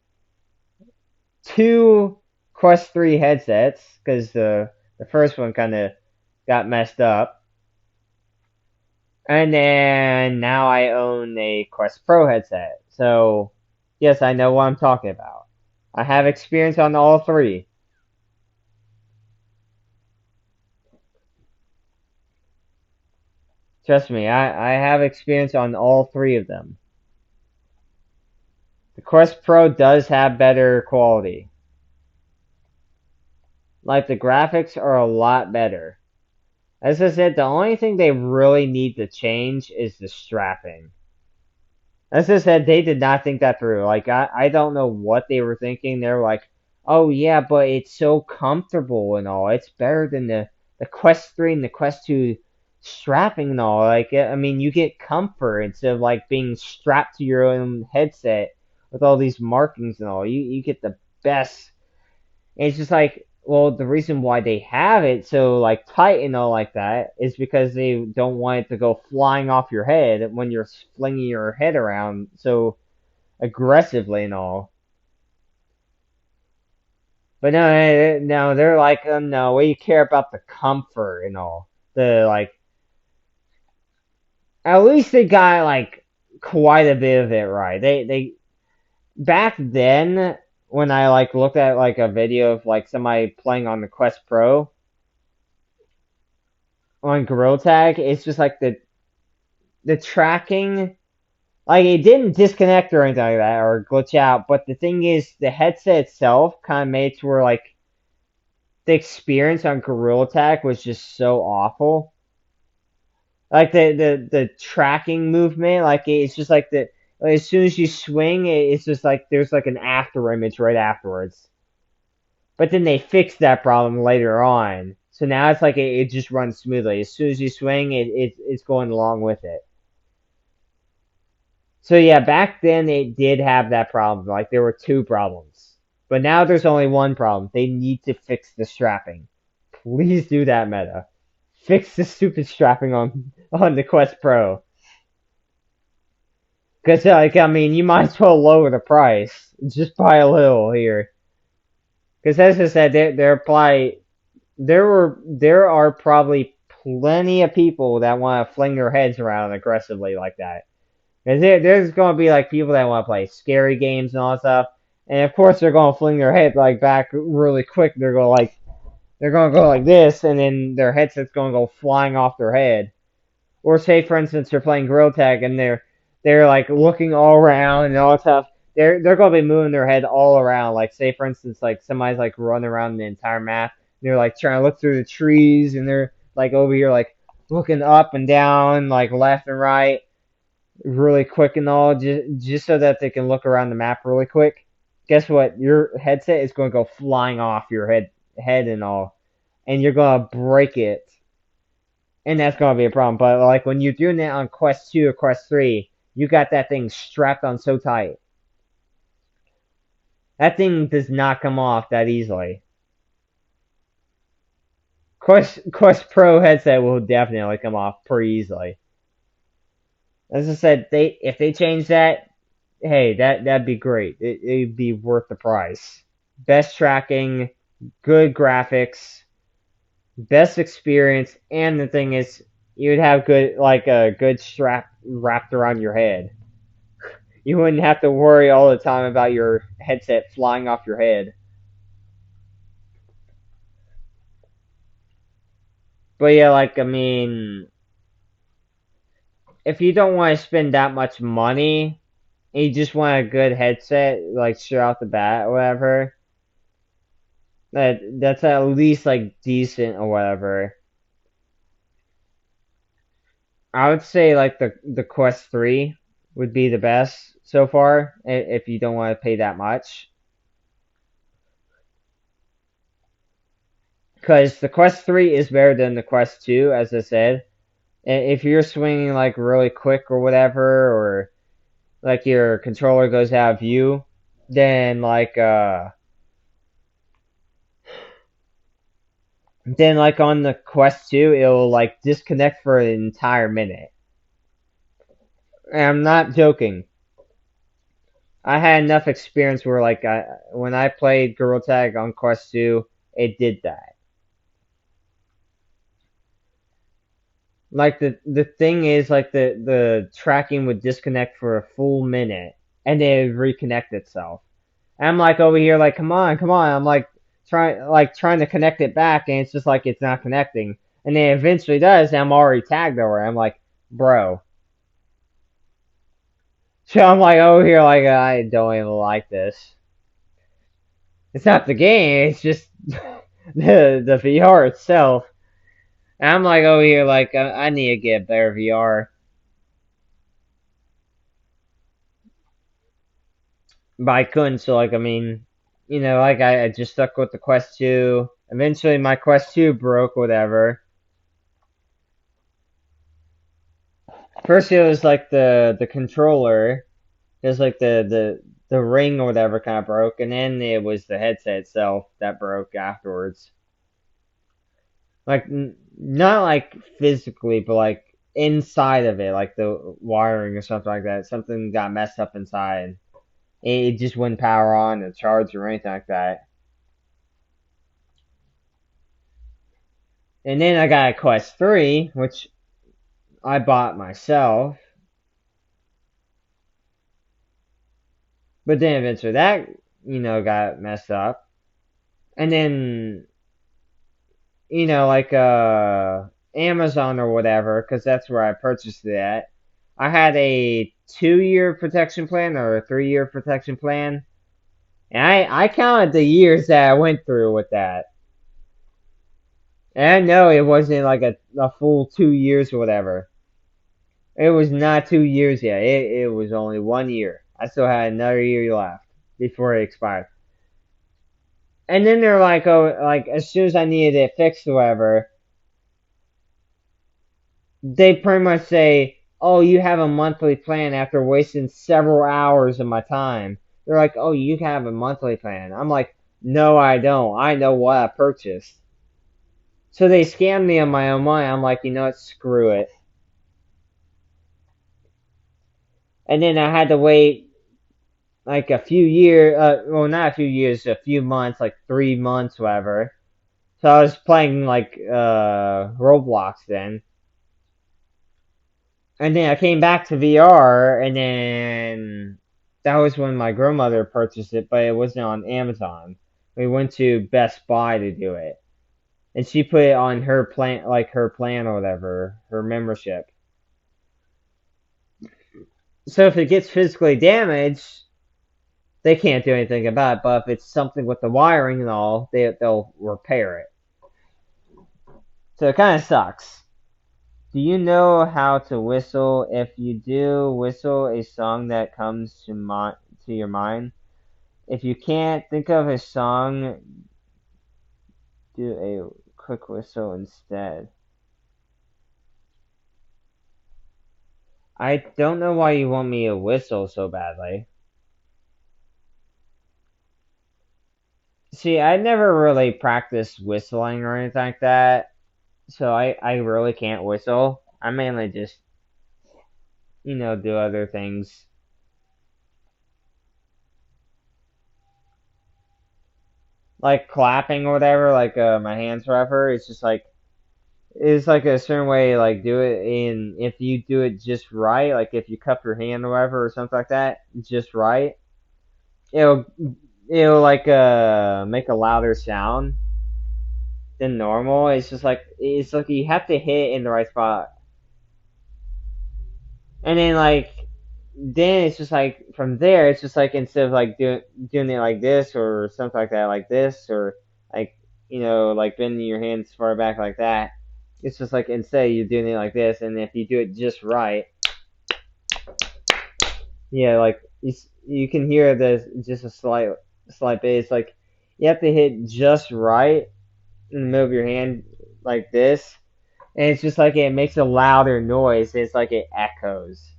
Speaker 1: two Quest 3 headsets, because the first one kind of got messed up. And then now I own a Quest Pro headset. So, yes, I know what I'm talking about. I have experience on all three. Trust me, I have experience on all three of them. The Quest Pro does have better quality. Like, the graphics are a lot better. As I said, the only thing they really need to change is the strapping. As I said, they did not think that through. Like, I don't know what they were thinking. They're like, oh yeah, but it's so comfortable and all. It's better than the Quest 3 and the Quest 2 strapping and all. Like, I mean, you get comfort instead of like being strapped to your own headset with all these markings and all. You get the best. And it's just like, well, the reason why they have it so like tight and all like that is because they don't want it to go flying off your head when you're flinging your head around so aggressively and all. But no, they're like, no, we care about the comfort and all. The like, at least they got like quite a bit of it right. They back then when I like looked at like a video of like somebody playing on the Quest Pro on Gorilla Tag, it's just like the tracking, like it didn't disconnect or anything like that or glitch out. But the thing is, the headset itself kind of made it to where like the experience on Gorilla Tag was just so awful. Like the tracking movement, like it's just like the as soon as you swing, it's just like there's like an after image right afterwards. But then they fixed that problem later on. So now it's like it just runs smoothly. As soon as you swing, it's going along with it. So yeah, back then it did have that problem. Like there were two problems. But now there's only one problem. They need to fix the strapping. Please do that, Meta. Fix the stupid strapping on the Quest Pro. Because, like, I mean, you might as well lower the price just by a little here. Because as I said, there are probably plenty of people that want to fling their heads around aggressively like that. Because there's going to be like people that want to play scary games and all that stuff, and of course they're going to fling their head like back really quick. They're going to go like this, and then their headset's going to go flying off their head. Or say, for instance, they're playing Gorilla Tag and they're like looking all around and all that stuff. They're gonna be moving their head all around. Like say, for instance, like somebody's like running around the entire map. And they're like trying to look through the trees, and they're like over here like looking up and down, like left and right, really quick and all, just so that they can look around the map really quick. Guess what? Your headset is going to go flying off your head and all, and you're gonna break it, and that's gonna be a problem. But like when you're doing that on Quest 2 or Quest 3, you got that thing strapped on so tight. That thing does not come off that easily. Quest Pro headset will definitely come off pretty easily. As I said, if they change that, hey, that'd be great. It'd be worth the price. Best tracking, good graphics, best experience, and the thing is, you'd have a good strap wrapped around your head. You wouldn't have to worry all the time about your headset flying off your head. But yeah, like, I mean, if you don't want to spend that much money, and you just want a good headset, like, straight off the bat or whatever, that's at least, like, decent or whatever. I would say, like, the Quest 3 would be the best so far, if you don't want to pay that much. Because the Quest 3 is better than the Quest 2, as I said. If you're swinging like really quick or whatever, or like your controller goes out of view, then on the Quest 2, it'll like disconnect for an entire minute. And I'm not joking. I had enough experience where like when I played Gorilla Tag on Quest 2, it did that. Like the thing is like the tracking would disconnect for a full minute and then it would reconnect itself. And I'm like over here like come on, come on. I'm like trying to connect it back and it's just like it's not connecting. And then it eventually does and I'm already tagged over. I'm like, bro. So I'm like over here like I don't even like this. It's not the game, it's just the VR itself. And I'm like over here like I need to get better VR. But I couldn't, so like I mean, like I just stuck with the Quest 2. Eventually my Quest 2 broke, whatever. First it was like the controller. It was like the ring or whatever kind of broke, and then it was the headset itself that broke afterwards. Like not like physically, but like inside of it, like the wiring or something like that. Something got messed up inside. It just wouldn't power on or charge or anything like that. And then I got a Quest 3, which I bought myself. But then eventually that, got messed up. And then, like Amazon or whatever, because that's where I purchased it at. I had a 2-year protection plan or a 3-year protection plan. And I counted the years that I went through with that. And I know it wasn't like a full 2 years or whatever. It was not 2 years yet. It was only 1 year. I still had another year left before it expired. And then they're like, oh, like as soon as I needed it fixed or whatever, they pretty much say, oh, you have a monthly plan after wasting several hours of my time. They're like, oh, you have a monthly plan. I'm like, no, I don't. I know what I purchased. So they scammed me on my own money. I'm like, you know what? Screw it. And then I had to wait like a few years, well, not a few years, a few months, like 3 months, whatever. So I was playing like Roblox then. And then I came back to VR, and then that was when my grandmother purchased it, but it wasn't on Amazon. We went to Best Buy to do it. And she put it on her plan, like her plan or whatever, her membership. So if it gets physically damaged, they can't do anything about it. But if it's something with the wiring and all, they'll repair it. So it kind of sucks. Do you know how to whistle? If you do, whistle a song that comes to your mind. If you can't think of a song, do a quick whistle instead. I don't know why you want me to whistle so badly. See, I never really practiced whistling or anything like that, so I really can't whistle. I mainly just, do other things. Like clapping or whatever, like my hands forever, it's like a certain way, like do it in, if you do it just right, like if you cup your hand or whatever or something like that, just right, it'll, it'll like make a louder sound than normal. It's like you have to hit it in the right spot. And then it's just like from there, it's just like instead of like doing it like this or something like that, like this, or like like bending your hands far back like that. It's just like instead you're doing it like this, and if you do it just right, yeah, like you can hear the just a slight bass. Like you have to hit just right and move your hand like this, and it's just like it makes a louder noise. It's like it echoes.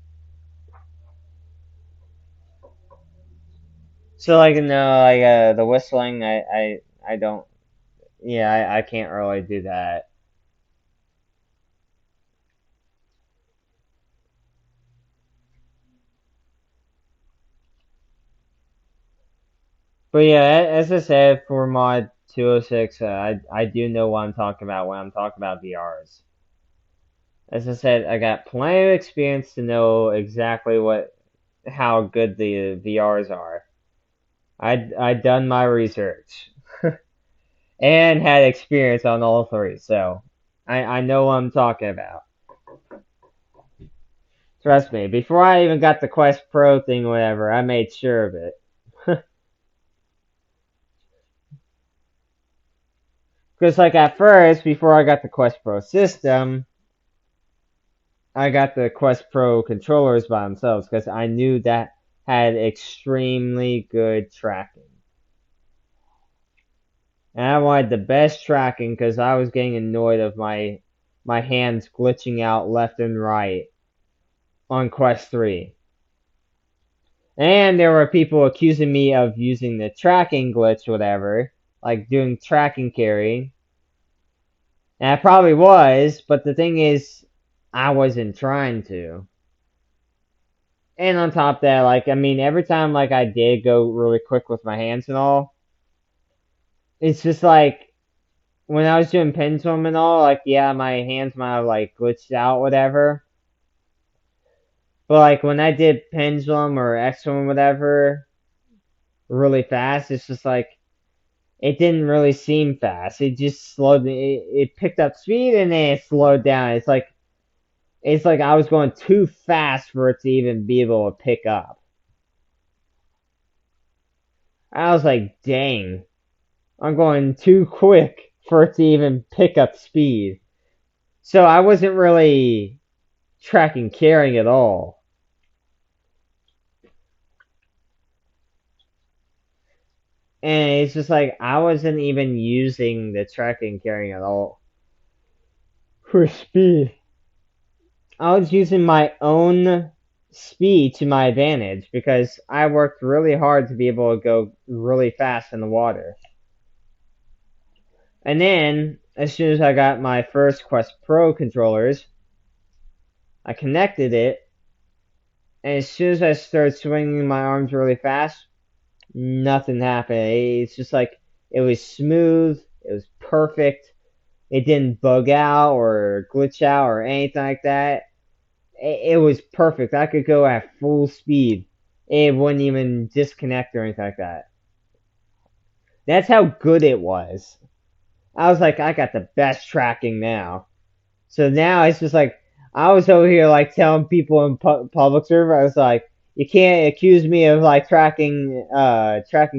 Speaker 1: So like no, like the whistling, I don't. Yeah, I can't really do that. But yeah, as I said, for mod 206, I do know what I'm talking about when I'm talking about VRs. As I said, I got plenty of experience to know exactly how good the VRs are. I done my research and had experience on all three, so I know what I'm talking about. Trust me, before I even got the Quest Pro thing, or whatever, I made sure of it. Because like at first, before I got the Quest Pro system, I got the Quest Pro controllers by themselves because I knew that had extremely good tracking. And I wanted the best tracking because I was getting annoyed of my hands glitching out left and right on Quest 3. And there were people accusing me of using the tracking glitch, whatever, like doing tracking carry. And I probably was, but the thing is, I wasn't trying to. And on top of that, like, I mean, every time, like, I did go really quick with my hands and all, it's just like, when I was doing pendulum and all, like, yeah, my hands might have, like, glitched out, whatever. But, like, when I did pendulum or X1, whatever, really fast, it's just like, it didn't really seem fast. It just it picked up speed and then it slowed down. It's like I was going too fast for it to even be able to pick up. I was like, dang, I'm going too quick for it to even pick up speed. So I wasn't really tracking carrying at all. And it's just like I wasn't even using the tracking carrying at all for speed. I was using my own speed to my advantage because I worked really hard to be able to go really fast in the water. And then, as soon as I got my first Quest Pro controllers, I connected it, And as soon as I started swinging my arms really fast, nothing happened. It's just like it was smooth, it was perfect. It didn't bug out or glitch out or anything like that. It was perfect. I could go at full speed. It wouldn't even disconnect or anything like that. That's how good it was. I was like, I got the best tracking now. So now it's just like, I was over here like telling people in public server, I was like, you can't accuse me of like tracking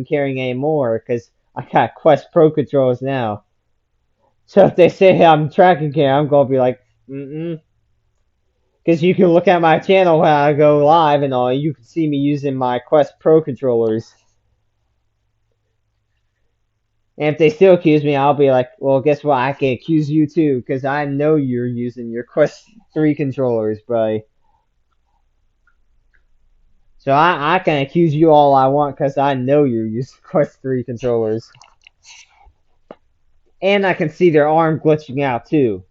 Speaker 1: carrying anymore because I got Quest Pro controls now. So if they say I'm tracking carrying, I'm gonna be like, mm-mm. Because you can look at my channel when I go live and all, you can see me using my Quest Pro controllers. And if they still accuse me, I'll be like, well, guess what? I can accuse you too, because I know you're using your Quest 3 controllers, bro. So I can accuse you all I want, because I know you're using Quest 3 controllers. And I can see their arm glitching out too.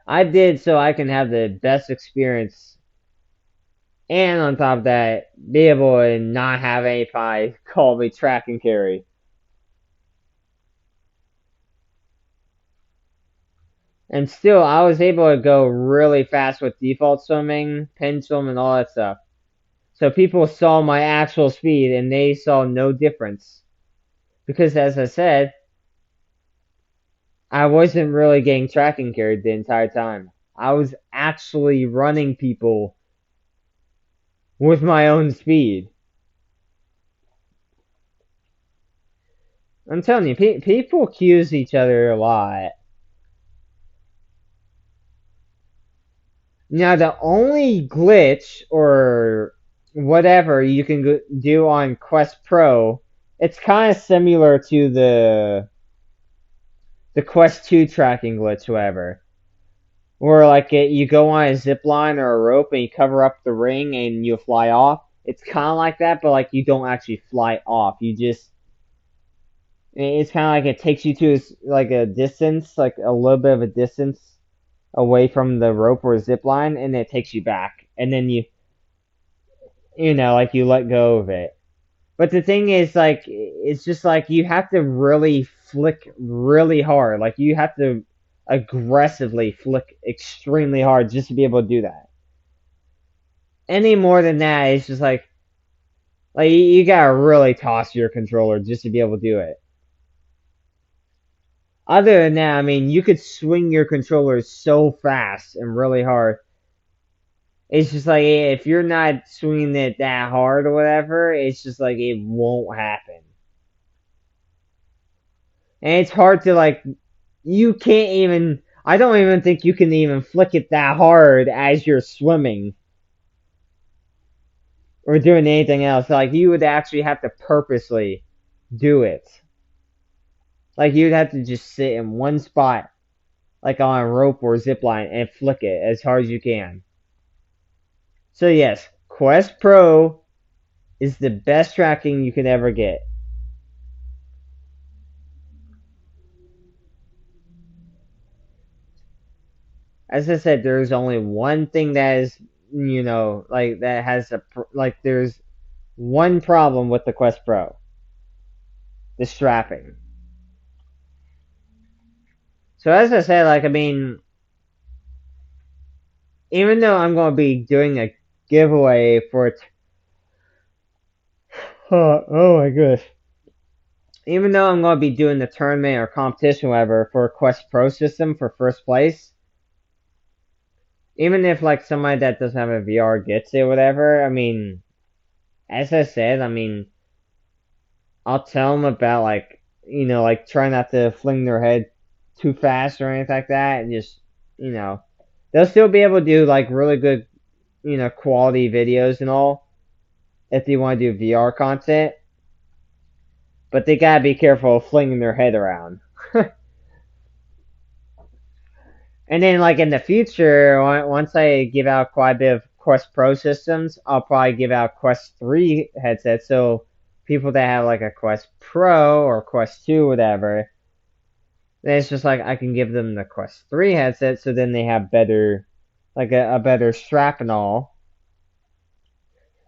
Speaker 1: I did so I can have the best experience. And on top of that, be able to not have anybody call me track and carry. And still, I was able to go really fast with default swimming, pin swim, and all that stuff. So people saw my actual speed and they saw no difference. Because as I said, I wasn't really getting tracking carried the entire time. I was actually running people with my own speed. I'm telling you, people accuse each other a lot. Now, the only glitch or whatever you can do on Quest Pro, it's kind of similar to the Quest 2 tracking glitch, whatever. Where like you go on a zip line or a rope and you cover up the ring and you fly off. It's kind of like that, but like you don't actually fly off. You just it's kind of like it takes you to like a distance, like a little bit of a distance away from the rope or zip line, and it takes you back, and then like you let go of it. But the thing is, like, it's just like you have to really flick really hard. Like you have to aggressively flick extremely hard just to be able to do that. Any more than that, it's just like you gotta really toss your controller just to be able to do it. Other than that, I mean, you could swing your controller so fast and really hard. It's just like if you're not swinging it that hard or whatever, it's just like it won't happen. And it's hard to like, you can't even, I don't even think you can even flick it that hard as you're swimming. Or doing anything else. Like, you would actually have to purposely do it. Like, you'd have to just sit in one spot, like on a rope or zip line, and flick it as hard as you can. So yes, Quest Pro is the best tracking you can ever get. As I said, there's only one thing that is, like that has there's one problem with the Quest Pro. The strapping. So as I said, like, I mean, even though I'm going to be doing a giveaway for it. Oh my gosh. Even though I'm going to be doing the tournament or competition, whatever, for a Quest Pro system for first place, even if, like, somebody that doesn't have a VR gets it, whatever, I mean, as I said, I mean, I'll tell them about, like, like, try not to fling their head too fast or anything like that, and just, they'll still be able to do, like, really good, quality videos and all, if they want to do VR content. But they gotta be careful of flinging their head around. And then, like, in the future, once I give out quite a bit of Quest Pro systems, I'll probably give out Quest 3 headsets. So people that have, like, a Quest Pro or Quest 2, whatever, then it's just like I can give them the Quest 3 headset, so then they have better, like a better strap and all.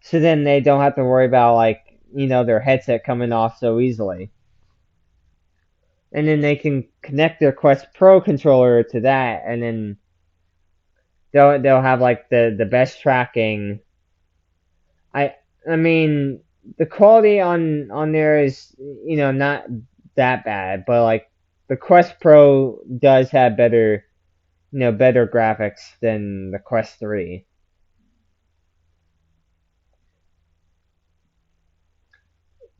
Speaker 1: So then they don't have to worry about like, their headset coming off so easily. And then they can connect their Quest Pro controller to that, and then they'll have like the best tracking. I I mean the quality on there is not that bad, but like the Quest Pro does have better graphics than the Quest 3.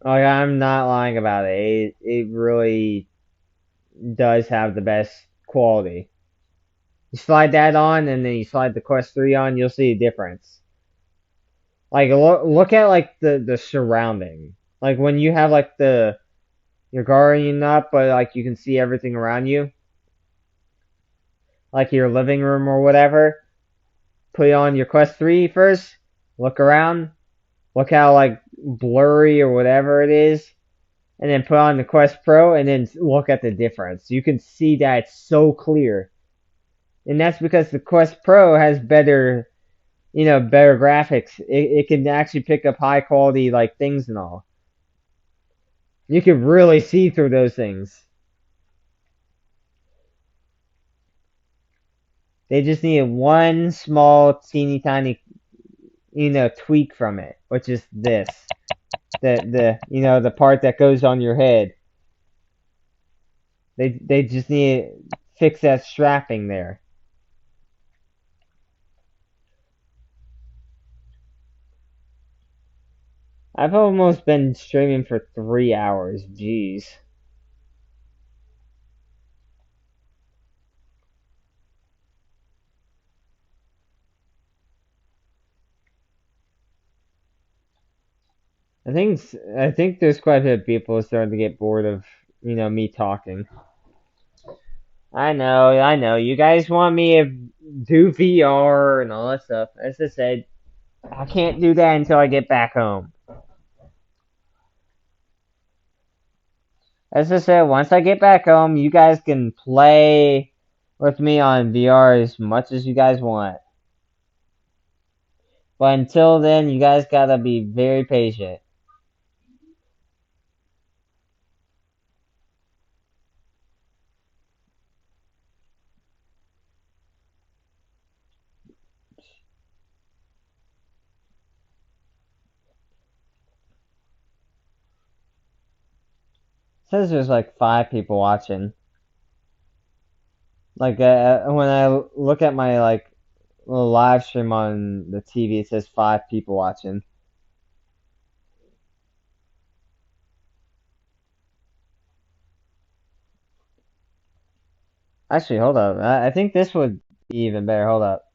Speaker 1: Like I'm not lying about it. It really does have the best quality. You slide that on, and then you slide the Quest 3 on, you'll see a difference. Like look at like the surrounding. Like when you have like your guardian up, but like you can see everything around you, like your living room or whatever. Put on your Quest 3 first. Look around. Look how like blurry or whatever it is, and then put on the Quest Pro, and then look at the difference. You can see that it's so clear, and that's because the Quest Pro has better graphics. It can actually pick up high quality like things and all. You can really see through those things. They just need one small teeny tiny tweak from it, which is this. The part that goes on your head. They just need to fix that strapping there. I've almost been streaming for 3 hours. Jeez. I think there's quite a bit of people starting to get bored of me talking. I know. You guys want me to do VR and all that stuff. As I said, I can't do that until I get back home. As I said, once I get back home, you guys can play with me on VR as much as you guys want. But until then, you guys gotta be very patient. It says there's like 5 people watching. Like when I look at my like little live stream on the TV, it says 5 people watching. Actually, hold up. I think this would be even better. Hold up.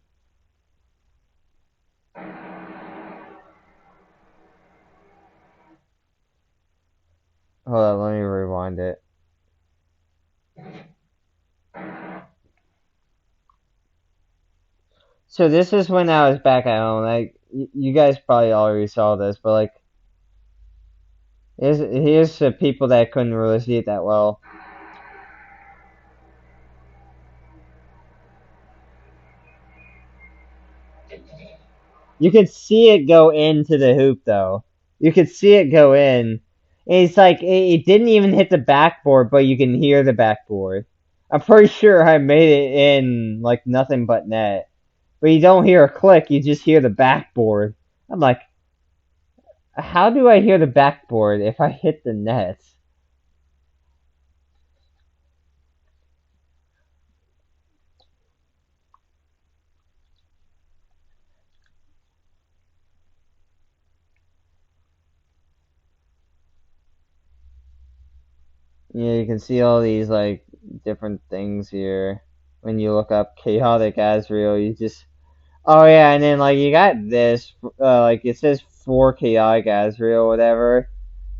Speaker 1: Hold up. Let me rewind it. So this is when I was back at home. Like you guys probably already saw this, but like here's the people that couldn't really see it that well. You could see it go into the hoop though. You could see it go in. And it's like it didn't even hit the backboard, but you can hear the backboard. I'm pretty sure I made it in like nothing but net. But you don't hear a click, you just hear the backboard. I'm like, how do I hear the backboard if I hit the net? Yeah, you can see all these like different things here. When you look up chaotic Asriel, you just oh yeah, and then like you got this like it says for chaotic Asriel or whatever.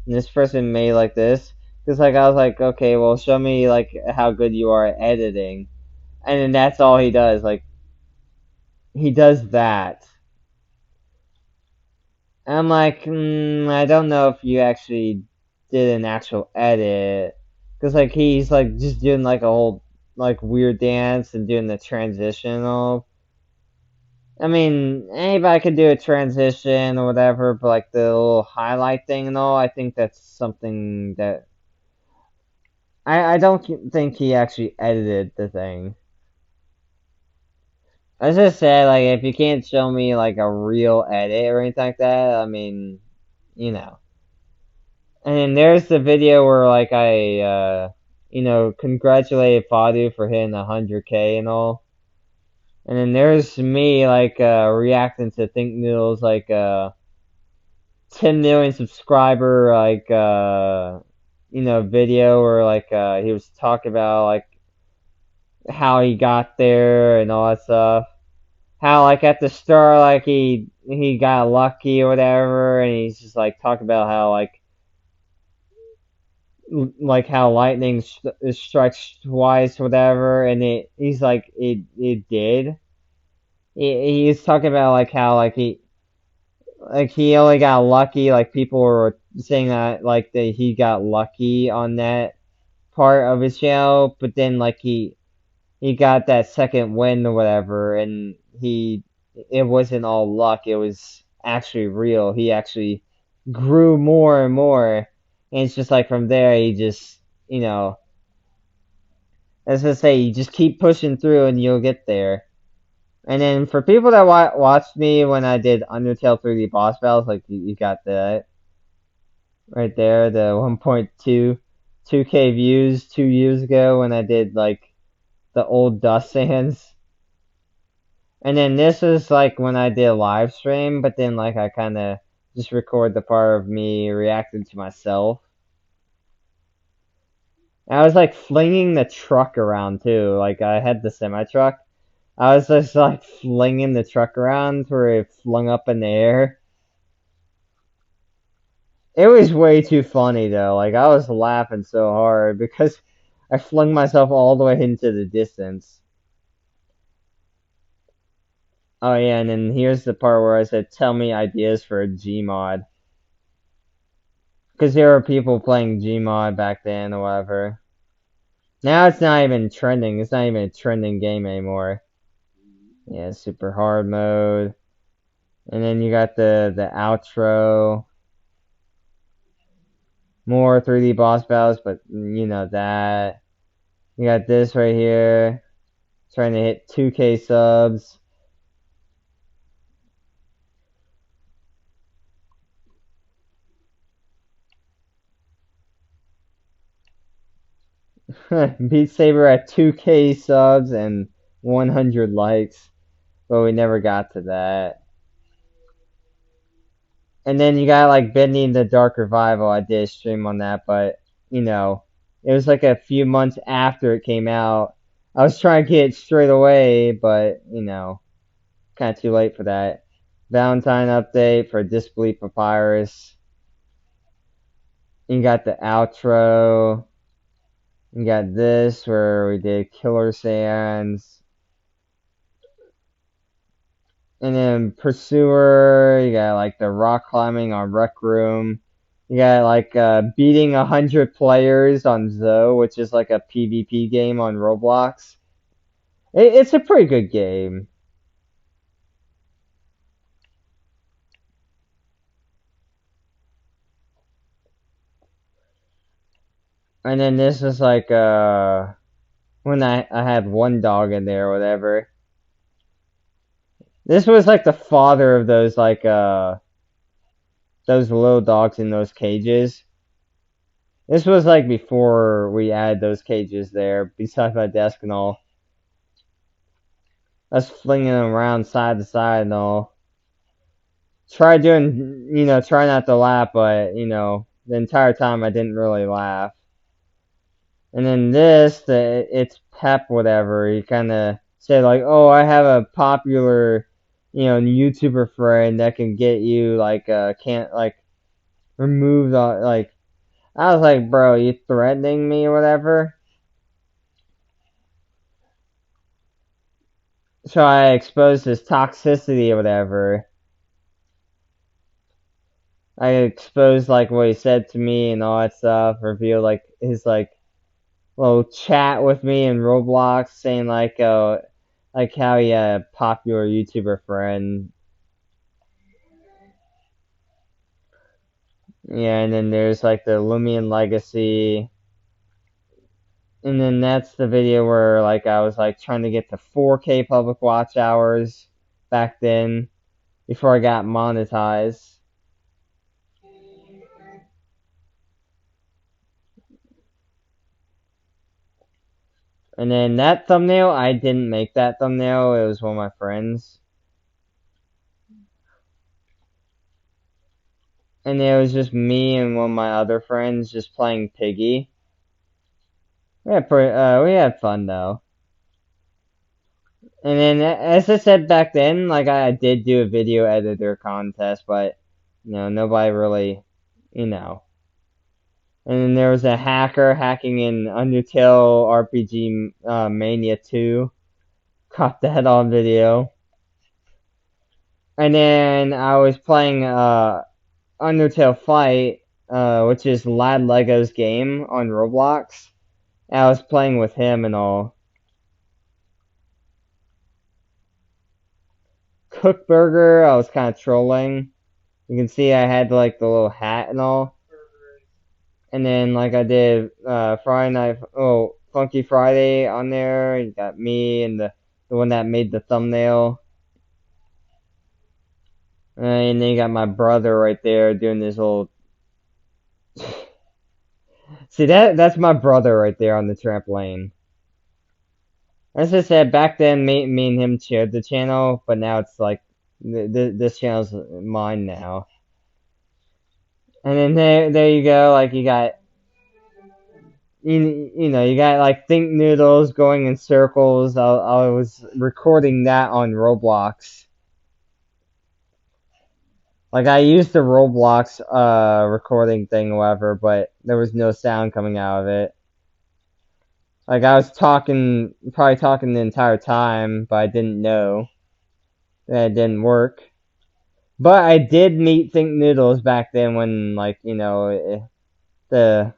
Speaker 1: And this person made like this. Cause like I was like, okay, well show me like how good you are at editing. And then that's all he does. Like he does that. I'm like, I don't know if you actually did an actual edit. Cause like he's like just doing like a whole like weird dance and doing the transitional. I mean, anybody could do a transition or whatever, but like the little highlight thing and all, I think that's something that I don't think he actually edited the thing. I just say like if you can't show me like a real edit or anything like that, I mean, you know. And then there's the video where like I congratulated Fadu for hitting 100K and all. And then there's me like reacting to Think Noodle's like 10 million subscriber like video where like he was talking about like how he got there and all that stuff. How like at the start like he got lucky or whatever, and he's just like talking about how like how lightning strikes twice, whatever, and he's like it did. He's talking about like how he only got lucky. Like people were saying that like that he got lucky on that part of his channel, but then like he got that second win or whatever, and it wasn't all luck. It was actually real. He actually grew more and more, and it's just like from there he just as I say, you just keep pushing through and you'll get there. And then for people that watched me when I did Undertale 3D boss battles, like you got that right there, the 1.2K views 2 years ago when I did like the old Dust Sands. And then this is like when I did a live stream, but then like I kind of just record the part of me reacting to myself. I was like flinging the truck around too. Like I had the semi truck. I was just like flinging the truck around where it flung up in the air. It was way too funny though. Like I was laughing so hard because I flung myself all the way into the distance. Oh yeah, and then here's the part where I said, "Tell me ideas for a Gmod," because there were people playing Gmod back then or whatever. Now it's not even trending. It's not even a trending game anymore. Yeah, super hard mode, and then you got the outro. More 3D boss battles, but you know that. You got this right here, trying to hit 2K subs. Beat Saber at 2K subs and 100 likes, but we never got to that. And then you got like Bending the Dark Revival. I did a stream on that, but it was like a few months after it came out. I was trying to get it straight away, but kind of too late for that. Valentine update for Disbelief Papyrus. You got the outro. You got this where we did Killer Sands. And then Pursuer, you got like the rock climbing on Rec Room. You got like beating 100 players on Zoe, which is like a PvP game on Roblox. It's a pretty good game. And then this is like when I had one dog in there or whatever. This was like the father of those like those little dogs in those cages. This was like before we added those cages there beside my desk and all. I was flinging them around side to side and all. Try not to laugh, but the entire time I didn't really laugh. And then it's Pep whatever. He kind of said like, "Oh, I have a popular, YouTuber friend that can get you like can't like remove the like." I was like, "Bro, you threatening me or whatever?" So I exposed his toxicity or whatever. I exposed like what he said to me and all that stuff. Revealed like his like little chat with me in Roblox, saying like, like how he had a popular YouTuber friend. Yeah, and then there's like the Lumion Legacy. And then that's the video where like I was like trying to get to 4K public watch hours back then before I got monetized. And then that thumbnail, I didn't make that thumbnail. It was one of my friends. And it was just me and one of my other friends just playing Piggy. We had fun though. And then, as I said back then, like I did do a video editor contest, but nobody really, you know. And then there was a hacker hacking in Undertale RPG Mania 2. Caught that on video. And then I was playing Undertale Fight, which is Lad Lego's game on Roblox. And I was playing with him and all. Cook Burger, I was kind of trolling. You can see I had like the little hat and all. And then like I did Friday Night, Funky Friday on there. You got me and the one that made the thumbnail. And then you got my brother right there doing this little. See that's my brother right there on the trampoline. As I said, back then me and him shared the channel, but now it's like this channel's mine now. And then there you go, like you got you got like Think Noodles going in circles. I was recording that on Roblox. Like I used the Roblox recording thing or whatever, but there was no sound coming out of it. Like I was probably talking the entire time, but I didn't know that it didn't work. But I did meet Think Noodles back then when like this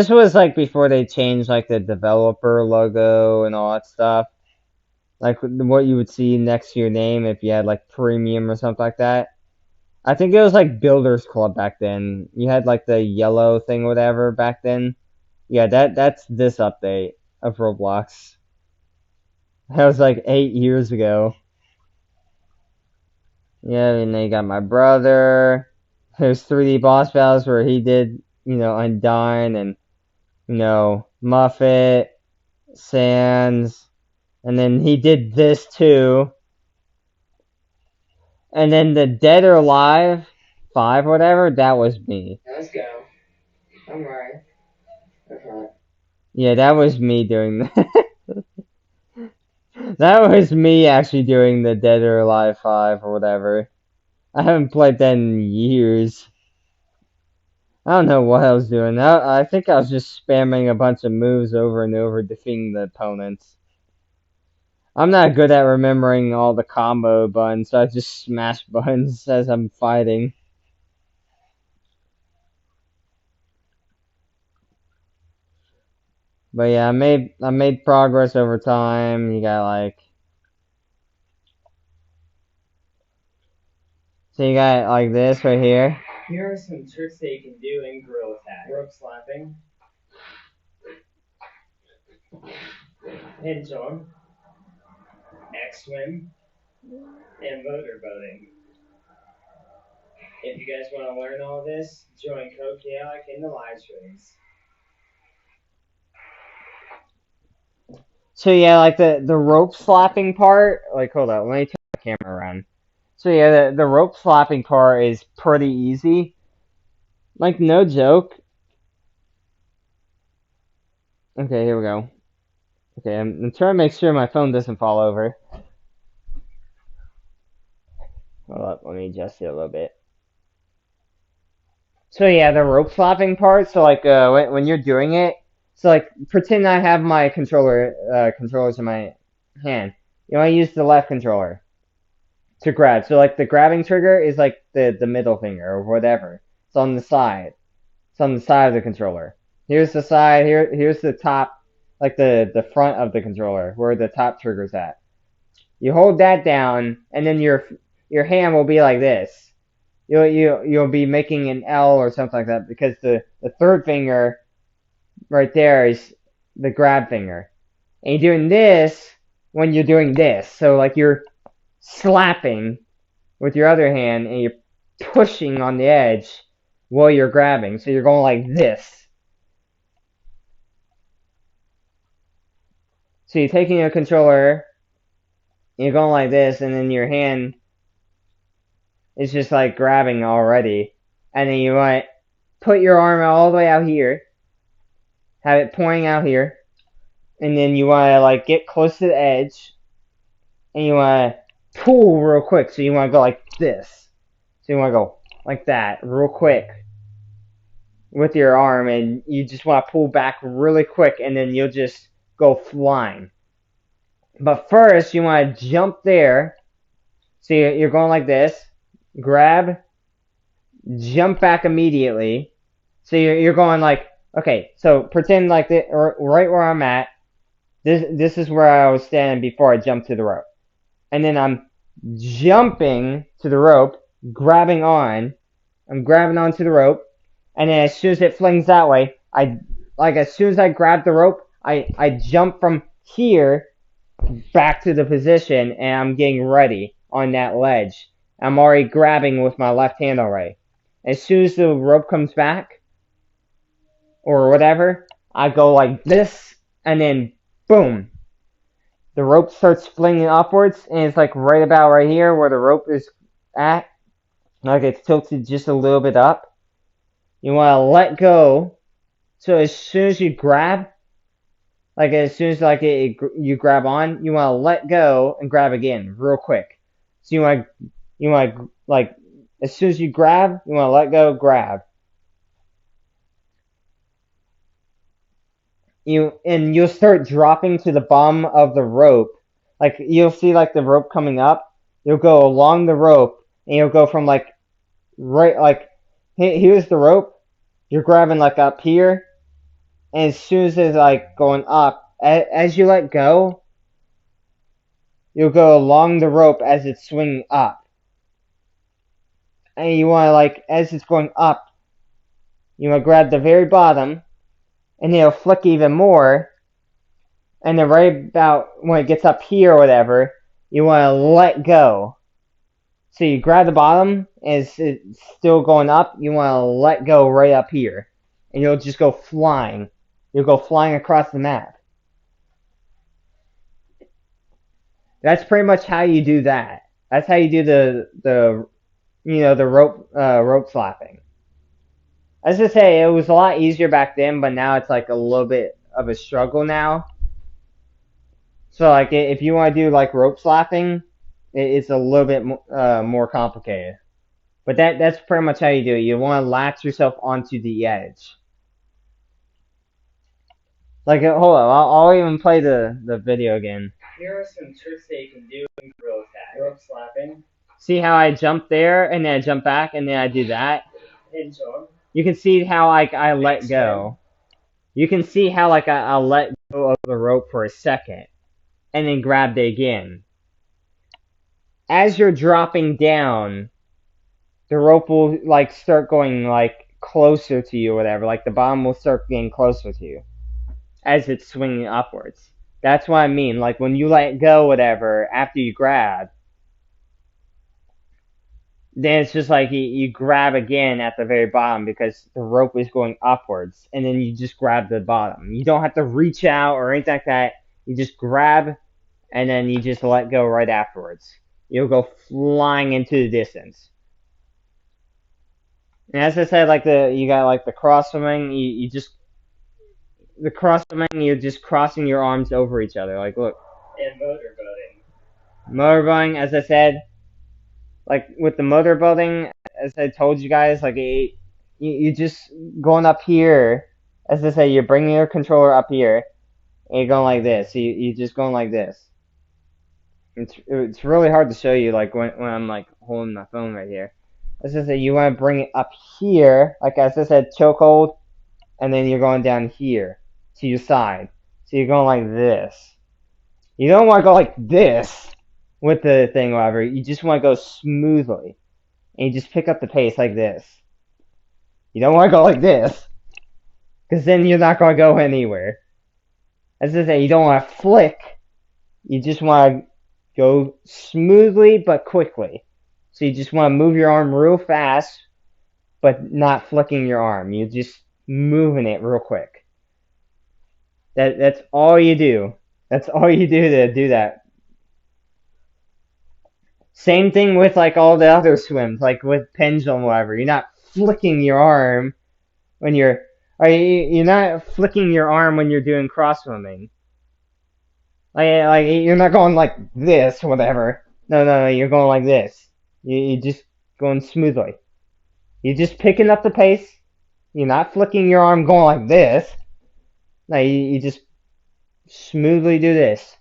Speaker 1: was like before they changed like the developer logo and all that stuff. Like what you would see next to your name if you had like premium or something like that. I think it was like Builders Club back then. You had like the yellow thing, whatever, back then. Yeah, that's this update of Roblox. That was like 8 years ago. Yeah, and then you got my brother. There's 3D boss battles where he did, Undyne and, Muffet, Sans, and then he did this too. And then the Dead or Alive 5, whatever, that was me.
Speaker 2: Let's go. I'm right. Okay.
Speaker 1: Yeah, that was me doing that. That was me actually doing the Dead or Alive 5 or whatever. I haven't played that in years. I don't know what I was doing. I think I was just spamming a bunch of moves over and over, defeating the opponents. I'm not good at remembering all the combo buttons, so I just smash buttons as I'm fighting. But yeah, I made progress over time. You got like, so you got like this right here.
Speaker 2: Here are some tricks that you can do in Gorilla Tag. Rope slapping. Hinge on. X-Swim. And motor boating. If you guys want to learn all this, join Code Chaotic in the live streams.
Speaker 1: So yeah, like the rope slapping part, like hold on, let me turn the camera around. So yeah, the rope slapping part is pretty easy. Like no joke. Okay, here we go. Okay, I'm trying to make sure my phone doesn't fall over. Hold up, let me adjust it a little bit. So yeah, the rope slapping part, so like when you're doing it, so like pretend I have my controllers in my hand. You want to use the left controller to grab. So like the grabbing trigger is like the middle finger or whatever. It's on the side. It's on the side of the controller. Here's the side, here's the top like the front of the controller, where the top trigger's at. You hold that down, and then your hand will be like this. You'll be making an L or something like that, because the third finger right there is the grab finger. And you're doing this when you're doing this. So like you're slapping with your other hand and you're pushing on the edge while you're grabbing. So you're going like this. So you're taking your controller, you're going like this, and then your hand is just like grabbing already. And then you want to put your arm all the way out here, have it pointing out here, and then you want to like get close to the edge, and you want to pull real quick. So you want to go like this. So you want to go like that real quick with your arm, and you just want to pull back really quick, and then you'll just go flying. But first, you want to jump there. So you're going like this, grab, jump back immediately. So you're going like, okay, so pretend like right where I'm at. This is where I was standing before I jumped to the rope. And then I'm jumping to the rope, grabbing on. I'm grabbing onto the rope. And then as soon as it flings that way, as soon as I grab the rope, I jump from here back to the position, and I'm getting ready on that ledge. I'm already grabbing with my left hand already. As soon as the rope comes back, or whatever, I go like this, and then boom. The rope starts flinging upwards, and it's like right about right here where the rope is at. Like it's tilted just a little bit up. You want to let go. So as soon as you grab, like as soon as you grab on, you want to let go and grab again real quick. So you want like as soon as you grab, you want to let go, grab. You'll start dropping to the bottom of the rope. Like you'll see like the rope coming up. You'll go along the rope, and you'll go from like right like here's the rope. You're grabbing like up here. And as soon as it's like going up, as you let go, you'll go along the rope as it's swinging up. And you want to like, as it's going up, you want to grab the very bottom, and it'll flick even more. And then right about when it gets up here or whatever, you want to let go. So you grab the bottom, and it's still going up, you want to let go right up here. And you'll just go flying. You'll go flying across the map. That's pretty much how you do that. That's how you do the rope slapping. As I say, it was a lot easier back then, but now it's like a little bit of a struggle now. So like if you want to do like rope slapping, it's a little bit more complicated. But that's pretty much how you do it. You want to latch yourself onto the edge. Like, hold on, I'll even play the video again.
Speaker 2: Here are some tricks that you can do in Gorilla Tag. Rope slapping.
Speaker 1: See how I jump there, and then I jump back, and then I do that?
Speaker 2: Hinge on.
Speaker 1: You can see how like I let go. You can see how like I let go of the rope for a second, and then grabbed it again. As you're dropping down, the rope will like start going like closer to you or whatever. Like the bottom will start getting closer to you as it's swinging upwards. That's what I mean. Like when you let go, whatever, after you grab, then it's just like you grab again at the very bottom because the rope is going upwards, and then you just grab the bottom. You don't have to reach out or anything like that. You just grab, and then you just let go right afterwards. You'll go flying into the distance. And as I said, like you got like the cross swimming. The cross swimming, you're just crossing your arms over each other. Like look.
Speaker 2: And motorboating.
Speaker 1: Motorboating, as I said. Like with the motorboating, as I told you guys, like you just going up here. As I say, you're bringing your controller up here, and you're going like this. So you just going like this. It's really hard to show you, like when I'm like holding my phone right here. As I say, you want to bring it up here, like as I said, chokehold, and then you're going down here to your side. So you're going like this. You don't want to go like this with the thing, whatever. You just want to go smoothly. And you just pick up the pace like this. You don't want to go like this. Because then you're not going to go anywhere. As I say, you don't want to flick. You just want to go smoothly but quickly. So you just want to move your arm real fast, but not flicking your arm. You're just moving it real quick. That's all you do. That's all you do to do that. Same thing with like all the other swims, like with pendulum, whatever. You're not flicking your arm when you're not flicking your arm when you're doing cross swimming. Like you're not going like this, whatever. No, you're going like this. You're just going smoothly. You're just picking up the pace. You're not flicking your arm going like this. No, you just smoothly do this.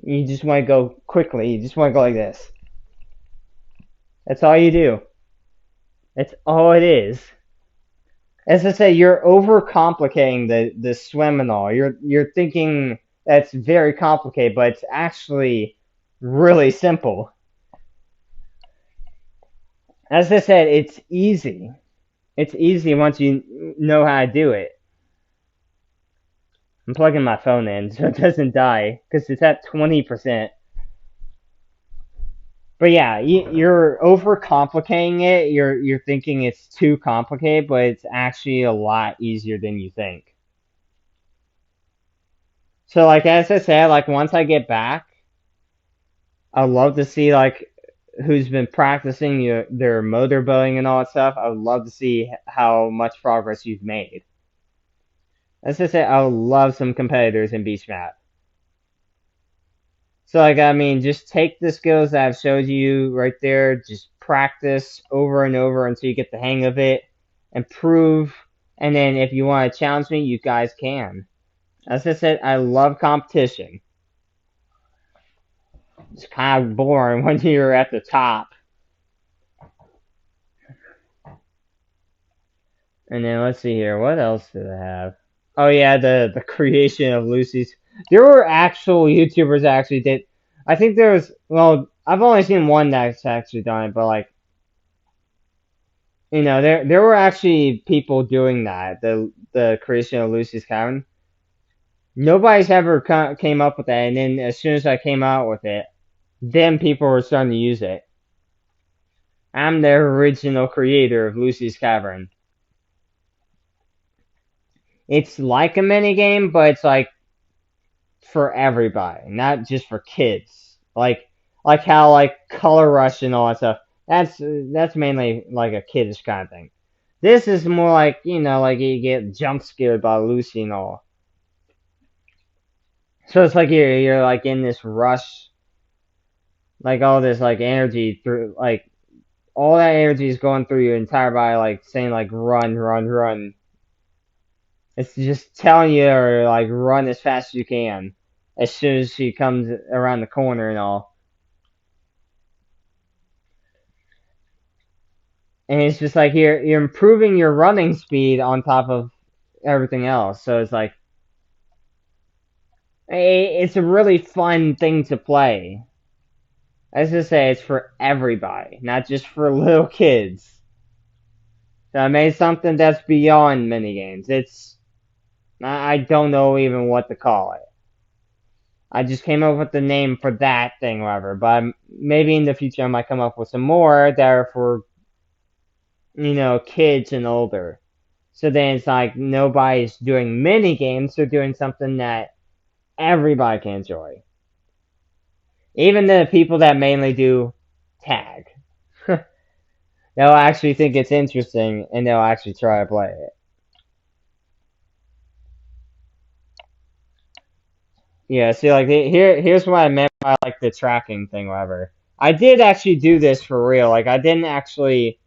Speaker 1: You just want to go quickly. You just want to go like this. That's all you do. That's all it is. As I say, you're overcomplicating the swim and all. You're thinking that's very complicated, but it's actually really simple. As I said, it's easy. It's easy once you know how to do it. I'm plugging my phone in so it doesn't die, because it's at 20%. But yeah, you're overcomplicating it. You're thinking it's too complicated, but it's actually a lot easier than you think. So like as I said, like once I get back, I'd love to see like who's been practicing their motor building and all that stuff. I would love to see how much progress you've made. As I said, I would love some competitors in Beach Map. So like I mean, just take the skills that I've showed you right there. Just practice over and over until you get the hang of it, improve. And then if you want to challenge me, you guys can. As I said, I love competition. It's kind of boring when you're at the top. And then let's see here. What else did I have? Oh yeah, the creation of Lucy's. There were actual YouTubers that actually did. I think there was. Well, I've only seen one that's actually done it, but like, there were actually people doing that. The creation of Lucy's Cavern. Nobody's ever came up with that, and then as soon as I came out with it, then people were starting to use it. I'm the original creator of Lucy's Cavern. It's like a mini game, but it's like for everybody, not just for kids. Like how like Color Rush and all that stuff. That's mainly like a kiddish kind of thing. This is more like like you get jump scared by Lucy and all. So it's like you're like in this rush, like all this like energy through like all that energy is going through your entire body, like saying like run, run, run. It's just telling you or like run as fast as you can as soon as she comes around the corner and all. And it's just like you're improving your running speed on top of everything else. So it's like it's a really fun thing to play. As I say, it's for everybody, not just for little kids. So I made something that's beyond minigames. I don't know even what to call it. I just came up with the name for that thing, whatever. But maybe in the future I might come up with some more that are for, kids and older. So then it's like nobody's doing mini games, they're doing something that everybody can enjoy. Even the people that mainly do tag. They'll actually think it's interesting and they'll actually try to play it. Yeah, see, like here's what I meant by like the tracking thing, whatever. I did actually do this for real. Like I didn't actually,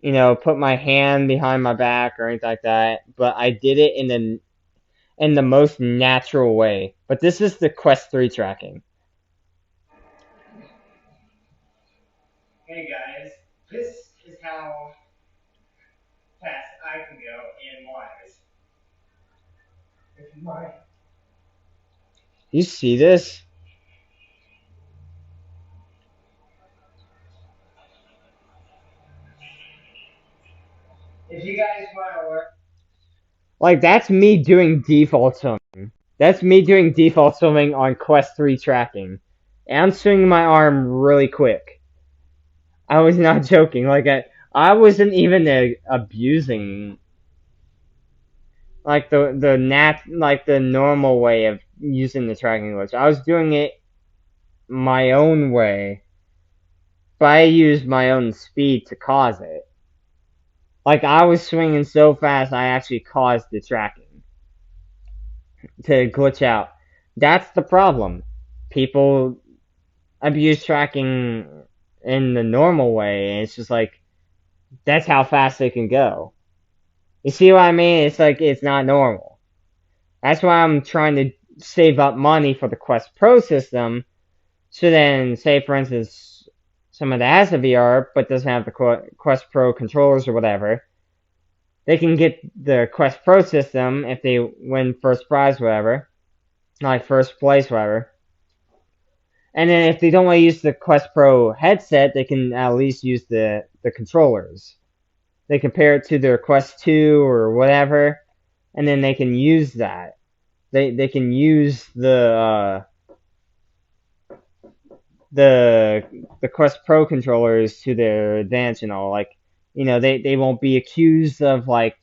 Speaker 1: put my hand behind my back or anything like that. But I did it in the most natural way. But this is the Quest 3 tracking.
Speaker 2: Hey guys, this is how fast I can go in waters. With my
Speaker 4: You see this?
Speaker 2: If you guys want to work,
Speaker 4: Like, that's me doing default swimming. That's me doing default swimming on Quest 3 tracking. And I'm swinging my arm really quick. I was not joking. Like, I wasn't even abusing like the normal way of using the tracking glitch. I was doing it my own way, but I used my own speed to cause it. Like, I was swinging so fast, I actually caused the tracking to glitch out. That's the problem. People abuse tracking in the normal way, and it's just like, that's how fast they can go. You see what I mean? It's like, it's not normal. That's why I'm trying to save up money for the Quest Pro system. So then, say for instance, someone that has a VR but doesn't have the Quest Pro controllers or whatever, they can get the Quest Pro system if they win first prize, whatever, like first place, whatever. And then if they don't want to use the Quest Pro headset, they can at least use the controllers. They compare it to their Quest 2 or whatever, and then they can use that. They can use the Quest Pro controllers to their advantage and all. Like, they won't be accused of like,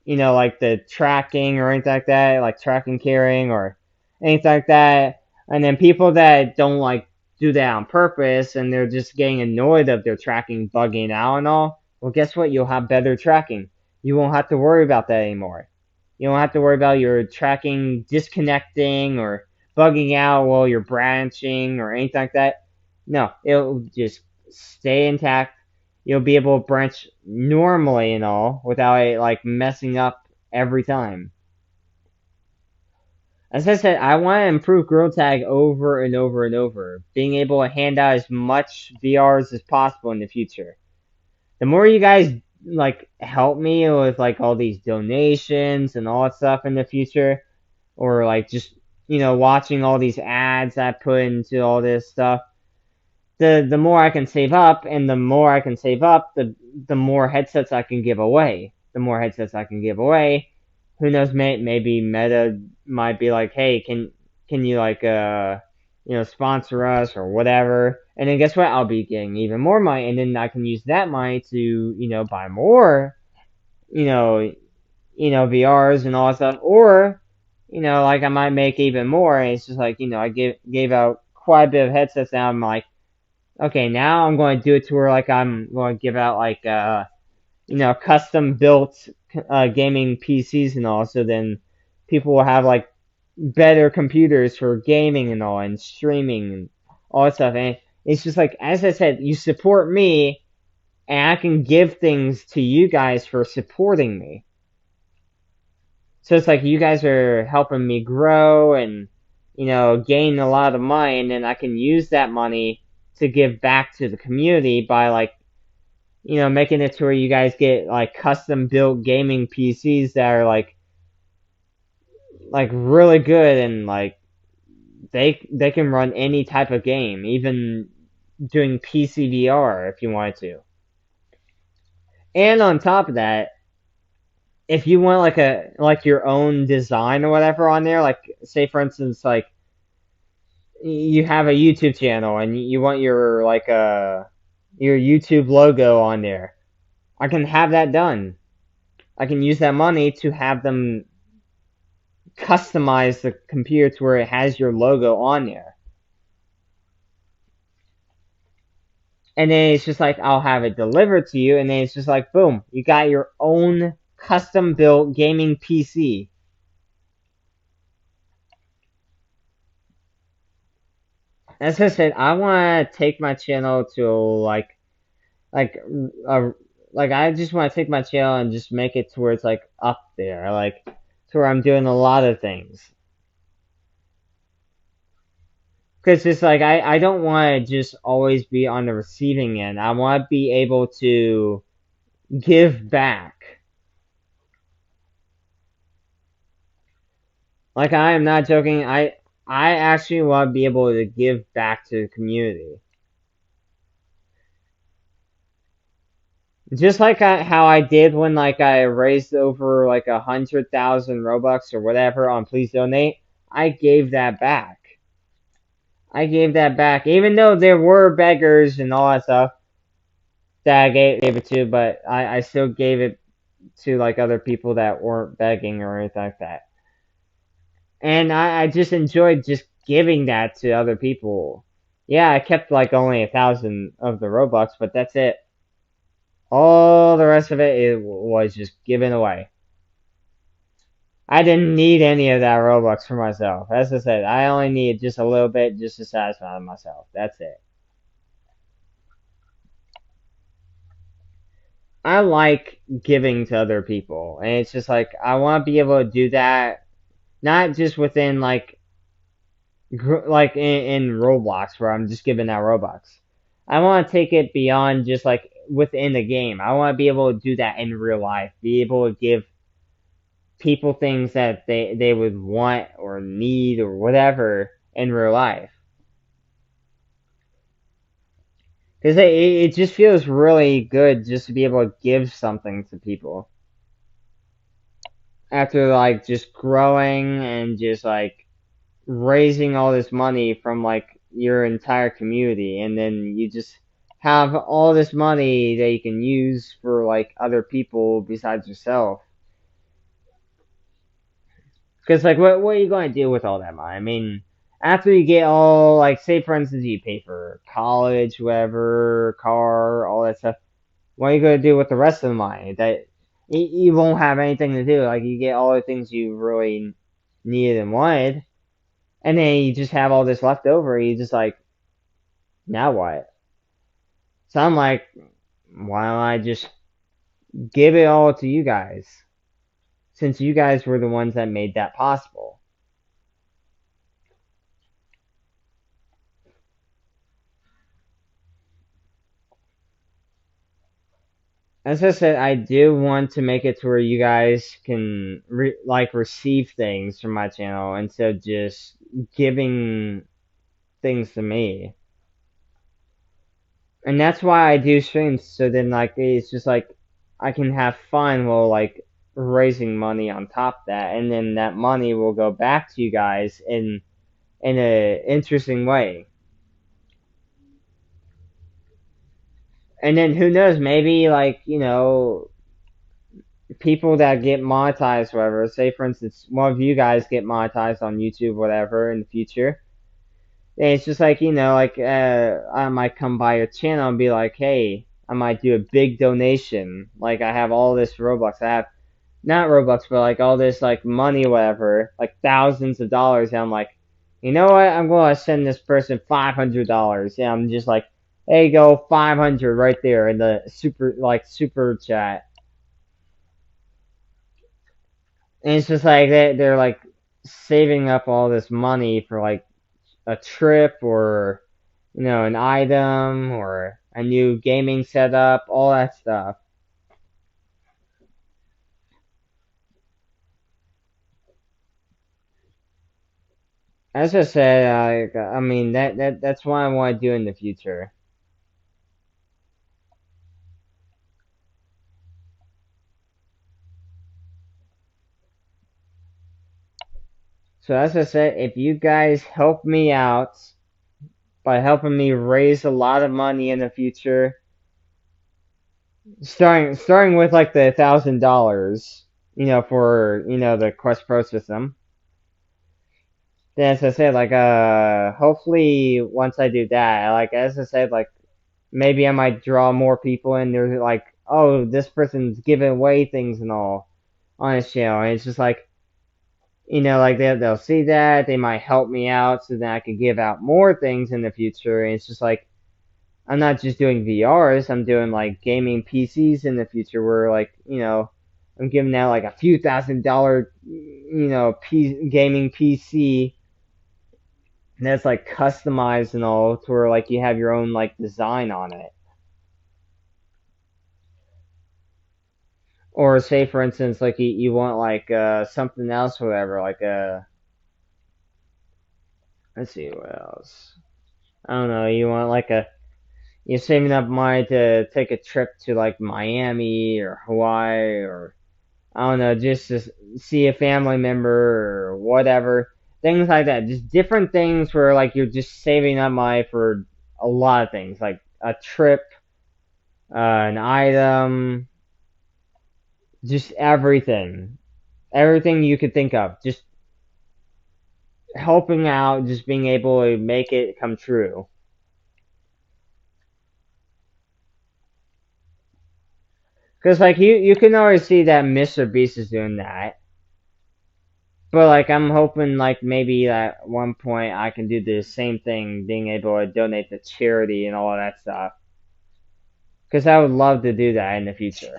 Speaker 4: like the tracking or anything like that, like tracking carrying or anything like that. And then people that don't like do that on purpose and they're just getting annoyed of their tracking bugging out and all, well, guess what? You'll have better tracking. You won't have to worry about that anymore. You don't have to worry about your tracking disconnecting or bugging out while you're branching or anything like that. No, it'll just stay intact. You'll be able to branch normally and all without it like messing up every time. As I said, I want to improve Gorilla Tag over and over and over, being able to hand out as much VRs as possible in the future. The more you guys like help me with like all these donations and all that stuff in the future, or like just watching all these ads I put into all this stuff, the more I can save up, and the more I can save up, the more headsets I can give away. The more headsets I can give away, who knows? Maybe Meta might be like, hey, can you like sponsor us or whatever? And then guess what? I'll be getting even more money, and then I can use that money to buy more VRs and all that stuff, or like I might make even more. And it's just like I gave out quite a bit of headsets now. I'm like, okay, now I'm going to do it to where like I'm going to give out like custom built gaming PCs and all, so then people will have like better computers for gaming and all and streaming and all that stuff. And it's just like, as I said, you support me, and I can give things to you guys for supporting me. So it's like you guys are helping me grow and gain a lot of money, and then I can use that money to give back to the community by like making it to where you guys get like custom built gaming PCs that are like really good, and like they can run any type of game, even doing PC VR if you wanted to. And on top of that, if you want like your own design or whatever on there, like say for instance like you have a YouTube channel and you want your like your YouTube logo on there, I can have that done. I can use that money to have them customize the computer to where it has your logo on there. And then it's just like I'll have it delivered to you, and then it's just like boom, you got your own custom built gaming PC. As I said, I want to take my channel to like I just want to take my channel and just make it to where it's like up there, like to where I'm doing a lot of things. Because it's like I don't want to just always be on the receiving end. I want to be able to give back. Like, I am not joking. I actually want to be able to give back to the community. Just like how I did when like I raised over like 100,000 Robux or whatever on Please Donate, I gave that back. I gave that back, even though there were beggars and all that stuff that I gave it to, but I still gave it to like other people that weren't begging or anything like that. And I just enjoyed just giving that to other people. Yeah, I kept like only 1,000 of the Robux, but that's it. All the rest of it was just given away. I didn't need any of that Robux for myself. As I said, I only need just a little bit just to satisfy myself. That's it. I like giving to other people, and it's just like I want to be able to do that, not just within like in Roblox where I'm just giving out Robux. I want to take it beyond just like within the game. I want to be able to do that in real life. Be able to give people things that they would want or need or whatever in real life. Because it just feels really good just to be able to give something to people. After like just growing and just like raising all this money from like your entire community, and then you just have all this money that you can use for like other people besides yourself. Because like what are you going to do with all that money? I mean, after you get all like, say for instance you pay for college, whatever, car, all that stuff, what are you going to do with the rest of the money? That you won't have anything to do. Like you get all the things you really needed and wanted, and then you just have all this left over. You just like, now what? So I'm like, why don't I just give it all to you guys? Since you guys were the ones that made that possible. As I said, I do want to make it to where you guys can receive things from my channel instead of just giving things to me. And that's why I do streams, so then like it's just like I can have fun while like raising money on top of that, and then that money will go back to you guys in a interesting way. And then who knows, maybe like, people that get monetized, whatever, say for instance, one of you guys get monetized on YouTube, whatever, in the future. And it's just like, like I might come by your channel and be like, hey, I might do a big donation. Like I have all this Robux. I have not Robux, but like all this like money, whatever, like thousands of dollars. And I'm like, you know what? I'm gonna send this person $500. Yeah, I'm just like, hey, go 500 right there in the super chat. And it's just like they're like saving up all this money for like a trip or an item or a new gaming setup, all that stuff. As I said, I mean that's what I want to do in the future. So as I said, if you guys help me out by helping me raise a lot of money in the future, starting with like the $1,000, for the Quest Pro system. Then as I said, like hopefully once I do that, like as I said, like maybe I might draw more people in. They're like, oh, this person's giving away things and all on his channel, and it's just like, like they'll see that, they might help me out so that I could give out more things in the future. And it's just like I'm not just doing VRs, I'm doing like gaming PCs in the future where like, I'm giving out like a few $1,000, gaming PC that's like customized and all to where like you have your own like design on it. Or say for instance like you want like something else or whatever, like Let's see what else. I don't know. You want like you're saving up money to take a trip to like Miami or Hawaii or I don't know, just to see a family member or whatever. Things like that. Just different things where like you're just saving up money for a lot of things, like a trip, an item, just everything. Everything you could think of. Just helping out, just being able to make it come true. Because like you can already see that Mr. Beast is doing that. But like I'm hoping like maybe at one point I can do the same thing, being able to donate to charity and all of that stuff. Because I would love to do that in the future.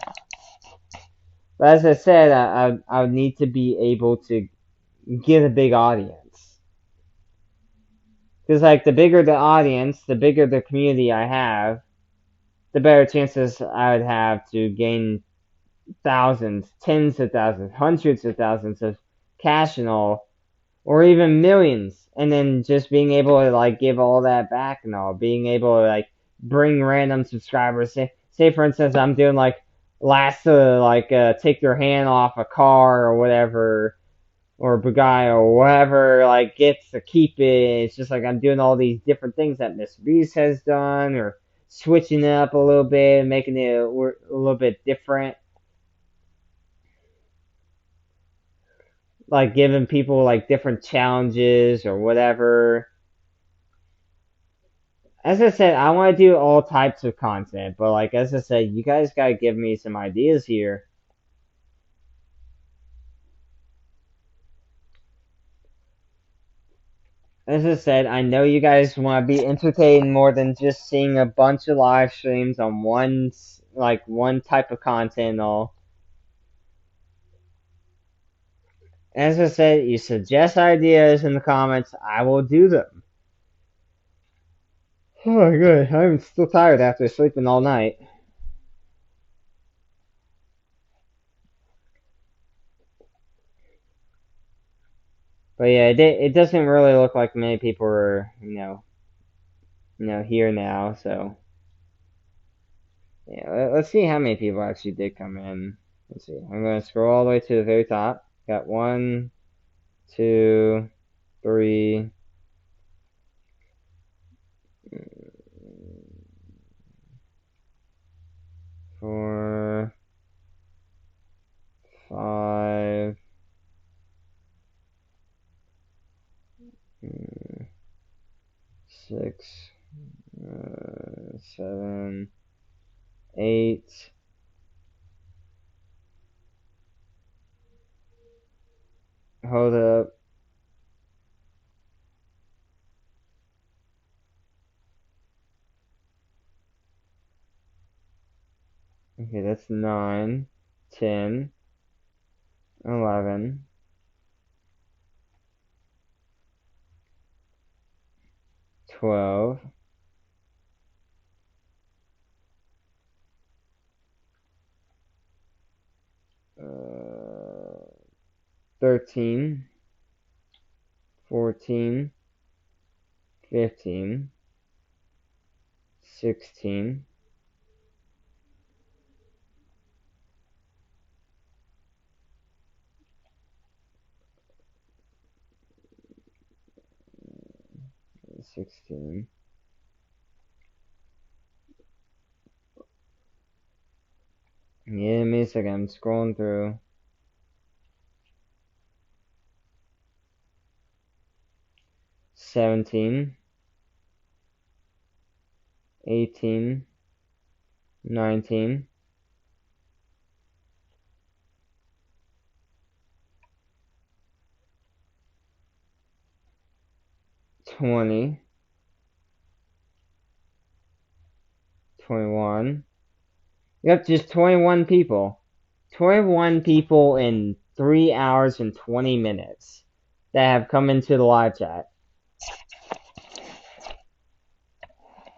Speaker 4: But as I said, I would need to be able to get a big audience. Because like the bigger the audience, the bigger the community I have, the better chances I would have to gain thousands, tens of thousands, hundreds of thousands of cash and all, or even millions, and then just being able to like give all that back and all, being able to like bring random subscribers. Say for instance, I'm doing like last to like take their hand off a car or whatever, or Bugatti or whatever, like gets to keep it. It's just like I'm doing all these different things that Mr. Beast has done, or switching it up a little bit, making it a little bit different. Like giving people like different challenges or whatever. As I said, I want to do all types of content, but like as I said, you guys gotta give me some ideas here. As I said, I know you guys want to be entertained more than just seeing a bunch of live streams on one type of content and all. As I said, you suggest ideas in the comments, I will do them. Oh my god, I'm still tired after sleeping all night. But yeah, it doesn't really look like many people are, here now, so yeah, let's see how many people actually did come in. Let's see. I'm gonna scroll all the way to the very top. Got 1, 2, 3, 4, 5, 6, 7, 8. Hold up. Okay, that's 9, 10, 11, 12, 13, 14, 15, 16, 16. Yeah, me a second, I'm scrolling through. 17, 18, 19, 20, 21. Yep, just 21 people. 21 people in 3 hours and 20 minutes that have come into the live chat.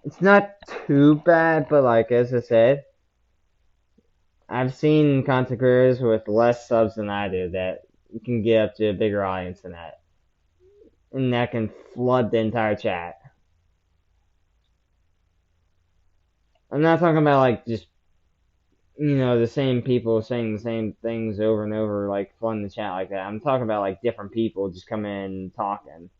Speaker 4: It's not too bad, but like as I said, I've seen content creators with less subs than I do that can get up to a bigger audience than that. and that can flood the entire chat. I'm not talking about like just the same people saying the same things over and over, like flooding the chat like that. I'm talking about like different people just coming in and talking.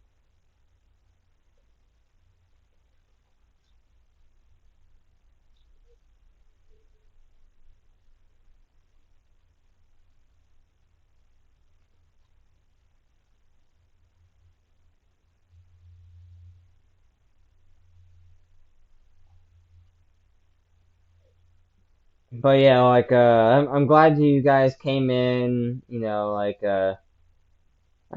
Speaker 4: But yeah, like I'm glad you guys came in. I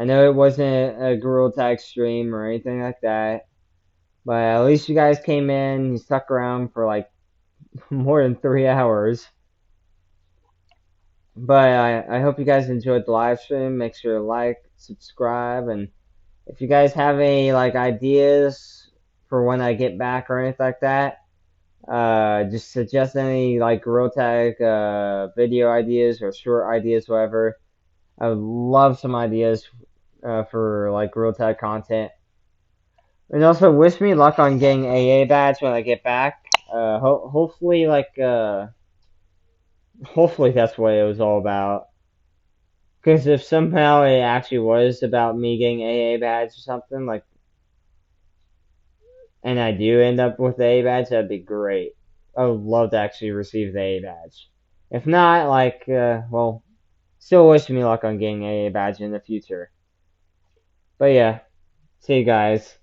Speaker 4: know it wasn't a Gorilla Tag stream or anything like that, but at least you guys came in. You stuck around for like more than 3 hours. But I hope you guys enjoyed the live stream. Make sure to like, subscribe, and if you guys have any like ideas for when I get back or anything like that, just suggest any like Gorilla Tag video ideas or short ideas, whatever. I would love some ideas for like Gorilla Tag content. And also wish me luck on getting AA badge when I get back. Hopefully hopefully that's what it was all about. Because if somehow it actually was about me getting AA badge or something, like, and I do end up with the AA badge, that'd be great. I would love to actually receive the AA badge. If not, like, well, still wish me luck on getting AA badge in the future. But yeah, see you guys.